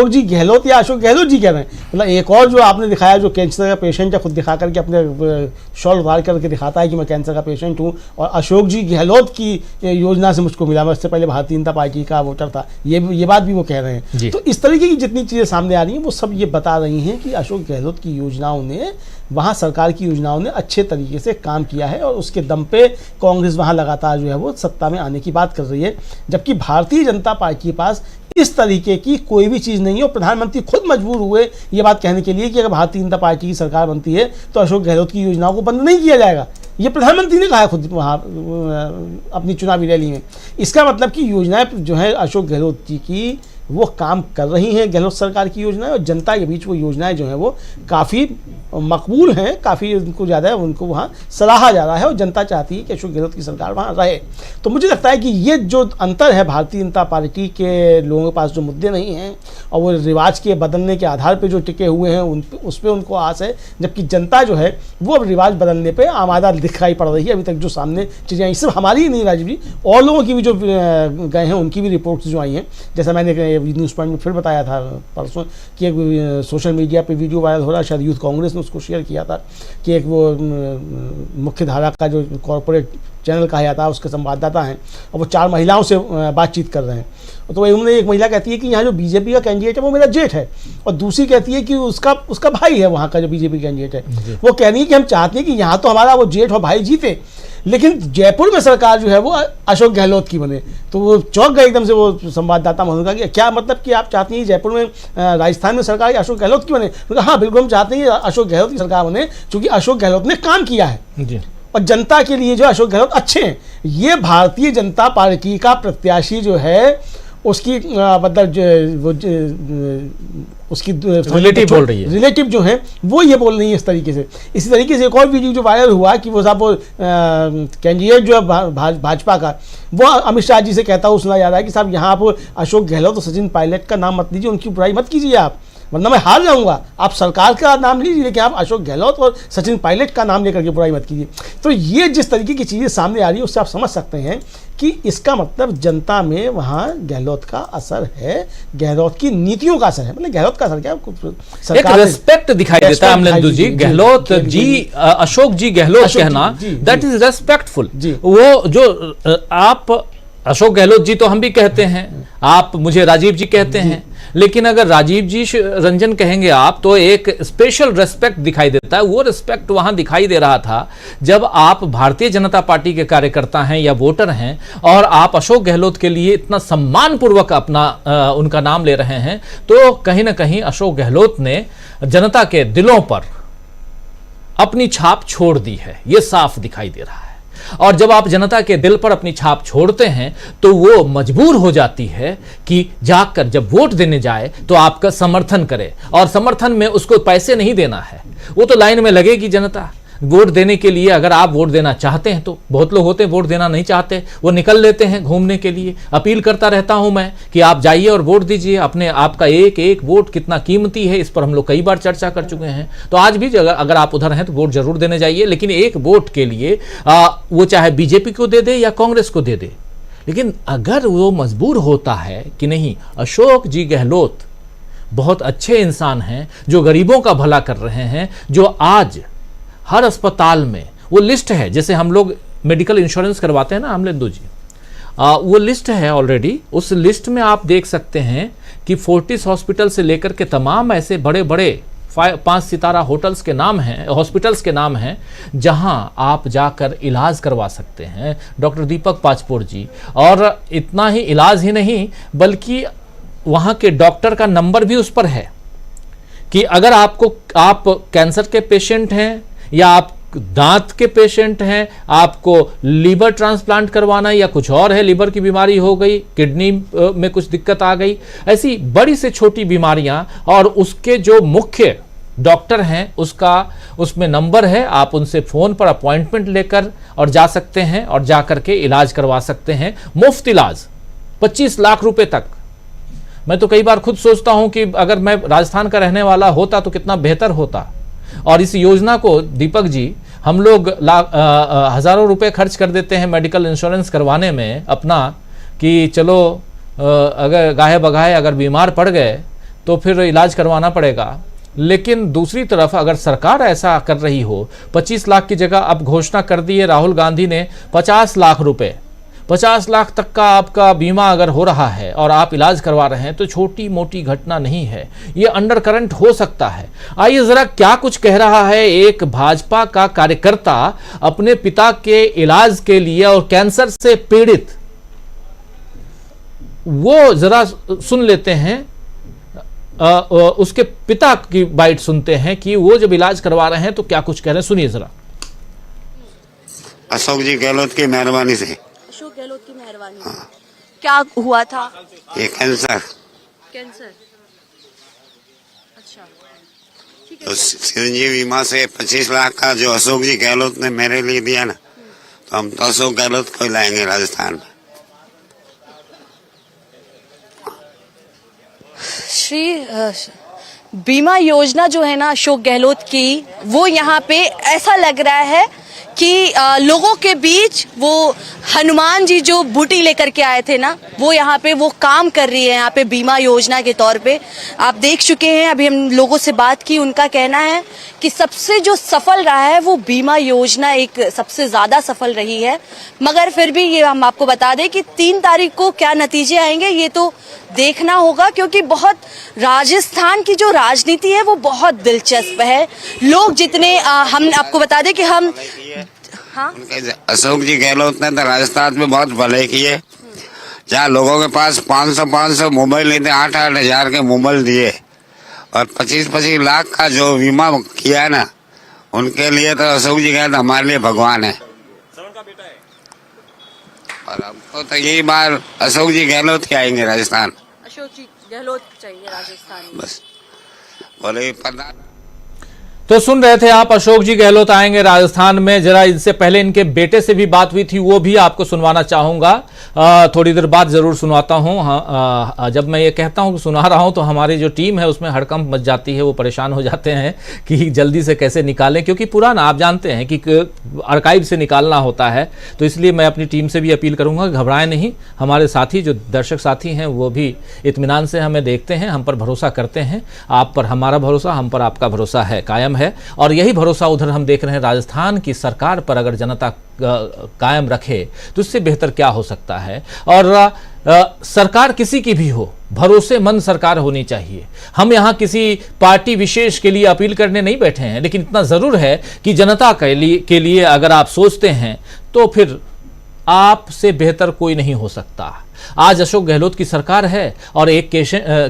Speaker 6: जी गहलोत या अशोक गहलोत जी कह रहे हैं, मतलब एक और जो आपने दिखाया जो कैंसर का पेशेंट है, खुद दिखा करके अपने शॉल उतार करके दिखाता है कि मैं कैंसर का पेशेंट हूँ, और अशोक जी गहलोत की योजना से मुझको मिला, मैं इससे पहले भारतीय जनता पार्टी का वोटर था, ये बात भी वो कह रहे हैं। तो इस तरीके की जितनी चीज़ें सामने आ रही हैं वो सब ये बता रही हैं कि अशोक गहलोत की योजनाओं ने, वहाँ सरकार की योजनाओं ने अच्छे तरीके से काम किया है, और उसके दम पे कांग्रेस वहाँ लगातार जो है वो सत्ता में आने की बात कर रही है, जबकि भारतीय जनता पार्टी के पास इस तरीके की कोई भी चीज़ नहीं है। और प्रधानमंत्री खुद मजबूर हुए ये बात कहने के लिए कि अगर भारतीय जनता पार्टी की सरकार बनती है तो अशोक गहलोत की योजनाओं को बंद नहीं किया जाएगा, ये प्रधानमंत्री ने कहा खुद वहाँ अपनी चुनावी रैली में। इसका मतलब कि योजनाएं जो है अशोक गहलोत जी की वो काम कर रही हैं, गहलोत सरकार की योजनाएं, और जनता के बीच वो योजनाएं जो हैं वो काफ़ी मकबूल हैं, काफ़ी उनको ज़्यादा उनको वहाँ सराहा जा रहा है, और जनता चाहती है कि अशोक गहलोत की सरकार वहाँ रहे। तो मुझे लगता है कि ये जो अंतर है, भारतीय जनता पार्टी के लोगों के पास जो मुद्दे नहीं हैं और वो रिवाज के बदलने के आधार पर जो टिके हुए हैं उस पर उनको आस है, जबकि जनता जो है वो अब रिवाज बदलने पर आमादा दिखाई पड़ रही है। अभी तक जो सामने चीज़ें आई, सिर्फ हमारी ही नहीं राजीव जी, और लोगों की भी जो गए हैं उनकी भी रिपोर्ट्स जो आई हैं, जैसा मैंने न्यूज़ पॉइंट में फिर बताया था परसों कि एक सोशल मीडिया पे वीडियो वायरल हो रहा है, शायद यूथ कांग्रेस ने उसको शेयर किया था, कि एक वो मुख्य धारा का जो कॉरपोरेट चैनल कहा जाता है उसके संवाददाता हैं, और वो 4 महिलाओं से बातचीत कर रहे हैं। तो उन्होंने, एक महिला कहती है कि यहाँ जो बीजेपी का कैंडिडेट है वो मेरा जेठ है, और दूसरी कहती है कि उसका भाई है वहाँ का जो बीजेपी कैंडिडेट है। वो कह रही है कि हम चाहते हैं कि यहाँ तो हमारा वो जेठ और भाई जीते, लेकिन जयपुर में सरकार जो है वो अशोक गहलोत की बने। तो वो चौंक गए एकदम से वो संवाददाता महोदय का कि क्या मतलब कि आप चाहते हैं जयपुर में, राजस्थान में सरकार अशोक गहलोत की बने? तो हाँ बिल्कुल, हम चाहते हैं अशोक गहलोत की सरकार बने, क्योंकि अशोक गहलोत ने काम किया है और जनता के लिए जो अशोक गहलोत अच्छे हैं। ये भारतीय जनता पार्टी का प्रत्याशी जो है उसकी मतलब उसकी
Speaker 1: रिलेटिव बोल रही है,
Speaker 6: रिलेटिव जो है वो ये बोल रही है इस तरीके से। इसी तरीके से एक और वीडियो जो वायरल हुआ कि वो साहब कैंडिडेट जो है भाजपा का, वो अमित शाह जी से कहता हुआ सुना जा रहा है कि साहब यहाँ आप अशोक गहलोत और सचिन पायलट का नाम मत लीजिए, उनकी बुराई मत कीजिए आप, वरना मैं हार जाऊंगा। आप सरकार का नाम लीजिए, लेकिन आप अशोक गहलोत और सचिन पायलट का नाम लेकर के बुराई मत कीजिए। तो ये जिस तरीके की चीज़ें सामने आ रही है उससे आप समझ सकते हैं कि इसका मतलब जनता में वहाँ गहलोत का असर है, गहलोत की नीतियों का असर है। मतलब गहलोत का असर क्या,
Speaker 1: एक रेस्पेक्ट दिखाई देता है अमलेंदु जी, गहलोत जी, अशोक जी गहलोत कहना, दैट इज रेस्पेक्टफुल। वो जो आप अशोक गहलोत जी तो हम भी कहते हैं, आप मुझे राजीव जी कहते हैं, लेकिन अगर राजीव जी रंजन कहेंगे आप तो एक स्पेशल रेस्पेक्ट दिखाई देता है। वो रेस्पेक्ट वहां दिखाई दे रहा था जब आप भारतीय जनता पार्टी के कार्यकर्ता हैं या वोटर हैं और आप अशोक गहलोत के लिए इतना सम्मानपूर्वक अपना उनका नाम ले रहे हैं, तो कहीं ना कहीं अशोक गहलोत ने जनता के दिलों पर अपनी छाप छोड़ दी है, यह साफ दिखाई दे रहा है। और जब आप जनता के दिल पर अपनी छाप छोड़ते हैं तो वो मजबूर हो जाती है कि जाकर जब वोट देने जाए तो आपका समर्थन करे, और समर्थन में उसको पैसे नहीं देना है, वो तो लाइन में लगेगी जनता वोट देने के लिए। अगर आप वोट देना चाहते हैं तो बहुत लोग होते हैं वोट देना नहीं चाहते, वो निकल लेते हैं घूमने के लिए। अपील करता रहता हूं मैं कि आप जाइए और वोट दीजिए, अपने आपका एक एक वोट कितना कीमती है, इस पर हम लोग कई बार चर्चा कर चुके हैं। तो आज भी अगर आप उधर हैं तो वोट जरूर देने जाइए, लेकिन एक वोट के लिए वो चाहे बीजेपी को दे दे या कांग्रेस को दे दे, लेकिन अगर वो मजबूर होता है कि नहीं अशोक जी गहलोत बहुत अच्छे इंसान हैं जो गरीबों का भला कर रहे हैं, जो आज हर अस्पताल में वो लिस्ट है, जैसे हम लोग मेडिकल इंश्योरेंस करवाते हैं ना अमलेंदु जी, वो लिस्ट है ऑलरेडी। उस लिस्ट में आप देख सकते हैं कि फोर्टिस हॉस्पिटल से लेकर के तमाम ऐसे बड़े बड़े 5 सितारा होटल्स के नाम हैं, हॉस्पिटल्स के नाम हैं जहां आप जाकर इलाज करवा सकते हैं, डॉक्टर दीपक पाचपोर जी। और इतना ही इलाज ही नहीं बल्कि वहां के डॉक्टर का नंबर भी उस पर है कि अगर आप कैंसर के पेशेंट हैं या आप दांत के पेशेंट हैं, आपको लीवर ट्रांसप्लांट करवाना है या कुछ और है, लीवर की बीमारी हो गई, किडनी में कुछ दिक्कत आ गई, ऐसी बड़ी से छोटी बीमारियां, और उसके जो मुख्य डॉक्टर हैं उसमें नंबर है, आप उनसे फोन पर अपॉइंटमेंट लेकर और जा सकते हैं और जा करके इलाज करवा सकते हैं। मुफ्त इलाज 25 लाख रुपए तक। मैं तो कई बार खुद सोचता हूं कि अगर मैं राजस्थान का रहने वाला होता तो कितना बेहतर होता। और इस योजना को दीपक जी हम लोग हजारों रुपए खर्च कर देते हैं मेडिकल इंश्योरेंस करवाने में अपना, कि चलो अगर गाहे बगाहे अगर बीमार पड़ गए तो फिर इलाज करवाना पड़ेगा। लेकिन दूसरी तरफ अगर सरकार ऐसा कर रही हो, 25 लाख की जगह अब घोषणा कर दी है राहुल गांधी ने 50 लाख रुपए, 50 लाख तक का आपका बीमा अगर हो रहा है और आप इलाज करवा रहे हैं तो छोटी मोटी घटना नहीं है, ये अंडर करंट हो सकता है। आइए जरा क्या कुछ कह रहा है एक भाजपा का कार्यकर्ता अपने पिता के इलाज के लिए और कैंसर से पीड़ित, वो जरा सुन लेते हैं। उसके पिता की बाइट सुनते हैं कि वो जब इलाज करवा रहे हैं तो क्या कुछ कह रहे हैं, सुनिए जरा।
Speaker 12: अशोक जी गहलोत की मेहरबानी से।
Speaker 13: अशोक गहलोत की मेहरबानी। हाँ। क्या हुआ था?
Speaker 12: ये कैंसर।
Speaker 13: अच्छा,
Speaker 12: तो चिरंजीवी बीमा से 25 लाख का जो अशोक जी गहलोत ने मेरे लिए दिया ना, तो हम तो अशोक गहलोत को लाएंगे राजस्थान में।
Speaker 13: बीमा योजना जो है ना अशोक गहलोत की, वो यहाँ पे ऐसा लग रहा है कि लोगों के बीच वो हनुमान जी जो बूटी लेकर के आए थे ना, वो यहाँ पे वो काम कर रही है यहाँ पे बीमा योजना के तौर पे। आप देख चुके हैं, अभी हम लोगों से बात की, उनका कहना है कि सबसे जो सफल रहा है वो बीमा योजना एक सबसे ज्यादा सफल रही है। मगर फिर भी ये हम आपको बता दें कि 3 तारीख को क्या नतीजे आएंगे ये तो देखना होगा, क्योंकि बहुत राजस्थान की जो राजनीति है वो बहुत दिलचस्प है। लोग जितने हम आपको बता दें कि हम
Speaker 12: अशोक जी गहलोत ने तो राजस्थान में बहुत भले किए, जहाँ लोगों के पास 500 मोबाइल नहीं थे, 8-8 हजार के मोबाइल दिए, और 25-25 लाख का जो बीमा किया ना, उनके लिए तो अशोक जी गहलोत हमारे लिए भगवान है। और हमको तो यही बार अशोक जी गहलोत ही आएंगे राजस्थान।
Speaker 13: अशोक जी गहलोत चाहिए राजस्थान में।
Speaker 12: बस बोले पता।
Speaker 1: तो सुन रहे थे आप, अशोक जी गहलोत आएंगे राजस्थान में। जरा इससे पहले इनके बेटे से भी बात हुई थी, वो भी आपको सुनवाना चाहूंगा, थोड़ी देर बाद जरूर सुनवाता हूं। जब मैं ये कहता हूं कि सुना रहा हूं तो हमारी जो टीम है उसमें हड़कंप मच जाती है, वो परेशान हो जाते हैं कि जल्दी से कैसे निकालें, क्योंकि पुराना आप जानते हैं कि आर्काइव से निकालना होता है। तो इसलिए मैं अपनी टीम से भी अपील करूंगा, घबराएं नहीं। हमारे साथी जो दर्शक साथी हैं वो भी इत्मीनान से हमें देखते हैं, हम पर भरोसा करते हैं। आप पर हमारा भरोसा, हम पर आपका भरोसा है, कायम है। है और यही भरोसा उधर हम देख रहे हैं राजस्थान की सरकार पर। अगर जनता कायम रखे तो इससे बेहतर क्या हो सकता है। और सरकार किसी की भी हो, भरोसेमंद सरकार होनी चाहिए। हम यहाँ किसी पार्टी विशेष के लिए अपील करने नहीं बैठे हैं, लेकिन इतना जरूर है कि जनता के लिए अगर आप सोचते हैं तो फिर आपसे बेहतर कोई नहीं हो सकता। आज अशोक गहलोत की सरकार है और एक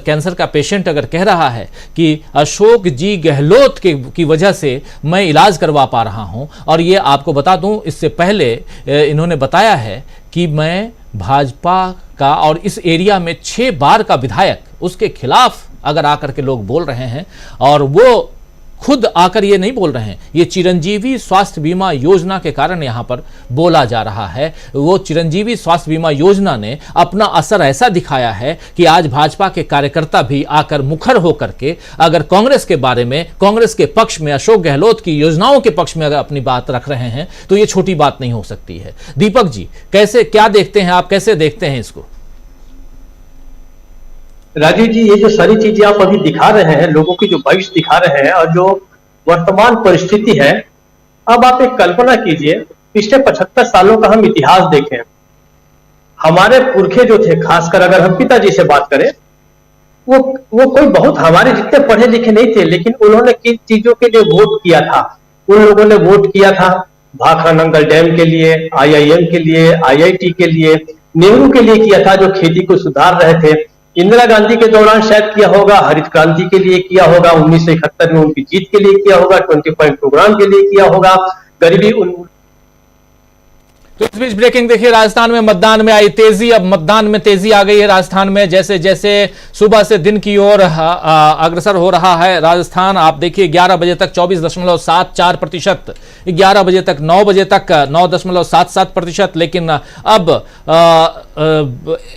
Speaker 1: कैंसर का पेशेंट अगर कह रहा है कि अशोक जी गहलोत की वजह से मैं इलाज करवा पा रहा हूं, और ये आपको बता दूं इससे पहले इन्होंने बताया है कि मैं भाजपा का और इस एरिया में 6 बार का विधायक, उसके खिलाफ अगर आकर के लोग बोल रहे हैं और वो खुद आकर ये नहीं बोल रहे हैं, ये चिरंजीवी स्वास्थ्य बीमा योजना के कारण यहां पर बोला जा रहा है। वो चिरंजीवी स्वास्थ्य बीमा योजना ने अपना असर ऐसा दिखाया है कि आज भाजपा के कार्यकर्ता भी आकर मुखर होकर के अगर कांग्रेस के बारे में, कांग्रेस के पक्ष में, अशोक गहलोत की योजनाओं के पक्ष में अगर अपनी बात रख रहे हैं तो ये छोटी बात नहीं हो सकती है। दीपक जी, कैसे क्या देखते हैं आप, कैसे देखते हैं इसको?
Speaker 11: राजीव जी, ये जो सारी चीजें आप अभी दिखा रहे हैं, लोगों की जो भविष्य दिखा रहे हैं और जो वर्तमान परिस्थिति है, अब आप एक कल्पना कीजिए, पिछले 75 सालों का हम इतिहास देखें, हमारे पुरखे जो थे, खासकर अगर हम पिताजी से बात करें, वो कोई बहुत हमारे जितने पढ़े लिखे नहीं थे, लेकिन उन्होंने किन चीजों के लिए वोट किया था? उन लोगों ने वोट किया था भाखड़ा नंगल डैम के लिए, IIM के लिए, IIT के लिए, नेहरू के लिए किया था जो खेती को सुधार रहे थे। इंदिरा गांधी के दौरान शायद किया होगा, हरित क्रांति के लिए किया होगा, 1971 में उनकी जीत के लिए किया होगा, 20 पॉइंट प्रोग्राम के लिए किया होगा, गरीबी
Speaker 1: तो इस बीच ब्रेकिंग देखिए, राजस्थान में मतदान में आई तेजी। अब मतदान में तेजी आ गई है राजस्थान में, जैसे जैसे सुबह से दिन की ओर अग्रसर हो रहा है राजस्थान। आप देखिए 11 बजे तक 24.74%, 11 बजे तक 9 बजे तक 9.77%, लेकिन अब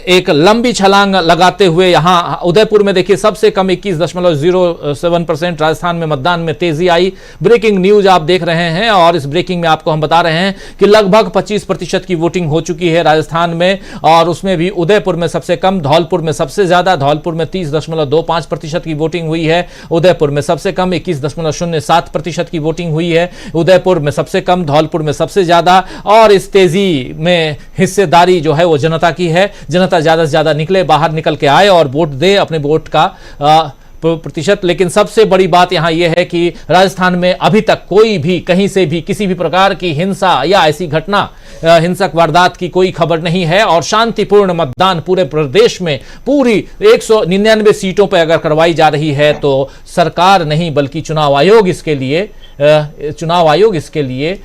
Speaker 1: एक लंबी छलांग लगाते हुए यहां उदयपुर में देखिए सबसे कम 21.07% राजस्थान में मतदान में तेजी आई। ब्रेकिंग न्यूज आप देख रहे हैं और इस ब्रेकिंग में आपको हम बता रहे हैं कि लगभग 25% की वोटिंग हो चुकी है राजस्थान में, और उसमें भी उदयपुर में सबसे कम, धौलपुर में सबसे ज्यादा। धौलपुर में 30.25% की वोटिंग हुई है, उदयपुर में सबसे कम 21.07% की वोटिंग हुई है। उदयपुर में सबसे कम, धौलपुर में सबसे ज्यादा। और इस तेजी में हिस्सेदारी जो है वो जनता की है। जनता ज्यादा से ज्यादा निकले, बाहर निकल के आए और वोट दे अपने वोट का प्रतिशत। लेकिन सबसे बड़ी बात यहां यह है कि राजस्थान में अभी तक कोई भी कहीं से भी किसी भी प्रकार की हिंसा या ऐसी घटना, हिंसक वारदात की कोई खबर नहीं है, और शांतिपूर्ण मतदान पूरे प्रदेश में पूरी 199 सीटों पर अगर करवाई जा रही है तो सरकार नहीं बल्कि चुनाव आयोग इसके लिए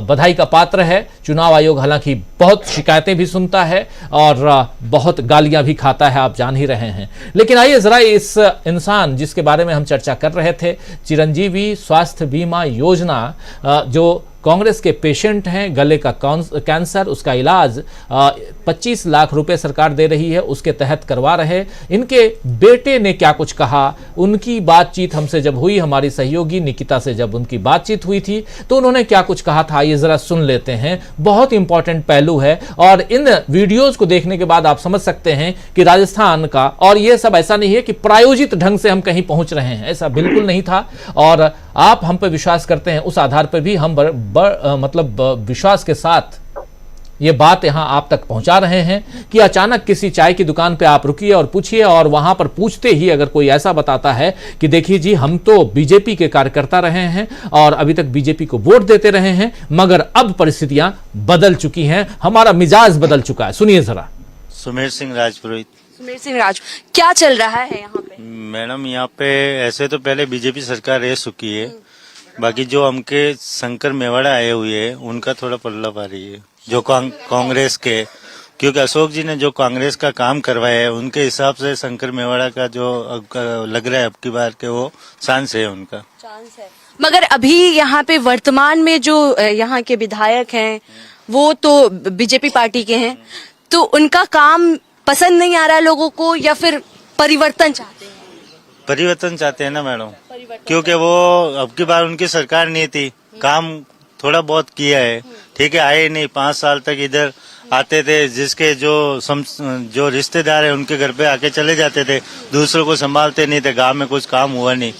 Speaker 1: बधाई का पात्र है। चुनाव आयोग हालांकि बहुत शिकायतें भी सुनता है और बहुत गालियां भी खाता है, आप जान ही रहे हैं। लेकिन आइए जरा इस इंसान जिसके बारे में हम चर्चा कर रहे थे, चिरंजीवी स्वास्थ्य बीमा योजना, जो कांग्रेस के पेशेंट हैं, गले का कैंसर, उसका इलाज 25 लाख रुपए सरकार दे रही है, उसके तहत करवा रहे। इनके बेटे ने क्या कुछ कहा, उनकी बातचीत हमसे जब हुई, हमारी सहयोगी निकिता से जब उनकी बातचीत हुई थी तो उन्होंने क्या कुछ कहा था, ये जरा सुन लेते हैं। बहुत इंपॉर्टेंट पहलू है और इन वीडियोज को देखने के बाद आप समझ सकते हैं कि राजस्थान का, और ये सब ऐसा नहीं है कि प्रायोजित ढंग से हम कहीं पहुंच रहे हैं, ऐसा बिल्कुल नहीं था। और आप हम पर विश्वास करते हैं, उस आधार पर भी हम मतलब विश्वास के साथ ये बात यहां आप तक पहुंचा रहे हैं कि अचानक किसी चाय की दुकान पे आप रुकिए और पूछिए, और वहां पर पूछते ही अगर कोई ऐसा बताता है कि देखिए जी हम तो बीजेपी के कार्यकर्ता रहे हैं और अभी तक बीजेपी को वोट देते रहे हैं, मगर अब परिस्थितियां बदल चुकी हैं, हमारा मिजाज बदल चुका है। सुनिए जरा।
Speaker 14: सुमेर सिंह राजपुरोहित।
Speaker 13: सुमेर सिंह राज, क्या चल रहा है यहाँ पे?
Speaker 14: मैडम यहाँ पे ऐसे तो पहले बीजेपी सरकार रह चुकी है, बाकी जो हमके शंकर मेवाड़ा आए हुए हैं उनका थोड़ा पल्ला पा रही है, जो कांग्रेस के, क्योंकि अशोक जी ने जो कांग्रेस का काम करवाया है उनके हिसाब से शंकर मेवाड़ा का जो लग रहा है अब की बार के वो चांस है, उनका चांस है।
Speaker 13: मगर अभी यहाँ पे वर्तमान में जो यहाँ के विधायक हैं वो तो बीजेपी पार्टी के हैं, तो उनका काम पसंद नहीं आ रहा है लोगों को, या फिर परिवर्तन चाहते हैं?
Speaker 14: परिवर्तन चाहते हैं ना मैडम, क्योंकि वो अब की बार उनकी सरकार नहीं थी, काम थोड़ा बहुत किया है, ठीक है, आए नहीं, 5 साल तक इधर आते थे, जिसके जो रिश्तेदार है उनके घर पे आके चले जाते थे, दूसरों को संभालते नहीं थे, गांव में कुछ काम हुआ नहीं,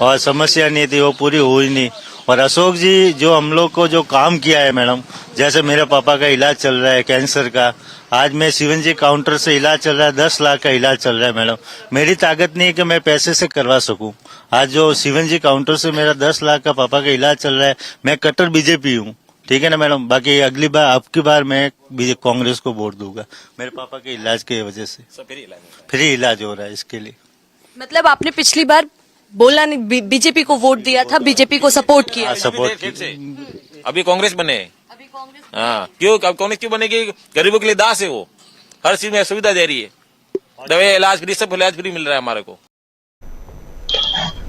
Speaker 14: और समस्या नहीं थी वो पूरी हुई नहीं। और अशोक जी जो हम लोग को जो काम किया है मैडम, जैसे मेरे पापा का इलाज चल रहा है कैंसर का, आज मैं शिवनजी काउंटर से इलाज चल रहा है, 10 लाख का इलाज चल रहा है मैडम। मेरी ताकत नहीं है कि मैं पैसे से करवा सकूं। आज जो शिवनजी काउंटर से मेरा 10 लाख का पापा का इलाज चल रहा है, मैं कट्टर बीजेपी हूँ, ठीक है ना मैडम। बाकी अगली बार आपकी बार मैं कांग्रेस को वोट दूंगा मेरे पापा के इलाज की वजह से। फ्री इलाज हो रहा है इसके लिए।
Speaker 13: मतलब आपने पिछली बार बोला नहीं, बीजेपी को वोट दिया था, बीजेपी को सपोर्ट किया,
Speaker 15: अभी कांग्रेस बने। हाँ, क्यों कांग्रेस क्यों बनेगी? गरीबों के लिए दास है वो, हर चीज में सुविधा दे रही है, दवाई इलाज फ्री, सब इलाज फ्री मिल रहा है हमारे को।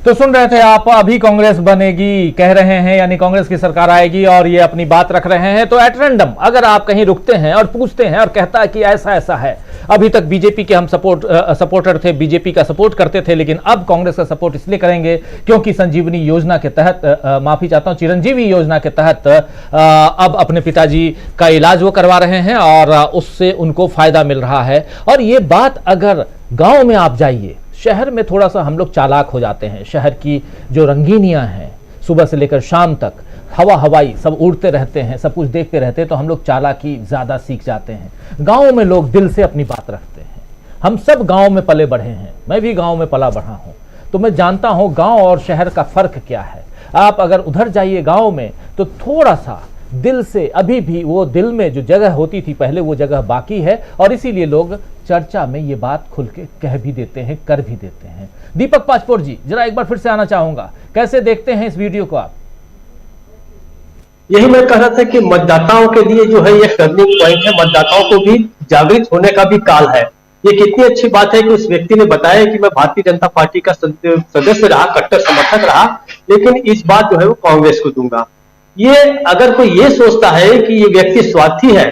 Speaker 1: तो सुन रहे थे आप, अभी कांग्रेस बनेगी कह रहे हैं, यानी कांग्रेस की सरकार आएगी और ये अपनी बात रख रहे हैं। तो एट रैंडम अगर आप कहीं रुकते हैं और पूछते हैं और कहता है कि ऐसा ऐसा है, अभी तक बीजेपी के हम सपोर्टर थे, बीजेपी का सपोर्ट करते थे, लेकिन अब कांग्रेस का सपोर्ट इसलिए करेंगे क्योंकि संजीवनी योजना के तहत, माफी चाहता हूं, चिरंजीवी योजना के तहत अब अपने पिताजी का इलाज वो करवा रहे हैं और उससे उनको फायदा मिल रहा है। और ये बात अगर गांव में आप जाइए, शहर में थोड़ा सा हम लोग चालाक हो जाते हैं, शहर की जो रंगीनियां हैं सुबह से लेकर शाम तक, हवाई सब उड़ते रहते हैं, सब कुछ देखते रहते हैं, तो हम लोग चालाकी ज्यादा सीख जाते हैं। गांव में लोग दिल से अपनी बात रखते हैं। हम सब गांव में पले बढ़े हैं, मैं भी गांव में पला बढ़ा हूं, तो मैं जानता हूं गांव और शहर का फर्क क्या है। आप अगर उधर जाइए गांव में तो थोड़ा सा दिल से, अभी भी वो दिल में जो जगह होती थी पहले, वो जगह बाकी है और इसीलिए लोग चर्चा में ये बात खुल के कह भी देते हैं, कर भी देते हैं। दीपक पाचपोर जी, जरा एक बार फिर से आना चाहूंगा, कैसे देखते हैं इस वीडियो को आप?
Speaker 11: यही मैं कह रहा था कि मतदाताओं के लिए जो है ये टर्निंग पॉइंट है, मतदाताओं को भी जागृत होने का भी काल है। ये कितनी अच्छी बात है कि उस व्यक्ति ने बताया कि मैं भारतीय जनता पार्टी का सदस्य रहा, कट्टर समर्थक रहा, लेकिन इस बात जो है वो कांग्रेस को दूंगा। ये अगर कोई ये सोचता है कि ये व्यक्ति स्वार्थी है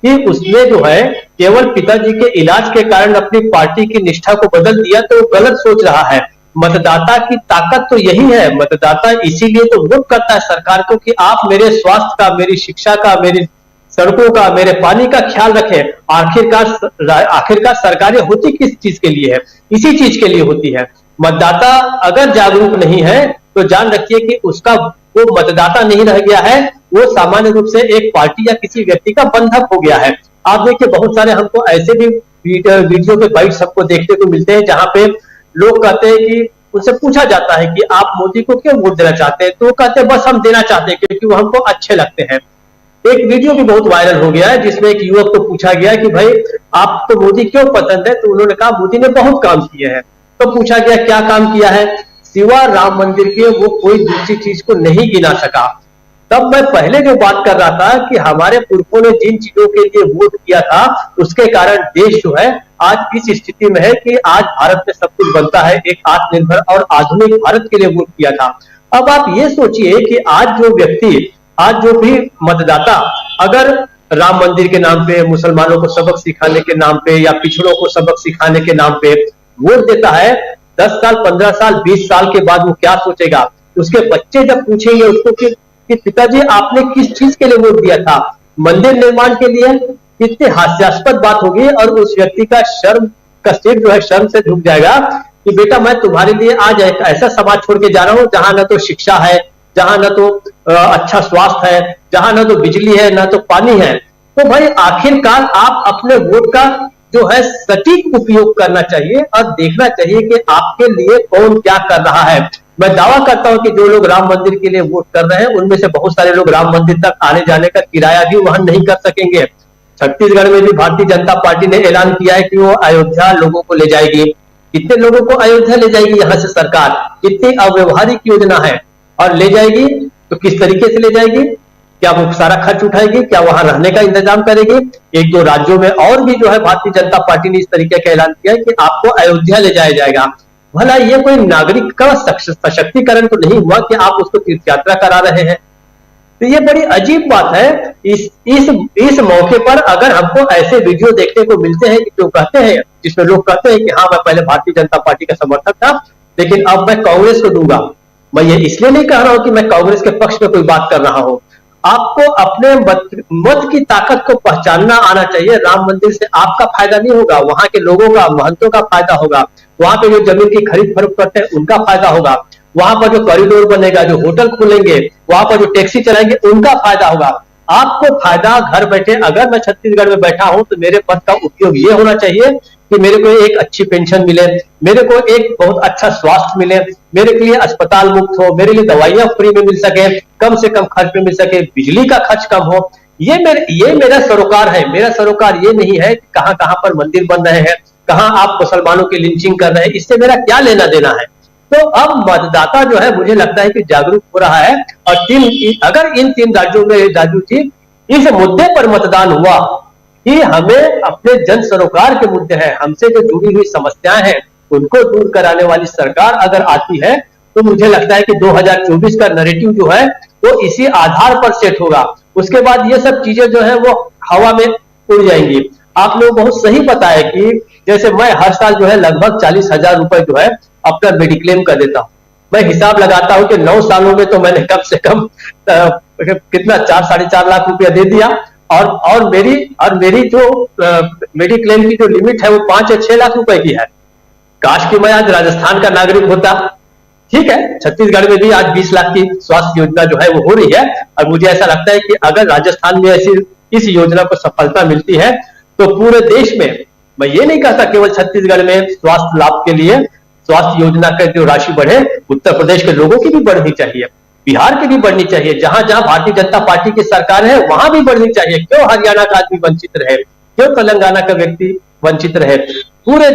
Speaker 11: कि उसने जो है केवल पिताजी के इलाज के कारण अपनी पार्टी की निष्ठा को बदल दिया, तो गलत सोच रहा है। मतदाता की ताकत तो यही है, मतदाता इसीलिए तो वोट करता है सरकार को कि आप मेरे स्वास्थ्य का, मेरी शिक्षा का, मेरी सड़कों का, मेरे पानी का ख्याल रखें। आखिरकार सरकारें होती किस चीज के लिए है? इसी चीज के लिए होती है। मतदाता अगर जागरूक नहीं है तो जान रखिए कि उसका वो मतदाता नहीं रह गया है, वो सामान्य रूप से एक पार्टी या किसी व्यक्ति का बंधक हो गया है। आप देखिए बहुत सारे हमको ऐसे भी वीडियो के बाइट सबको देखने को मिलते हैं जहां पे लोग कहते हैं कि उनसे पूछा जाता है कि आप मोदी को क्यों वोट देना चाहते हैं, तो वो कहते हैं बस हम देना चाहते हैं क्योंकि वो हमको अच्छे लगते हैं। एक वीडियो भी बहुत वायरल हो गया है जिसमें एक युवक को पूछा गया कि भाई आपको मोदी क्यों पसंद है, तो उन्होंने कहा मोदी ने बहुत काम किए हैं। तो पूछा गया क्या काम किया है, सिवा राम मंदिर के वो कोई दूसरी चीज को नहीं गिना सका। तब मैं पहले जो बात कर रहा था कि हमारे पुरखों ने जिन चीजों के लिए वोट किया था उसके कारण देश जो है आज इस स्थिति में है कि आज भारत में सब कुछ बनता है, एक आत्मनिर्भर और आधुनिक भारत के लिए वोट किया था। अब आप ये सोचिए कि आज जो व्यक्ति, आज जो भी मतदाता अगर राम मंदिर के नाम पे, मुसलमानों को सबक सिखाने के नाम पे या पिछड़ों को सबक सिखाने के नाम पे वोट देता है, 10 साल, 15 साल, 20 साल के बाद वो क्या सोचेगा? उसके बच्चे जब पूछेंगे उसको कि पिताजी आपने किस चीज के लिए वोट दिया था, मंदिर निर्माण के लिए, कितनी हास्यास्पद बात होगी। और उस व्यक्ति का शर्म का सिर जो है शर्म से झुक जाएगा कि बेटा मैं तुम्हारे लिए आज एक ऐसा समाज छोड़ के जा रहा हूं जहां न तो शिक्षा है, जहां न तो अच्छा स्वास्थ्य है, जहां न तो बिजली है, न तो पानी है। तो भाई आखिरकार आप अपने वोट का जो है सटीक उपयोग करना चाहिए और देखना चाहिए कि आपके लिए कौन क्या कर रहा है। मैं दावा करता हूं कि जो लोग राम मंदिर के लिए वोट कर रहे हैं उनमें से बहुत सारे लोग राम मंदिर तक आने जाने का किराया भी वहन नहीं कर सकेंगे। छत्तीसगढ़ में भी भारतीय जनता पार्टी ने ऐलान किया है कि वो अयोध्या लोगों को ले जाएगी। कितने लोगों को अयोध्या ले जाएगी यहाँ से सरकार? कितनी अव्यवहारिक योजना है, और ले जाएगी तो किस तरीके से ले जाएगी? क्या वो सारा खर्च उठाएगी? क्या वहां रहने का इंतजाम करेगी? 1-2 राज्यों में और भी जो है भारतीय जनता पार्टी ने इस तरीके का ऐलान किया है कि आपको अयोध्या ले जाया जाएगा। भला ये कोई नागरिक का सशक्तिकरण तो नहीं हुआ कि आप उसको तीर्थ यात्रा करा रहे हैं? तो ये बड़ी अजीब बात है। इस मौके पर अगर हमको ऐसे वीडियो देखने को मिलते हैं जो कहते हैं, जिसमें लोग कहते हैं कि हाँ मैं पहले भारतीय जनता पार्टी का समर्थक था लेकिन अब मैं कांग्रेस को दूंगा। मैं ये इसलिए नहीं कह रहा हूं कि मैं कांग्रेस के पक्ष में कोई बात कर रहा हूं। आपको अपने मत की ताकत को पहचानना आना चाहिए। राम मंदिर से आपका फायदा नहीं होगा, वहां के लोगों का, महंतों का फायदा होगा। वहां पे जो जमीन की खरीद फरोख्त करते हैं उनका फायदा होगा। वहां पर जो कॉरिडोर बनेगा, जो होटल खुलेंगे, वहां पर जो टैक्सी चलाएंगे, उनका फायदा होगा। आपको फायदा घर बैठे, अगर मैं छत्तीसगढ़ में बैठा हूं तो मेरे पद का उपयोग ये होना चाहिए कि मेरे को एक अच्छी पेंशन मिले, मेरे को एक बहुत अच्छा स्वास्थ्य मिले, मेरे के लिए अस्पताल मुफ्त हो, मेरे लिए दवाइयां फ्री में मिल सके, कम से कम खर्च में मिल सके, बिजली का खर्च कम हो। ये मेरा सरोकार है। मेरा सरोकार ये नहीं है कि कहां कहां पर मंदिर बन रहे हैं, कहां आप मुसलमानों की लिंचिंग कर रहे हैं, इससे मेरा क्या लेना देना है। तो अब मतदाता जो है मुझे लगता है कि जागरूक हो रहा है। और अगर इन 3 राज्यों में राजू जी इस मुद्दे पर मतदान हुआ कि हमें अपने जन सरोकार के मुद्दे हैं, हमसे जो जुड़ी हुई समस्याएं हैं उनको दूर कराने वाली सरकार अगर आती है, तो मुझे लगता है कि 2024 का नैरेटिव जो है वो इसी आधार पर सेट होगा। उसके बाद ये सब चीजें जो है वो हवा में उड़ जाएंगी। आप लोग बहुत सही बताया कि जैसे मैं हर साल जो है लगभग 40,000 रुपए जो है अपना मेडिक्लेम कर देता हूं। मैं हिसाब लगाता हूं कि 9 सालों में तो मैंने कम से कम कितना 4-4.5 लाख रुपया दे दिया। और मेरी जो मेडिक्लेम की जो लिमिट है वो 5 या 6 लाख रुपए की है। काश कि मैं आज राजस्थान का नागरिक होता। ठीक है, छत्तीसगढ़ में भी आज 20 लाख की स्वास्थ्य योजना जो है वो हो रही है। और मुझे ऐसा लगता है कि अगर राजस्थान में ऐसी इस योजना को सफलता मिलती है तो पूरे देश में, मैं ये नहीं कहता केवल छत्तीसगढ़ में स्वास्थ्य लाभ के लिए स्वास्थ्य योजना का जो राशि बढ़े, उत्तर प्रदेश के लोगों की भी बढ़नी चाहिए, बिहार की भी बढ़नी चाहिए। जहां जहां भारतीय जनता पार्टी की सरकार है वहां भी बढ़नी चाहिए। क्यों हरियाणा का आदमी वंचित रहे, क्यों तेलंगाना का व्यक्ति वंचित रहे। पूरे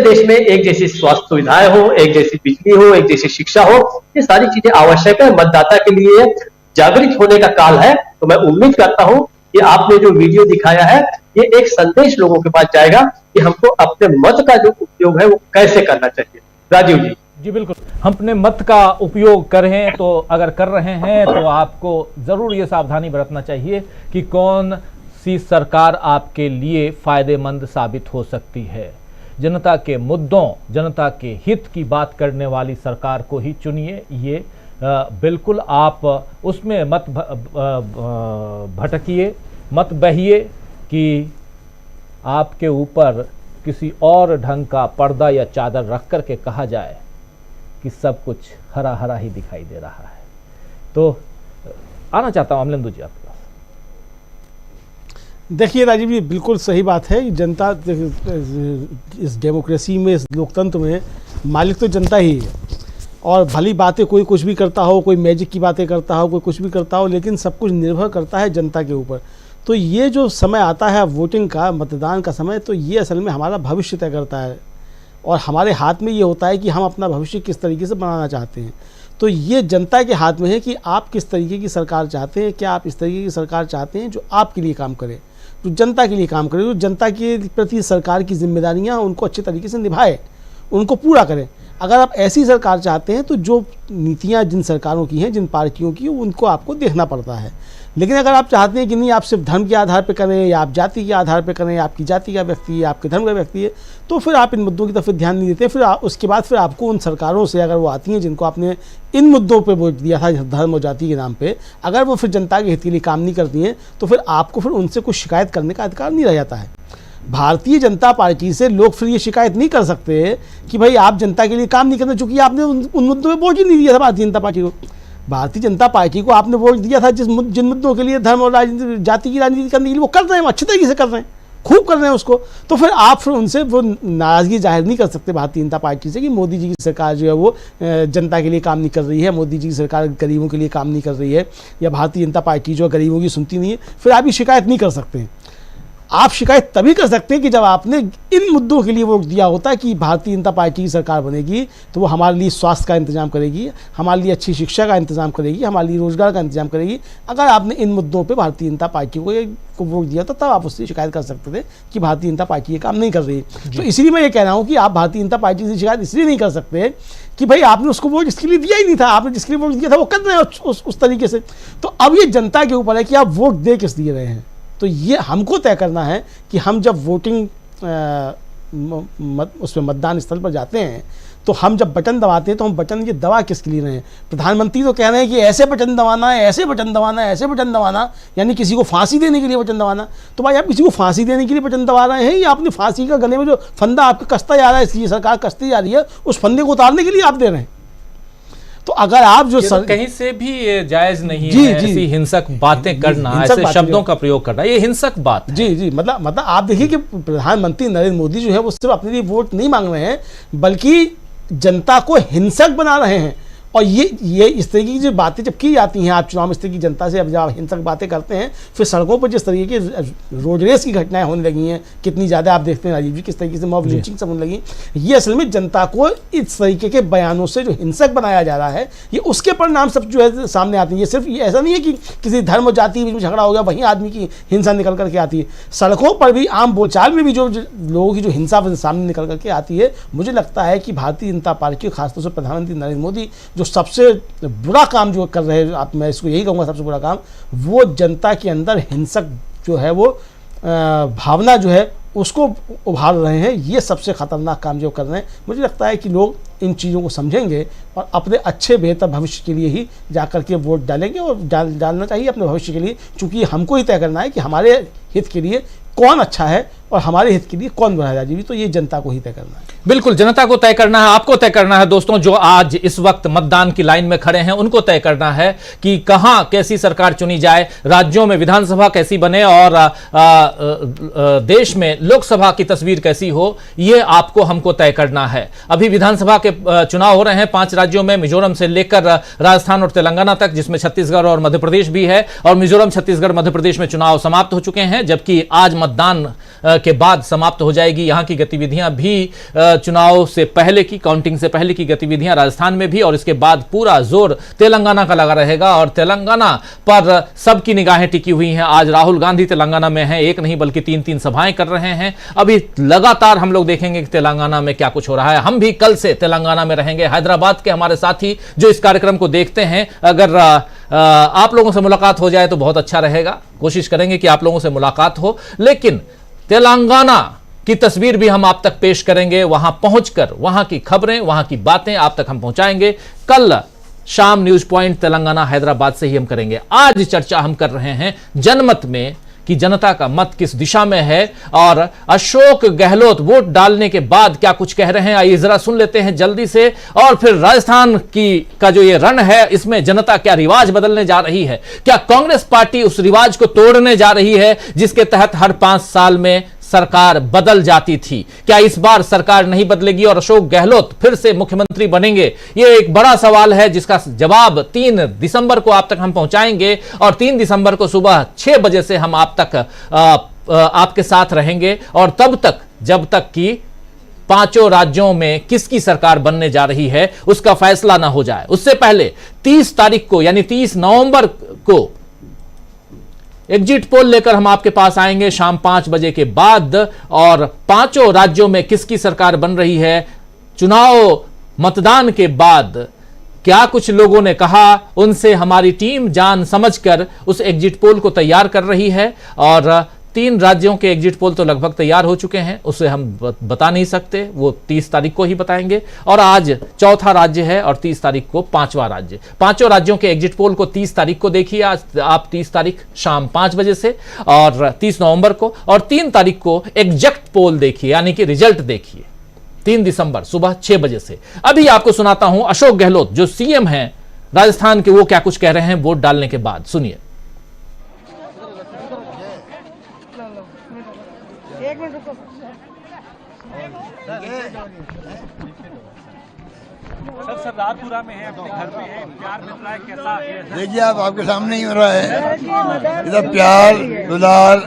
Speaker 11: देश में एक जैसी स्वास्थ्य सुविधाएं हो, एक जैसी बिजली हो, एक जैसी शिक्षा हो, ये सारी चीजें आवश्यक है। मतदाता के लिए जागृत होने का काल है। तो मैं उम्मीद करता हूं कि आपने जो वीडियो दिखाया है ये एक संदेश लोगों के पास जाएगा कि हमको अपने मत का जो उपयोग है वो कैसे करना चाहिए। राजीव जी।
Speaker 1: जी बिल्कुल, हम अपने मत का उपयोग करें तो अगर कर रहे हैं तो आपको जरूर ये सावधानी बरतना चाहिए कि कौन सी सरकार आपके लिए फायदेमंद साबित हो सकती है। जनता के मुद्दों, जनता के हित की बात करने वाली सरकार को ही चुनिए। ये बिल्कुल आप उसमें मत भटकिए, मत बहिए कि आपके ऊपर किसी और ढंग का पर्दा या चादर रख कर के कहा जाए कि सब कुछ हरा हरा ही दिखाई दे रहा है। तो आना चाहता हूं अमलेंदु जी आपके पास।
Speaker 6: देखिए राजीव जी, बिल्कुल सही बात है। जनता इस डेमोक्रेसी में, इस लोकतंत्र में मालिक तो जनता ही है। और भली बातें कोई कुछ भी करता हो, कोई मैजिक की बातें करता हो, कोई कुछ भी करता हो, लेकिन सब कुछ निर्भर करता है जनता के ऊपर। तो ये जो समय आता है वोटिंग का, मतदान का समय, तो ये असल में हमारा भविष्य तय करता है। और हमारे हाथ में ये होता है कि हम अपना भविष्य किस तरीके से बनाना चाहते हैं। तो ये जनता के हाथ में है कि आप किस तरीके की सरकार चाहते हैं। क्या आप इस तरीके की सरकार चाहते हैं जो आपके लिए काम करे, जो जनता के लिए काम करे, जो जनता के प्रति सरकार की जिम्मेदारियां उनको अच्छे तरीके से निभाए, उनको पूरा करें। अगर आप ऐसी सरकार चाहते हैं तो जो नीतियां जिन सरकारों की हैं, जिन पार्टियों की, उनको आपको देखना पड़ता है। लेकिन अगर आप चाहते हैं कि नहीं, आप सिर्फ धर्म के आधार पर करें या आप जाति के आधार पर करें, आपकी जाति का व्यक्ति है, आपके धर्म का व्यक्ति है, तो फिर आप इन मुद्दों की तरफ ध्यान नहीं देते। फिर उसके बाद फिर आपको उन सरकारों से, अगर वो आती हैं जिनको आपने इन मुद्दों पे वोट दिया था धर्म और जाति के नाम पे, अगर वो फिर जनता के हित के लिए काम नहीं करती हैं तो फिर आपको फिर उनसे कुछ शिकायत करने का अधिकार नहीं रह जाता है। भारतीय जनता पार्टी से लोग फिर ये शिकायत नहीं कर सकते कि भाई आप जनता के लिए काम नहीं करते, चूंकि आपने उन मुद्दों में वोट ही नहीं दिया था भारतीय जनता पार्टी को। भारतीय जनता पार्टी को आपने वोट दिया था जिन मुद्दों के लिए धर्म और राजनीति, जाति की राजनीति करने के लिए वो कर रहे हैं, वो अच्छे तरीके से कर रहे हैं, खूब कर रहे हैं उसको। तो फिर आप फिर उनसे वो नाराजगी जाहिर नहीं कर सकते भारतीय जनता पार्टी से कि मोदी जी की सरकार जो है वो जनता के लिए काम नहीं कर रही है, मोदी जी की सरकार गरीबों के लिए काम नहीं कर रही है, या भारतीय जनता पार्टी जो गरीबों की सुनती नहीं है। फिर आप ये शिकायत नहीं कर सकते हैं। आप शिकायत तभी कर सकते हैं कि जब आपने इन मुद्दों के लिए वोट दिया होता है कि भारतीय जनता पार्टी की सरकार बनेगी तो वो हमारे लिए स्वास्थ्य का इंतजाम करेगी, हमारे लिए अच्छी शिक्षा का इंतजाम करेगी, हमारे लिए रोजगार का इंतजाम करेगी। अगर आपने इन मुद्दों पे भारतीय जनता पार्टी को वोट दिया था, तब आप उससे शिकायत कर सकते थे कि भारतीय जनता पार्टी ये काम नहीं कर रही। तो इसलिए मैं ये कह रहा हूँ कि आप भारतीय जनता पार्टी से शिकायत इसलिए नहीं कर सकते कि भाई आपने उसको वोट इसके लिए दिया ही नहीं था, आपने जिसके लिए वोट दिया था वो कर रहे हैं उस तरीके से। तो अब ये जनता के ऊपर है कि आप वोट दे किस दिए रहे हैं। तो ये हमको तय करना है कि हम जब वोटिंग उसमें मतदान स्थल पर जाते हैं तो हम जब बटन दबाते हैं तो हम बटन ये दबा किसके लिए रहे हैं। प्रधानमंत्री तो कह रहे हैं कि ऐसे बटन दबाना है, ऐसे बटन दबाना है, ऐसे बटन दबाना, यानी किसी को फांसी देने के लिए बटन दबाना। तो भाई आप किसी को फांसी देने के लिए बटन दबा रहे हैं या अपनी फांसी का गले में जो फंदा आपका कसता जा रहा है, इसलिए सरकार कसती जा रही है, उस फंदे को उतारने के लिए आप दे रहे हैं। तो अगर आप जो
Speaker 1: तो कहीं से भी ये जायज नहीं
Speaker 6: जी,
Speaker 1: है
Speaker 6: जी,
Speaker 1: ऐसी हिंसक बातें करना, ऐसे शब्दों का प्रयोग करना, ये हिंसक बात है।
Speaker 6: जी जी, मतलब आप देखिए कि प्रधानमंत्री नरेंद्र मोदी जो है वो सिर्फ अपने लिए वोट नहीं मांग रहे हैं, बल्कि जनता को हिंसक बना रहे हैं। और ये इस तरीके की जो बातें जब की जाती हैं, आप चुनाव में इस तरह की जनता से अब जब हिंसक बातें करते हैं, फिर सड़कों पर जिस तरीके की रोड रेस की घटनाएं होने लगी हैं, कितनी ज़्यादा आप देखते हैं राजीव जी, किस तरीके से मॉब लिंचिंग सब होने लगी, ये असल में जनता को इस तरीके के बयानों से जो हिंसक बनाया जा रहा है, ये उसके परिणाम सब जो है सामने आते हैं। ये सिर्फ ये ऐसा नहीं है कि किसी धर्म और जाति के बीच में झगड़ा हो गया वहीं आदमी की हिंसा निकल करके आती है, सड़कों पर भी आम बोलचाल में भी जो लोगों की जो हिंसा सामने निकल करके आती है। मुझे लगता है कि भारतीय जनता पार्टी, खासतौर से प्रधानमंत्री नरेंद्र मोदी, जो सबसे बुरा काम जो कर रहे हैं, आप मैं इसको यही कहूँगा सबसे बुरा काम, वो जनता के अंदर हिंसक जो है वो भावना जो है उसको उभार रहे हैं। ये सबसे खतरनाक काम जो कर रहे हैं। मुझे लगता है कि लोग इन चीज़ों को समझेंगे और अपने अच्छे बेहतर भविष्य के लिए ही जाकर के वोट डालेंगे, और डालना चाहिए अपने भविष्य के लिए, क्योंकि हमको ही तय करना है कि हमारे हित के लिए कौन अच्छा है और हमारे हित के लिए कौन बुरा है राजीव। तो ये जनता को ही तय करना है।
Speaker 1: बिल्कुल, जनता को तय करना है, आपको तय करना है दोस्तों, जो आज इस वक्त मतदान की लाइन में खड़े हैं, उनको तय करना है कि कहां कैसी सरकार चुनी जाए, राज्यों में विधानसभा कैसी बने और देश में लोकसभा की तस्वीर कैसी हो, ये आपको हमको तय करना है। अभी विधानसभा के चुनाव हो रहे हैं 5 राज्यों में, मिजोरम से लेकर राजस्थान और तेलंगाना तक, जिसमें छत्तीसगढ़ और मध्य प्रदेश भी है। और मिजोरम, छत्तीसगढ़, मध्य प्रदेश में चुनाव समाप्त हो चुके हैं, जबकि आज मतदान के बाद समाप्त हो जाएगी। यहां की गतिविधियां भी चुनाव से पहले की, काउंटिंग से पहले की गतिविधियां राजस्थान में भी, और इसके बाद पूरा जोर तेलंगाना का लगा रहेगा। और तेलंगाना पर सबकी निगाहें टिकी हुई हैं। आज राहुल गांधी तेलंगाना में हैं, एक नहीं बल्कि 3 सभाएं कर रहे हैं। अभी लगातार हम लोग देखेंगे कि तेलंगाना में क्या कुछ हो रहा है। हम भी कल से तेलंगाना में रहेंगे। हैदराबाद के हमारे साथी जो इस कार्यक्रम को देखते हैं, अगर आप लोगों से मुलाकात हो जाए तो बहुत अच्छा रहेगा। कोशिश करेंगे कि आप लोगों से मुलाकात हो, लेकिन तेलंगाना की तस्वीर भी हम आप तक पेश करेंगे। वहां पहुंचकर वहां की खबरें, वहां की बातें आप तक हम पहुंचाएंगे। कल शाम न्यूज पॉइंट तेलंगाना हैदराबाद से ही हम करेंगे। आज चर्चा हम कर रहे हैं जनमत में कि जनता का मत किस दिशा में है, और अशोक गहलोत वोट डालने के बाद क्या कुछ कह रहे हैं, आइए जरा सुन लेते हैं जल्दी से। और फिर राजस्थान का जो ये रण है, इसमें जनता क्या रिवाज बदलने जा रही है, क्या कांग्रेस पार्टी उस रिवाज को तोड़ने जा रही है जिसके तहत हर 5 साल में सरकार बदल जाती थी। क्या इस बार सरकार नहीं बदलेगी और अशोक गहलोत फिर से मुख्यमंत्री बनेंगे? ये एक बड़ा सवाल है जिसका जवाब 3 दिसंबर को आप तक हम पहुंचाएंगे। और 3 दिसंबर को सुबह 6 बजे से हम आप तक आपके साथ रहेंगे। और तब तक, जब तक कि 5 राज्यों में किसकी सरकार बनने जा रही है उसका फैसला ना हो जाए, उससे पहले 30 तारीख को यानी 30 नवंबर को एग्जिट पोल लेकर हम आपके पास आएंगे शाम 5 बजे के बाद। और 5 राज्यों में किसकी सरकार बन रही है, चुनाव मतदान के बाद क्या कुछ लोगों ने कहा, उनसे हमारी टीम जान समझकर उस एग्जिट पोल को तैयार कर रही है। और 3 राज्यों के एग्जिट पोल तो लगभग तैयार हो चुके हैं, उसे हम बता नहीं सकते, वो 30 तारीख को ही बताएंगे। और आज 4था राज्य है और 30 तारीख को 5वां राज्य। 5 राज्यों के एग्जिट पोल को 30 तारीख को देखिए, आज आप 30 तारीख शाम 5 बजे से, और 30 नवंबर को, और 3 तारीख को एग्जैक्ट पोल देखिए, यानी कि रिजल्ट देखिए 3 दिसंबर सुबह 6 बजे से। अभी आपको सुनाता हूं अशोक गहलोत जो सीएम हैं राजस्थान के, वो क्या कुछ कह रहे हैं वोट डालने के बाद, सुनिए।
Speaker 3: सर राजपुरा में है, अपने घर में है, प्यार मिल रहा है, कैसा?
Speaker 5: देखिए आप, आपके सामने ही हो रहा है इधर प्यार दुलार।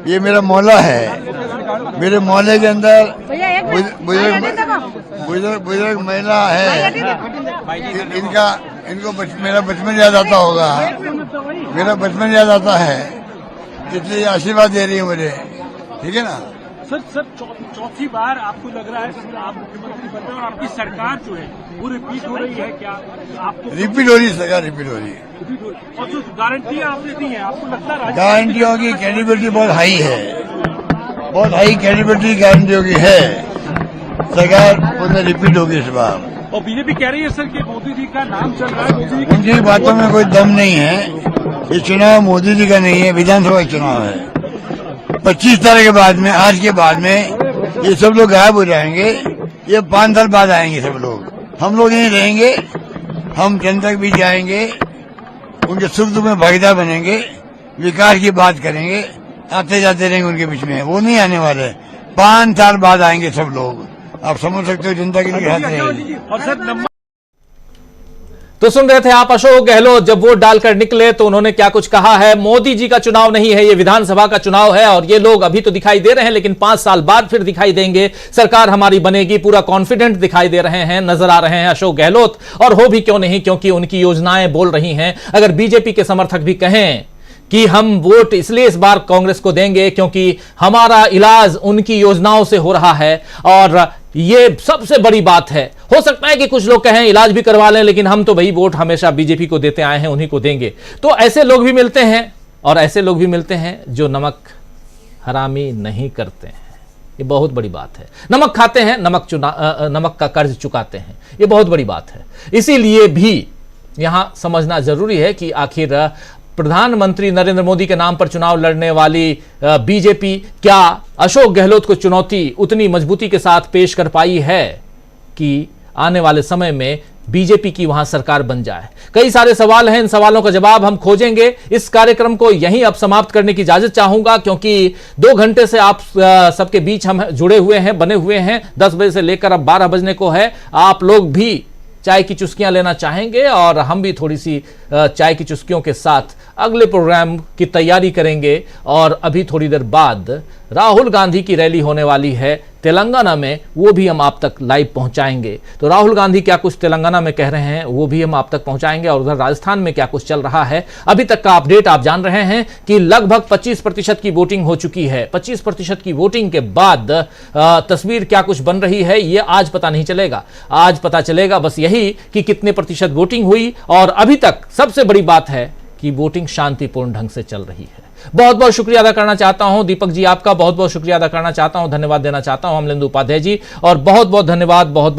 Speaker 5: ये मेरा मोहल्ला है, मेरे मोहल्ले के अंदर बुजुर्ग महिला है, इनको मेरा बचपन याद आता होगा, मेरा बचपन याद आता है, इसलिए आशीर्वाद दे रही है मुझे, ठीक है ना।
Speaker 3: सर चौथी बार आपको लग रहा है कि आप मुख्यमंत्री बन रहे हैं और आपकी सरकार जो है वो रिपीट हो रही है, क्या आपको?
Speaker 5: रिपीट हो रही है, सरकार रिपीट हो रही है।
Speaker 3: और जो गारंटियां आपने दी है, आपको लगता है
Speaker 5: गारंटियों की कैपेबिलिटी बहुत हाई है, बहुत हाई कैपेबिलिटी गारंटियों की है, सरकार उसमें रिपीट होगी इस बार।
Speaker 3: और बीजेपी कह रही है सर कि मोदी जी का नाम चल रहा है, मोदी जी
Speaker 5: उनकी बातों में कोई दम नहीं है। ये चुनाव मोदी जी का नहीं है, विधानसभा चुनाव है। 25 तारीख के बाद में, आज के बाद में ये सब लोग गायब हो जाएंगे, ये 5 साल बाद आएंगे सब लोग, हम लोग यहीं रहेंगे हम जनता के बीच जाएंगे, उनके सुख दुख में भागीदार बनेंगे, विकास की बात करेंगे, आते जाते रहेंगे उनके बीच में। वो नहीं आने वाले, 5 साल बाद आएंगे सब लोग। आप समझ सकते हो जनता के लिए हाथ रहेगी।
Speaker 1: तो सुन रहे थे आप अशोक गहलोत जब वोट डालकर निकले तो उन्होंने क्या कुछ कहा है। मोदी जी का चुनाव नहीं है, ये विधानसभा का चुनाव है और ये लोग अभी तो दिखाई दे रहे हैं लेकिन 5 साल बाद फिर दिखाई देंगे, सरकार हमारी बनेगी, पूरा कॉन्फिडेंट दिखाई दे रहे हैं, नजर आ रहे हैं अशोक गहलोत। और हो भी क्यों नहीं, क्योंकि उनकी योजनाएं बोल रही हैं। अगर बीजेपी के समर्थक भी कहें कि हम वोट इसलिए इस बार कांग्रेस को देंगे क्योंकि हमारा इलाज उनकी योजनाओं से हो रहा है, और ये सबसे बड़ी बात है। हो सकता है कि कुछ लोग कहें इलाज भी करवा लें लेकिन हम तो भाई वोट हमेशा बीजेपी को देते आए हैं, उन्हीं को देंगे। तो ऐसे लोग भी मिलते हैं और ऐसे लोग भी मिलते हैं जो नमक हरामी नहीं करते हैं। ये बहुत बड़ी बात है। नमक खाते हैं, नमक का कर्ज चुकाते हैं, ये बहुत बड़ी बात है। इसीलिए भी यहां समझना जरूरी है कि आखिर प्रधानमंत्री नरेंद्र मोदी के नाम पर चुनाव लड़ने वाली बीजेपी क्या अशोक गहलोत को चुनौती उतनी मजबूती के साथ पेश कर पाई है कि आने वाले समय में बीजेपी की वहां सरकार बन जाए। कई सारे सवाल हैं, इन सवालों का जवाब हम खोजेंगे। इस कार्यक्रम को यहीं अब समाप्त करने की इजाजत चाहूंगा क्योंकि 2 घंटे से आप सबके बीच हम जुड़े हुए हैं, बने हुए हैं। 10 बजे से लेकर अब 12 बजने को है। आप लोग भी चाय की चुस्कियां लेना चाहेंगे और हम भी थोड़ी सी चाय की चुस्कियों के साथ अगले प्रोग्राम की तैयारी करेंगे। और अभी थोड़ी देर बाद राहुल गांधी की रैली होने वाली है तेलंगाना में, वो भी हम आप तक लाइव पहुंचाएंगे। तो राहुल गांधी क्या कुछ तेलंगाना में कह रहे हैं वो भी हम आप तक पहुंचाएंगे, और उधर राजस्थान में क्या कुछ चल रहा है अभी तक का अपडेट आप जान रहे हैं कि लगभग 25% की वोटिंग हो चुकी है। 25% की वोटिंग के बाद तस्वीर क्या कुछ बन रही है ये आज पता नहीं चलेगा। आज पता चलेगा बस यही कि कितने प्रतिशत वोटिंग हुई, और अभी तक सबसे बड़ी बात है कि वोटिंग शांतिपूर्ण ढंग से चल रही है। बहुत बहुत शुक्रिया अदा करना चाहता हूं दीपक जी, आपका बहुत बहुत शुक्रिया अदा करना चाहता हूं, धन्यवाद देना चाहता हूं अमलेंदु उपाध्याय जी, और बहुत बहुत धन्यवाद बहुत